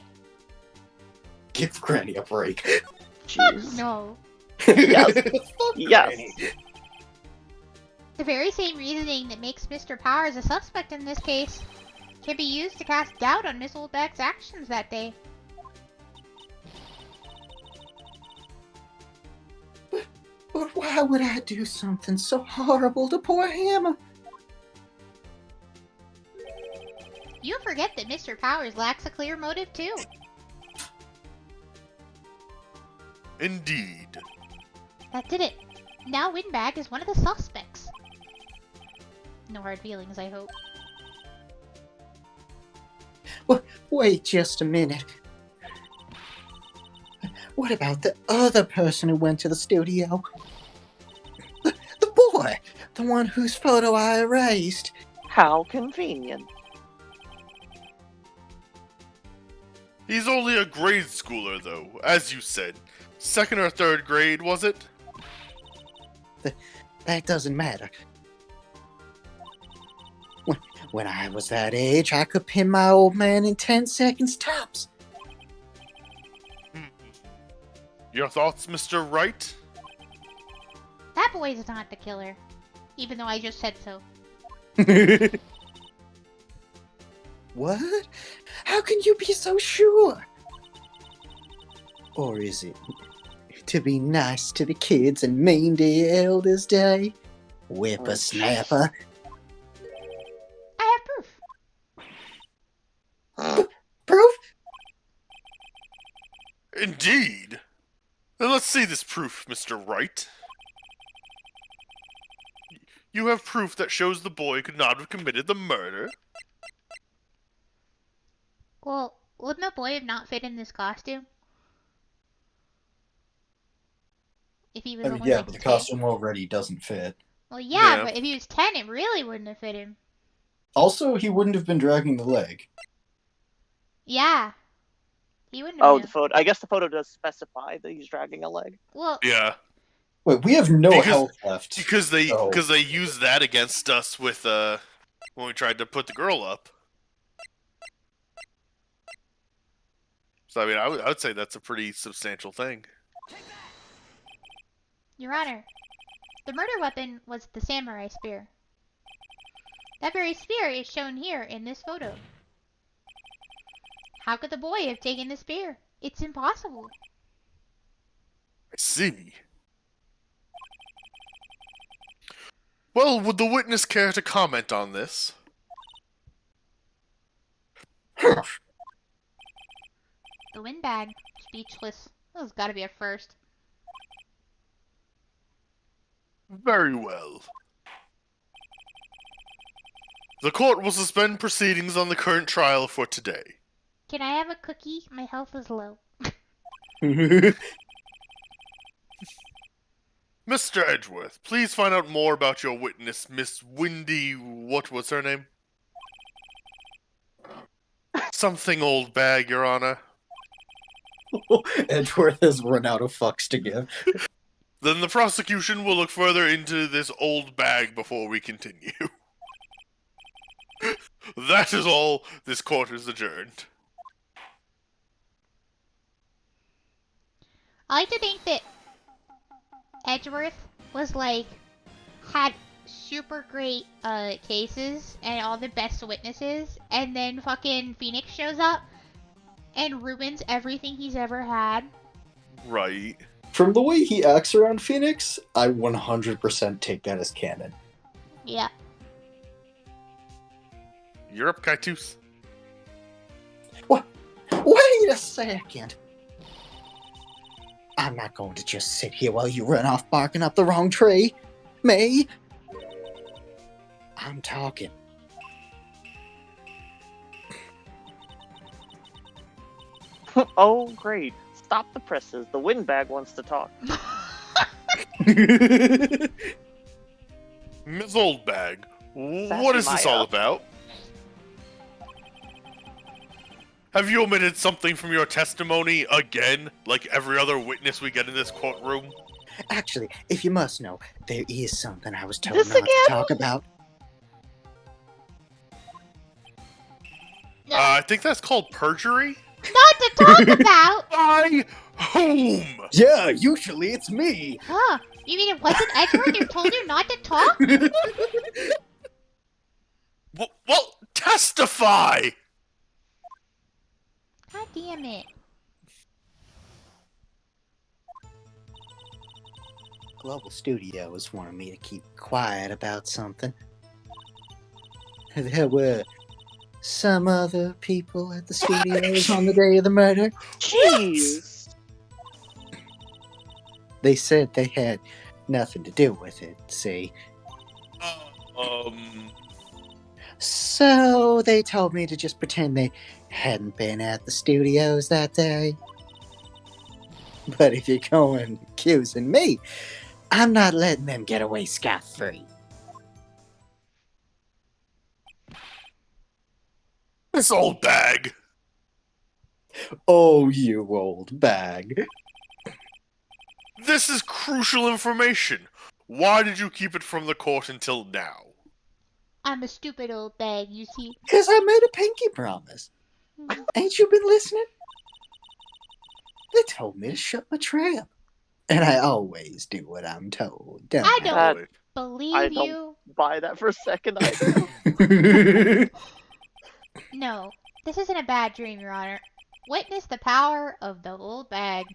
Give Granny a break. Fuck Jeez. no. Yes. Fuck Yes. Granny. The very same reasoning that makes Mr. Powers a suspect in this case can be used to cast doubt on Miss Oldback's actions that day. But why would I do something so horrible to poor Hammer? You forget that Mr. Powers lacks a clear motive too. Indeed. That did it. Now Windbag is one of the suspects. No hard feelings, I hope. Wait just a minute. What about the other person who went to the studio? The boy! The one whose photo I erased. How convenient. He's only a grade schooler, though, as you said. Second or third grade, was it? That doesn't matter. When I was that age, I could pin my old man in 10 seconds tops. Your thoughts, Mr. Wright? That boy's not the killer. Even though I just said so. What? How can you be so sure? Or is it to be nice to the kids and mean to your elders day? Whippersnapper. I have proof. Proof? Indeed. Then let's see this proof, Mr. Wright. You have proof that shows the boy could not have committed the murder? Well, wouldn't the boy have not fit in this costume? If he was I mean, only yeah, like but the 10. costume already doesn't fit. Well, yeah, Yeah. but if he was 10, it really wouldn't have fit him. Also, he wouldn't have been dragging the leg. Also, he wouldn't have been dragging the leg. Yeah. He wouldn't have Oh, been. the photo. I guess the photo does specify that he's dragging a leg. Well, Yeah, Wait, we have no Because- health left. because they Oh. used that against us with when we tried to put the girl up. So I mean, I would say that's a pretty substantial thing. Your Honor, the murder weapon was the samurai spear. That very spear is shown here in this photo. How could the boy have taken the spear? It's impossible. I see. Well, would the witness care to comment on this? The windbag, speechless. This has got to be a first. Very well. The court will suspend proceedings on the current trial for today. Can I have a cookie? My health is low. Mr. Edgeworth, please find out more about your witness, Miss Windy. What was her name? Something old bag, Your Honor. Edgeworth has run out of fucks to give. Then the prosecution will look further into this old bag before we continue. That is all. This court is adjourned. I like to think that Edgeworth was like, had super great cases and all the best witnesses, and then fucking Phoenix shows up and ruins everything he's ever had. Right. From the way he acts around Phoenix, I 100% take that as canon. Yeah. You're up, Kaitus. Wait a second. I'm not going to just sit here while you run off barking up the wrong tree. Me? I'm talking. Oh, great. Stop the presses. The windbag wants to talk. Ms. Oldbag, what Sassy is this Maya. all about? Have you omitted something from your testimony again, like every other witness we get in this courtroom? Actually, if you must know, there is something I was told This not again? to talk about. I think that's called perjury. Not to talk about! By whom? Yeah, usually it's me. Huh? You mean it wasn't Edgeworth who told you not to talk? Well, testify! God damn it. Global Studios wanted me to keep quiet about something. There were some other people at the studios on the day of the murder. Jeez. They said they had nothing to do with it, see? So they told me to just pretend they hadn't been at the studios that day. But if you're going accusing me, I'm not letting them get away scot-free. This old bag. Oh, you old bag. This is crucial information. Why did you keep it from the court until now? I'm a stupid old bag, you see. Because I made a pinky promise. Ain't you been listening? They told me to shut my trap. And I always do what I'm told, don't I I? don't Boy. believe I don't- you. Buy that for a second. Either. No, this isn't a bad dream, Your Honor. Witness the power of the old bag.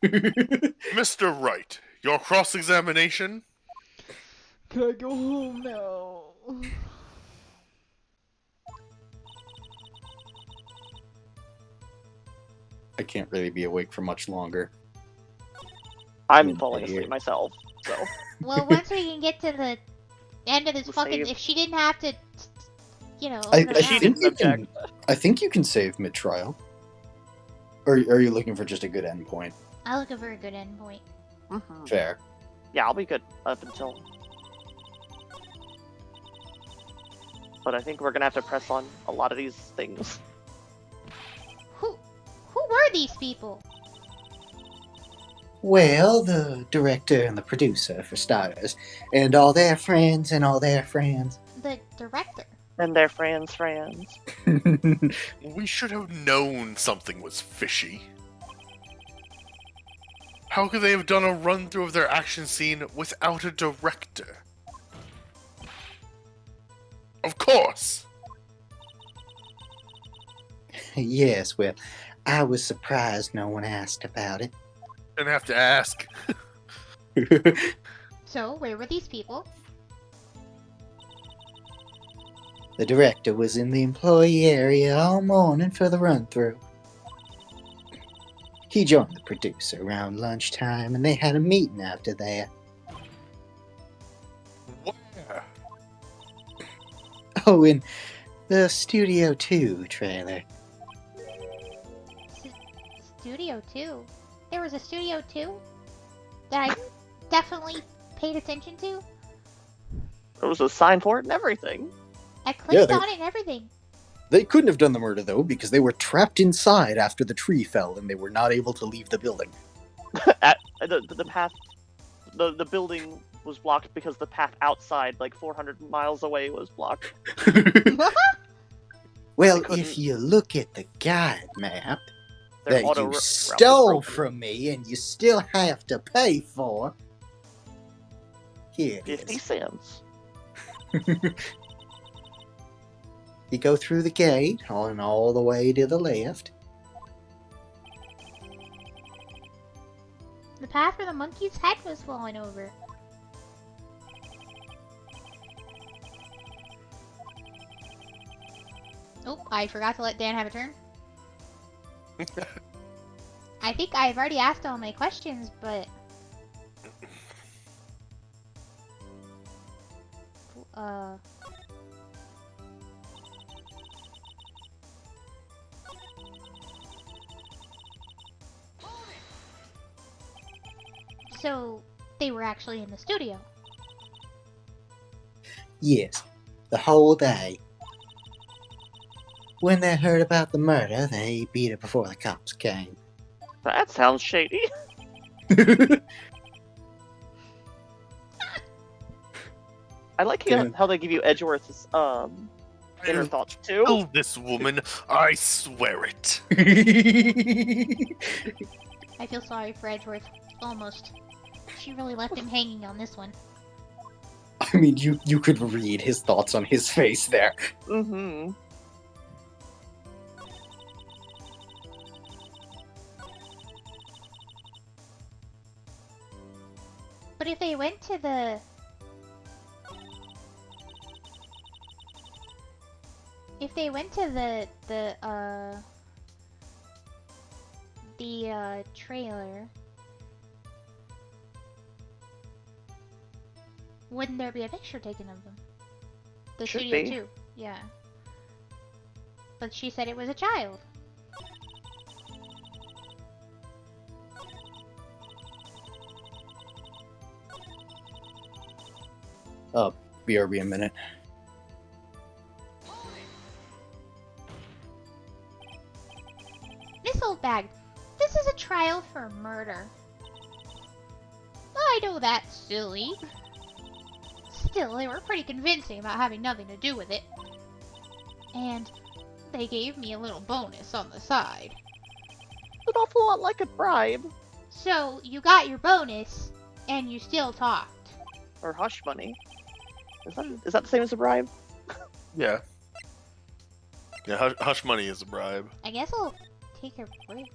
Mr. Wright, your cross-examination? Can I go home now? I can't really be awake for much longer. I'm Mm, falling I hear. asleep myself. So Well, once we can get to the end of this We'll fucking... save. If she didn't have to, you know... I, open I her She mouth. think didn't you can. object. I think you can save mid-trial. Or are you looking for just a good endpoint? I'll look for a good endpoint. Hmm. Fair. Yeah, I'll be good up until. But I think we're gonna have to press on a lot of these things. Who were these people? Well, the director and the producer, for starters, and all their friends and all their friends. The director. And their friends. We should have known something was fishy. How could they have done a run through of their action scene without a director? Of course! Yes, well, I was surprised no one asked about it. Didn't have to ask. So, where were these people? The director was in the employee area all morning for the run-through. He joined the producer around lunchtime, and they had a meeting after that. Where? Oh, in the Studio 2 trailer. Studio 2? There was a Studio 2? That I definitely paid attention to? There was a sign for it and everything. I clicked they- on it and everything. They couldn't have done the murder, though, because they were trapped inside after the tree fell and they were not able to leave the building. The path, the building was blocked because the path outside, like 400 miles away, was blocked. Well, couldn't- if you look at the guide map Their that auto you route was stole broken. from me and you still have to pay for, here it 50 is. cents. You go through the gate and all the way to the left. The path where the monkey's head was falling over. Oh, I forgot to let Dan have a turn. I think I've already asked all my questions, but... So, they were actually in the studio. Yes, the whole day. When they heard about the murder, they beat it before the cops came. That sounds shady. I like Damn. how they give you Edgeworth's inner thoughts too. Kill this woman, I swear it. I feel sorry for Edgeworth. Almost. She really left him hanging on this one. I mean, you could read his thoughts on his face there. Mm-hmm. But if they went to the... If they went to the trailer... Wouldn't there be a picture taken of them? The Should studio be. too, yeah. But she said it was a child. BRB a minute. Miss Oldbag, this is a trial for murder. I know that's silly. Still, they were pretty convincing about having nothing to do with it. And they gave me a little bonus on the side. An awful lot like a bribe So, you got your bonus, and you still talked. or hush money. Is that the same as a bribe? Yeah. Yeah, hush money is a bribe. I guess I'll take her word.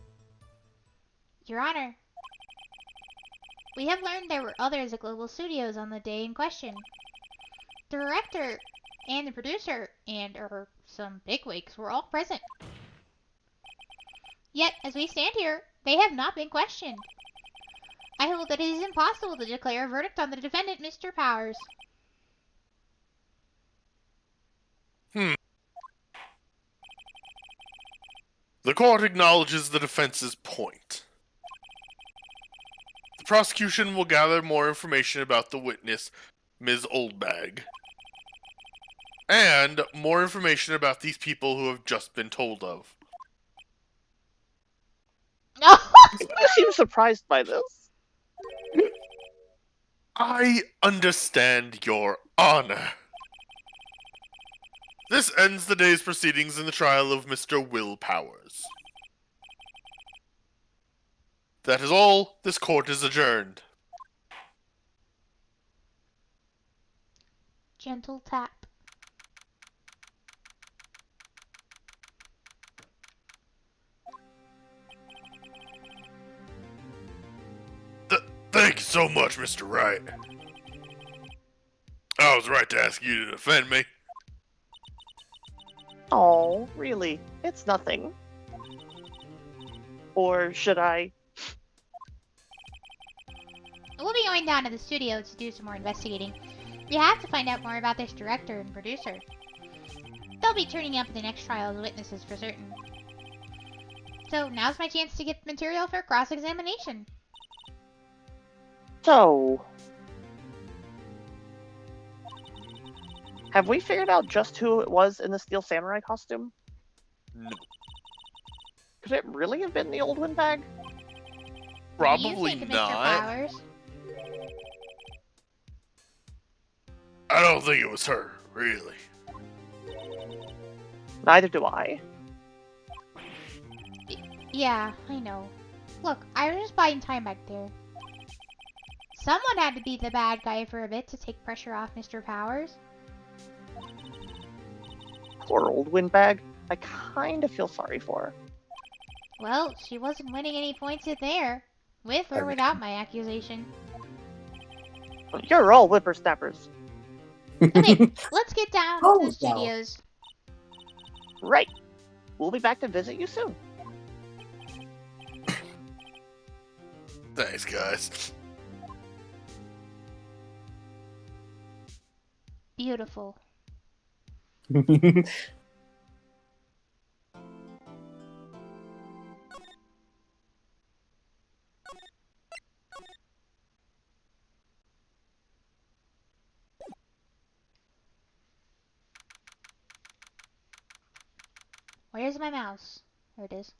Your Honor, we have learned there were others at Global Studios on the day in question. The director and the producer and some bigwigs were all present. Yet, as we stand here, they have not been questioned. I hold that it is impossible to declare a verdict on the defendant, Mr. Powers. The court acknowledges the defense's point. The prosecution will gather more information about the witness, Ms. Oldbag. And more information about these people who have just been told of. No! You seem surprised by this. I understand your honor. This ends the day's proceedings in the trial of Mr. Will Powers. That is all. This court is adjourned. Gentle tap. Thank you so much, Mr. Wright. I was right to ask you to defend me. Oh, really? It's nothing. Or should I? We'll be going down to the studio to do some more investigating. We have to find out more about this director and producer. They'll be turning up at the next trial as witnesses for certain. So now's my chance to get material for cross-examination. So, have we figured out just who it was in the Steel Samurai costume? No. Could it really have been the old windbag? Probably What do you think, Mr. not. Powers? I don't think it was her, really. Neither do I. Yeah, I know. Look, I was just buying time back there. Someone had to be the bad guy for a bit to take pressure off Mr. Powers. Poor old windbag. I kind of feel sorry for her. Well, she wasn't winning any points in there. With or without my accusation. You're all whippersnappers. Okay, let's get down Oh, to the no. studios. Right. We'll be back to visit you soon. Thanks, guys. Beautiful. Where's my mouse? There it is.